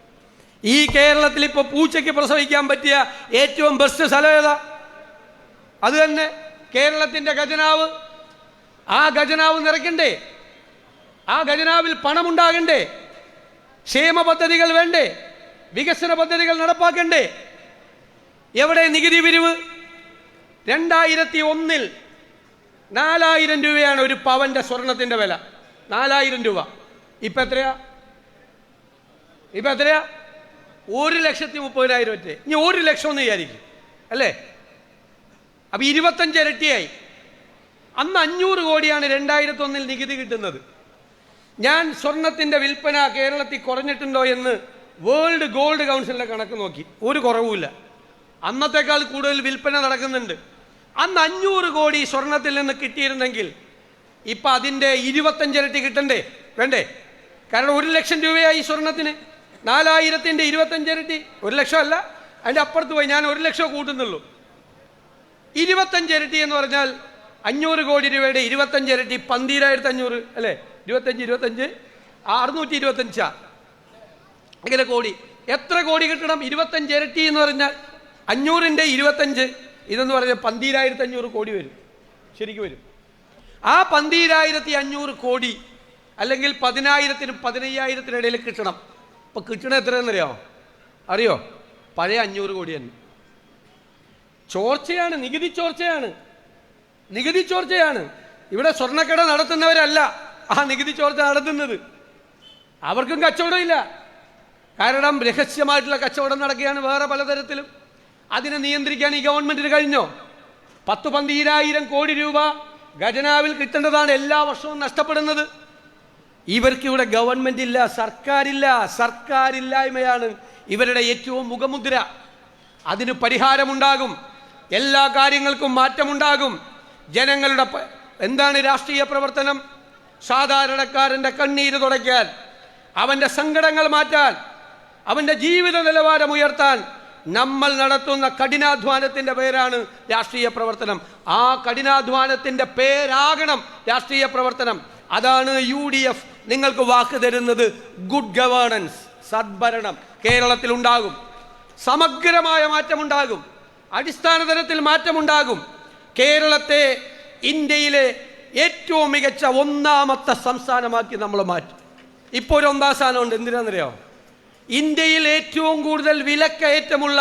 ഈ കേരളത്തിൽ ഇപ്പോൾ പൂച്ചയ്ക്ക് പ്രസവിക്കാൻ പറ്റിയ ഏറ്റവും ബെസ്റ്റ് സ്ഥലം ഏതാ? അത് തന്നെ കേരളത്തിൻ്റെ ഖജനാവ്. ആ ഖജനാവ് നിറയ്ക്കണ്ടേ? ആ ഖജനാവിൽ പണമുണ്ടാകണ്ടേ? ക്ഷേമ പദ്ധതികൾ വേണ്ടേ? വികസന പദ്ധതികൾ നടപ്പാക്കണ്ടേ? എവിടെ നികുതി പിരിവ്? 2001 4000 രൂപയാണ് ഒരു പവന്റെ സ്വർണത്തിന്റെ വില. 4000 രൂപ. ഇപ്പൊ എത്രയാ? 1,30,000 ഒറ്റ. ഇനി 1 ലക്ഷം എന്ന് വിചാരിക്കും അല്ലേ? അപ്പൊ 25 ഇരട്ടിയായി. അന്ന് 500 കോടിയാണ് 2001 നികുതി കിട്ടുന്നത്. ഞാൻ സ്വർണത്തിന്റെ വിൽപ്പന കേരളത്തിൽ കുറഞ്ഞിട്ടുണ്ടോ എന്ന് വേൾഡ് ഗോൾഡ് കൗൺസിലിന്റെ കണക്ക് നോക്കി, ഒരു കുറവുമില്ല. അന്നത്തേക്കാൾ കൂടുതൽ വിൽപ്പന നടക്കുന്നുണ്ട്. അന്ന് 500 കോടി സ്വർണത്തിൽ നിന്ന് കിട്ടിയിരുന്നെങ്കിൽ ഇപ്പൊ അതിന്റെ 25 ഇരട്ടി കിട്ടണ്ടേ? വേണ്ടേ? കാരണം 1 ലക്ഷം രൂപയായി സ്വർണത്തിന്. 4000ന്റെ 25 ഇരട്ടി. 1 ലക്ഷം അല്ല, അതിന്റെ അപ്പുറത്ത് പോയി. ഞാൻ 1 ലക്ഷം കൂട്ടുന്നുള്ളൂ. 25 ഇരട്ടി എന്ന് പറഞ്ഞാൽ 500 കോടി രൂപയുടെ 25 ഇരട്ടി 12,500 അല്ലേ? 25 625 അങ്ങനെ കോടി. എത്ര കോടി കിട്ടണം? 25 ഇരട്ടി എന്ന് പറഞ്ഞാൽ 500ന്റെ 25 ഇതെന്ന് പറഞ്ഞാൽ 12,500 കോടി വരും, ശരിക്കും വരും. ആ 12,500 കോടി അല്ലെങ്കിൽ 10,000-നും 15,000-നും ഇടയിൽ കിട്ടണം. ഇപ്പൊ കിട്ടണ എത്രയെന്നറിയോ? അറിയോ? പഴയ 500 കോടി തന്നെ. ചോർച്ചയാണ്, നികുതി ചോർച്ചയാണ്, നികുതി ചോർച്ചയാണ്. ഇവിടെ സ്വർണ്ണക്കട നടത്തുന്നവരല്ല ആ നികുതി ചോർച്ച നടത്തുന്നത്. അവർക്കും കച്ചവടമില്ല. കാരണം രഹസ്യമായിട്ടുള്ള കച്ചവടം നടക്കുകയാണ് വേറെ പലതരത്തിലും. അതിനെ നിയന്ത്രിക്കാൻ ഈ ഗവൺമെന്റിന് കഴിഞ്ഞോ? 10-12,000 കോടി രൂപ ഖജനാവിൽ കിട്ടേണ്ടതാണ് എല്ലാ വർഷവും നഷ്ടപ്പെടുന്നത്. ഇവർക്ക് ഇവിടെ ഗവൺമെന്റ് ഇല്ല, സർക്കാരില്ല. സർക്കാരില്ലായ്മയാണ് ഇവരുടെ ഏറ്റവും മുഖമുദ്ര. അതിന് പരിഹാരമുണ്ടാകും. എല്ലാ കാര്യങ്ങൾക്കും മാറ്റമുണ്ടാകും. ജനങ്ങളുടെ എന്താണ് രാഷ്ട്രീയ പ്രവർത്തനം? സാധാരണക്കാരൻ്റെ കണ്ണീര് തുടയ്ക്കാൻ, അവൻ്റെ സങ്കടങ്ങൾ മാറ്റാൻ, അവൻ്റെ ജീവിത നിലവാരം ഉയർത്താൻ നമ്മൾ നടത്തുന്ന കഠിനാധ്വാനത്തിൻ്റെ പേരാണ് രാഷ്ട്രീയ പ്രവർത്തനം. ആ കഠിനാധ്വാനത്തിൻ്റെ പേരാകണം രാഷ്ട്രീയ പ്രവർത്തനം. അതാണ് UDF നിങ്ങൾക്ക് വാക്ക് തരുന്നത്. ഗുഡ് ഗവേണൻസ്, സദ്ഭരണം കേരളത്തിൽ ഉണ്ടാകും. സമഗ്രമായ മാറ്റമുണ്ടാകും. അടിസ്ഥാന തലത്തിൽ മാറ്റമുണ്ടാകും. കേരളത്തെ ഇന്ത്യയിലെ ഏറ്റവും മികച്ച 1ാമത്തെ സംസ്ഥാനമാക്കി നമ്മൾ മാറ്റും. ഇപ്പോൾ ഒരു 1ാം സ്ഥാനമുണ്ട്. എന്തിനാണെന്നറിയോ? ഇന്ത്യയിൽ ഏറ്റവും കൂടുതൽ വിലക്കയറ്റമുള്ള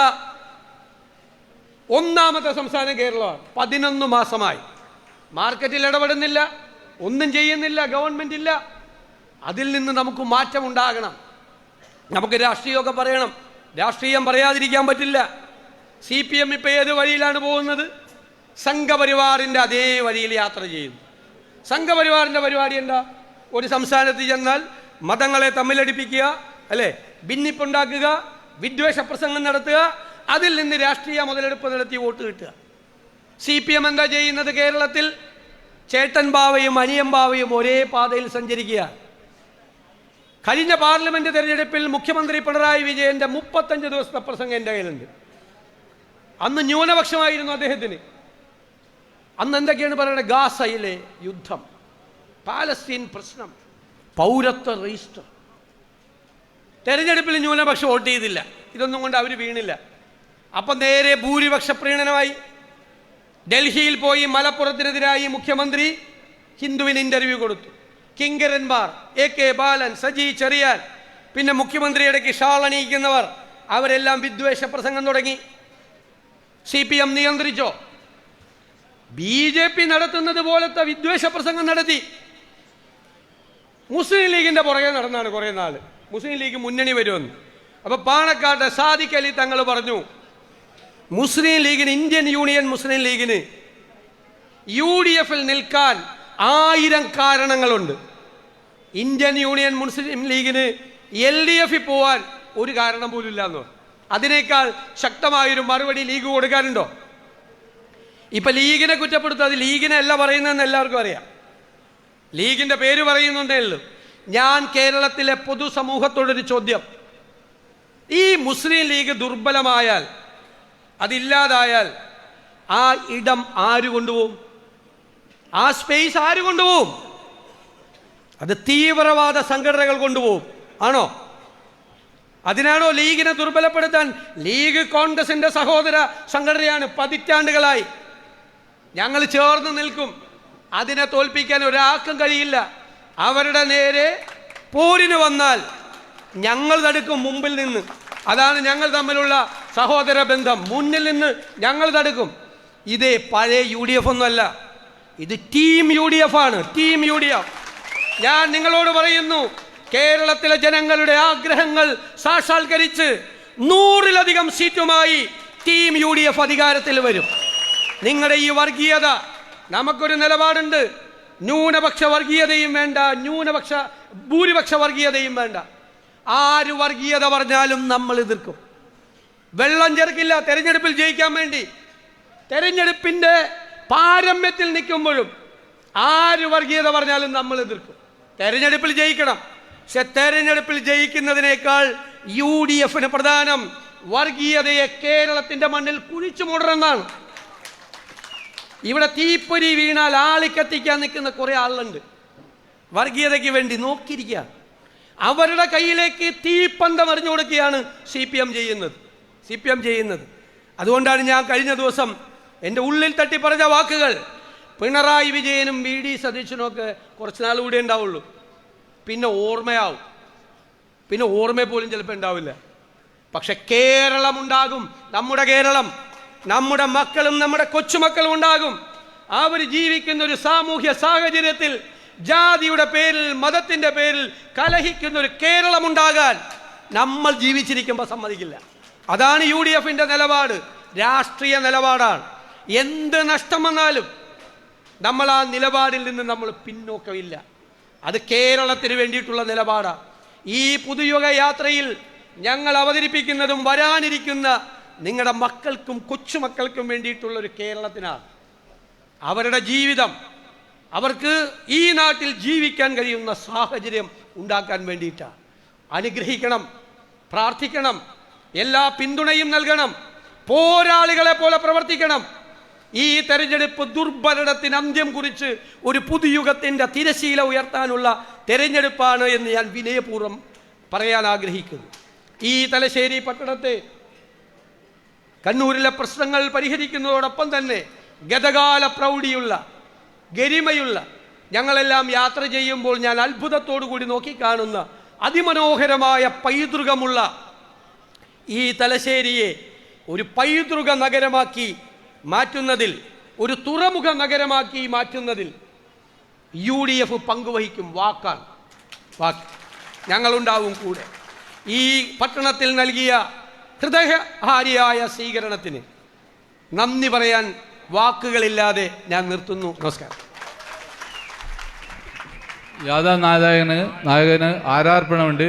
1ാമത്തെ സംസ്ഥാനം കേരളമാണ്. 11 മാസമായി മാർക്കറ്റിൽ ഇടപെടുന്നില്ല, ഒന്നും ചെയ്യുന്നില്ല, ഗവൺമെന്റ് ഇല്ല. അതിൽ നിന്ന് നമുക്ക് മാറ്റമുണ്ടാകണം. നമുക്ക് രാഷ്ട്രീയമൊക്കെ പറയണം, രാഷ്ട്രീയം പറയാതിരിക്കാൻ പറ്റില്ല. CPM ഇപ്പം ഏത് വഴിയിലാണ് പോകുന്നത്? സംഘപരിവാറിൻ്റെ അതേ വഴിയിൽ യാത്ര ചെയ്യുന്നു. സംഘപരിവാറിൻ്റെ പരിപാടി എന്താ? ഒരു സംസ്ഥാനത്ത് ചെന്നാൽ മതങ്ങളെ തമ്മിലടിപ്പിക്കുക, അല്ലേ, ഭിന്നിപ്പുണ്ടാക്കുക, വിദ്വേഷ പ്രസംഗം നടത്തുക, അതിൽ നിന്ന് രാഷ്ട്രീയ മുതലെടുപ്പ് നടത്തി വോട്ട് കിട്ടുക. CPM എന്താ ചെയ്യുന്നത്? കേരളത്തിൽ ചേട്ടൻ ബാവയും അനിയൻ ബാവയും ഒരേ പാതയിൽ സഞ്ചരിക്കുക. കഴിഞ്ഞ പാർലമെന്റ് തെരഞ്ഞെടുപ്പിൽ മുഖ്യമന്ത്രി പിണറായി വിജയന്റെ 35 ദിവസത്തെ പ്രസംഗം എൻ്റെ കയ്യിലുണ്ട്. അന്ന് ന്യൂനപക്ഷമായിരുന്നു അദ്ദേഹത്തിന്. അന്ന് എന്തൊക്കെയാണ് പറയുന്നത്? ഗാസയിലെ യുദ്ധം, പാലസ്തീൻ പ്രശ്നം, പൗരത്വ രജിസ്റ്റർ. തെരഞ്ഞെടുപ്പിൽ ന്യൂനപക്ഷം വോട്ട് ചെയ്തില്ല. ഇതൊന്നും കൊണ്ട് അവർ വീണില്ല. അപ്പം നേരെ ഭൂരിപക്ഷ പ്രീണനമായി. ഡൽഹിയിൽ പോയി മലപ്പുറത്തിനെതിരായി മുഖ്യമന്ത്രി ഹിന്ദുവിന് ഇന്റർവ്യൂ കൊടുത്തു. കിങ്കരന്മാർ, AK ബാലൻ, സജി ചെറിയാൻ, പിന്നെ മുഖ്യമന്ത്രി ഇടയ്ക്ക് ഷാൾ അണിയിക്കുന്നവർ, അവരെല്ലാം വിദ്വേഷ പ്രസംഗം തുടങ്ങി. CPM നിയന്ത്രിച്ചോ? BJP നടത്തുന്നത് പോലത്തെ വിദ്വേഷ പ്രസംഗം നടത്തി. മുസ്ലിം ലീഗിന്റെ പുറകെ നടന്നാണ് കുറെ നാള്. മുസ്ലിം ലീഗ് മുന്നണി വരുമെന്ന്. അപ്പൊ പാണക്കാട്ടെ സാദിഖ് അലി തങ്ങൾ പറഞ്ഞു, മുസ്ലിം ലീഗിന്, ഇന്ത്യൻ യൂണിയൻ മുസ്ലിം ലീഗിന് UDFൽ നിൽക്കാൻ 1000 കാരണങ്ങളുണ്ട്. ഇന്ത്യൻ യൂണിയൻ മുസ്ലിം ലീഗിന് LDFൽ പോവാൻ ഒരു കാരണം പോലും ഇല്ലാന്ന്. അതിനേക്കാൾ ശക്തമായൊരു മറുപടി ലീഗ് കൊടുക്കാനുണ്ടോ? ഇപ്പൊ ലീഗിനെ കുറ്റപ്പെടുത്താതെ, ലീഗിനെ അല്ല പറയുന്നതെന്ന് എല്ലാവർക്കും അറിയാം. ലീഗിന്റെ പേര് പറയുന്നുണ്ടേ ഉള്ളൂ. ഞാൻ കേരളത്തിലെ പൊതുസമൂഹത്തോടൊരു ചോദ്യം. ഈ മുസ്ലിം ലീഗ് ദുർബലമായാൽ, അതില്ലാതായാൽ ആ ഇടം ആര് കൊണ്ടുപോകും? ആ സ്പേസ് ആര് കൊണ്ടുപോകും? അത് തീവ്രവാദ സംഘടനകൾ കൊണ്ടുപോകും. ആണോ? അതിനാണോ ലീഗിനെ ദുർബലപ്പെടുത്താൻ? ലീഗ് കോൺഗ്രസിന്റെ സഹോദര സംഘടനയാണ്. പതിറ്റാണ്ടുകളായി ഞങ്ങൾ ചേർന്ന് നിൽക്കും. അതിനെ തോൽപ്പിക്കാൻ ഒരാൾക്കും കഴിയില്ല. അവരുടെ നേരെ പോരിന് വന്നാൽ ഞങ്ങൾ തടുക്കും മുമ്പിൽ നിന്ന്. അതാണ് ഞങ്ങൾ തമ്മിലുള്ള സഹോദര ബന്ധം. മുന്നിൽ നിന്ന് ഞങ്ങൾ തടുക്കും. ഇതേ പഴയ UDF ഒന്നുമല്ല, ഇത് ടീം UDF ആണ്. Team UDF. ഞാൻ നിങ്ങളോട് പറയുന്നു, കേരളത്തിലെ ജനങ്ങളുടെ ആഗ്രഹങ്ങൾ സാക്ഷാത്കരിച്ച് 100-ലധികം സീറ്റുമായി ടീം UDF അധികാരത്തിൽ വരും. നിങ്ങളുടെ ഈ വർഗീയത, നമുക്കൊരു നിലപാടുണ്ട്. ന്യൂനപക്ഷ വർഗീയതയും വേണ്ട, ഭൂരിപക്ഷ വർഗീയതയും വേണ്ട. ആര് വർഗീയത പറഞ്ഞാലും നമ്മൾ എതിർക്കും. വെള്ളം ചേർക്കില്ല തെരഞ്ഞെടുപ്പിൽ ജയിക്കാൻ വേണ്ടി. തെരഞ്ഞെടുപ്പിന്റെ പാരമ്യത്തിൽ നിൽക്കുമ്പോഴും ആര് വർഗീയത പറഞ്ഞാലും നമ്മൾ എതിർക്കും. തെരഞ്ഞെടുപ്പിൽ ജയിക്കണം. പക്ഷെ തെരഞ്ഞെടുപ്പിൽ ജയിക്കുന്നതിനേക്കാൾ UDFന് പ്രധാനം വർഗീയതയെ കേരളത്തിന്റെ മണ്ണിൽ കുഴിച്ചു മൂടണമെന്നാണ്. ഇവിടെ തീപ്പൊരി വീണാൽ ആളിക്കത്തിക്കാൻ നിൽക്കുന്ന കുറെ ആളുണ്ട്. വർഗീയതയ്ക്ക് വേണ്ടി നോക്കിയിരിക്കുക. അവരുടെ കയ്യിലേക്ക് തീപ്പന്തം എറിഞ്ഞു കൊടുക്കുകയാണ് CPM ചെയ്യുന്നത്. അതുകൊണ്ടാണ് ഞാൻ കഴിഞ്ഞ ദിവസം എൻ്റെ ഉള്ളിൽ തട്ടി പറഞ്ഞ വാക്കുകൾ, പിണറായി വിജയനും VD സതീശനും ഒക്കെ കുറച്ച് നാൾ കൂടെ ഉണ്ടാവുള്ളൂ. പിന്നെ ഓർമ്മയാവും. പിന്നെ ഓർമ്മ പോലും ചിലപ്പോൾ ഉണ്ടാവില്ല. പക്ഷെ കേരളം ഉണ്ടാകും, നമ്മുടെ കേരളം, നമ്മുടെ മക്കളും നമ്മുടെ കൊച്ചുമക്കളും ഉണ്ടാകും. അവർ ജീവിക്കുന്ന ഒരു സാമൂഹ്യ സാഹചര്യത്തിൽ ജാതിയുടെ പേരിൽ മതത്തിന്റെ പേരിൽ കലഹിക്കുന്ന ഒരു കേരളം ഉണ്ടാകാൻ നമ്മൾ ജീവിച്ചിരിക്കുമ്പോൾ സമ്മതിക്കില്ല. അതാണ് UDFന്റെ നിലപാട്, രാഷ്ട്രീയ നിലപാടാണ്. എന്ത് നഷ്ടം വന്നാലും നമ്മൾ ആ നിലപാടിൽ നിന്ന് നമ്മൾ പിന്നോക്കമില്ല. അത് കേരളത്തിന് വേണ്ടിയിട്ടുള്ള നിലപാടാണ്. ഈ പുതുയുഗ യാത്രയിൽ ഞങ്ങൾ അവതരിപ്പിക്കുന്നതും വരാനിരിക്കുന്ന നിങ്ങളുടെ മക്കൾക്കും കൊച്ചുമക്കൾക്കും വേണ്ടിയിട്ടുള്ള ഒരു കേരളത്തിനാണ്. അവരുടെ ജീവിതം, അവർക്ക് ഈ നാട്ടിൽ ജീവിക്കാൻ കഴിയുന്ന സാഹചര്യം ഉണ്ടാക്കാൻ വേണ്ടിയിട്ടാണ്. അനുഗ്രഹിക്കണം, പ്രാർത്ഥിക്കണം, എല്ലാ പിന്തുണയും നൽകണം, പോരാളികളെ പോലെ പ്രവർത്തിക്കണം. ഈ തെരഞ്ഞെടുപ്പ് ദുർഭരണത്തിന് അന്ത്യം കുറിച്ച് ഒരു പുതുയുഗത്തിൻ്റെ തിരശീല ഉയർത്താനുള്ള തെരഞ്ഞെടുപ്പാണ് എന്ന് ഞാൻ വിനയപൂർവ്വം പറയാൻ ആഗ്രഹിക്കുന്നു. ഈ തലശ്ശേരി പട്ടണത്തെ കണ്ണൂരിലെ പ്രശ്നങ്ങൾ പരിഹരിക്കുന്നതോടൊപ്പം തന്നെ ഗതകാല പ്രൗഢിയുള്ള ഗരിമയുള്ള, ഞങ്ങളെല്ലാം യാത്ര ചെയ്യുമ്പോൾ ഞാൻ അത്ഭുതത്തോടു കൂടി നോക്കിക്കാണുന്ന അതിമനോഹരമായ പൈതൃകമുള്ള ഈ തലശ്ശേരിയെ ഒരു പൈതൃക നഗരമാക്കി മാറ്റുന്നതിൽ, ഒരു തുറമുഖ നഗരമാക്കി മാറ്റുന്നതിൽ UDF പങ്കുവഹിക്കും. വാക്ക് ഞങ്ങളുണ്ടാവും കൂടെ. ഈ പട്ടണത്തിൽ നൽകിയ ഹൃദയഹാരിയായ സ്വീകരണത്തിന് നന്ദി പറയാൻ വാക്കുകളില്ലാതെ ഞാൻ നിർത്തുന്നു. നമസ്കാരം. നായകന് ആരാർപ്പണമുണ്ട്.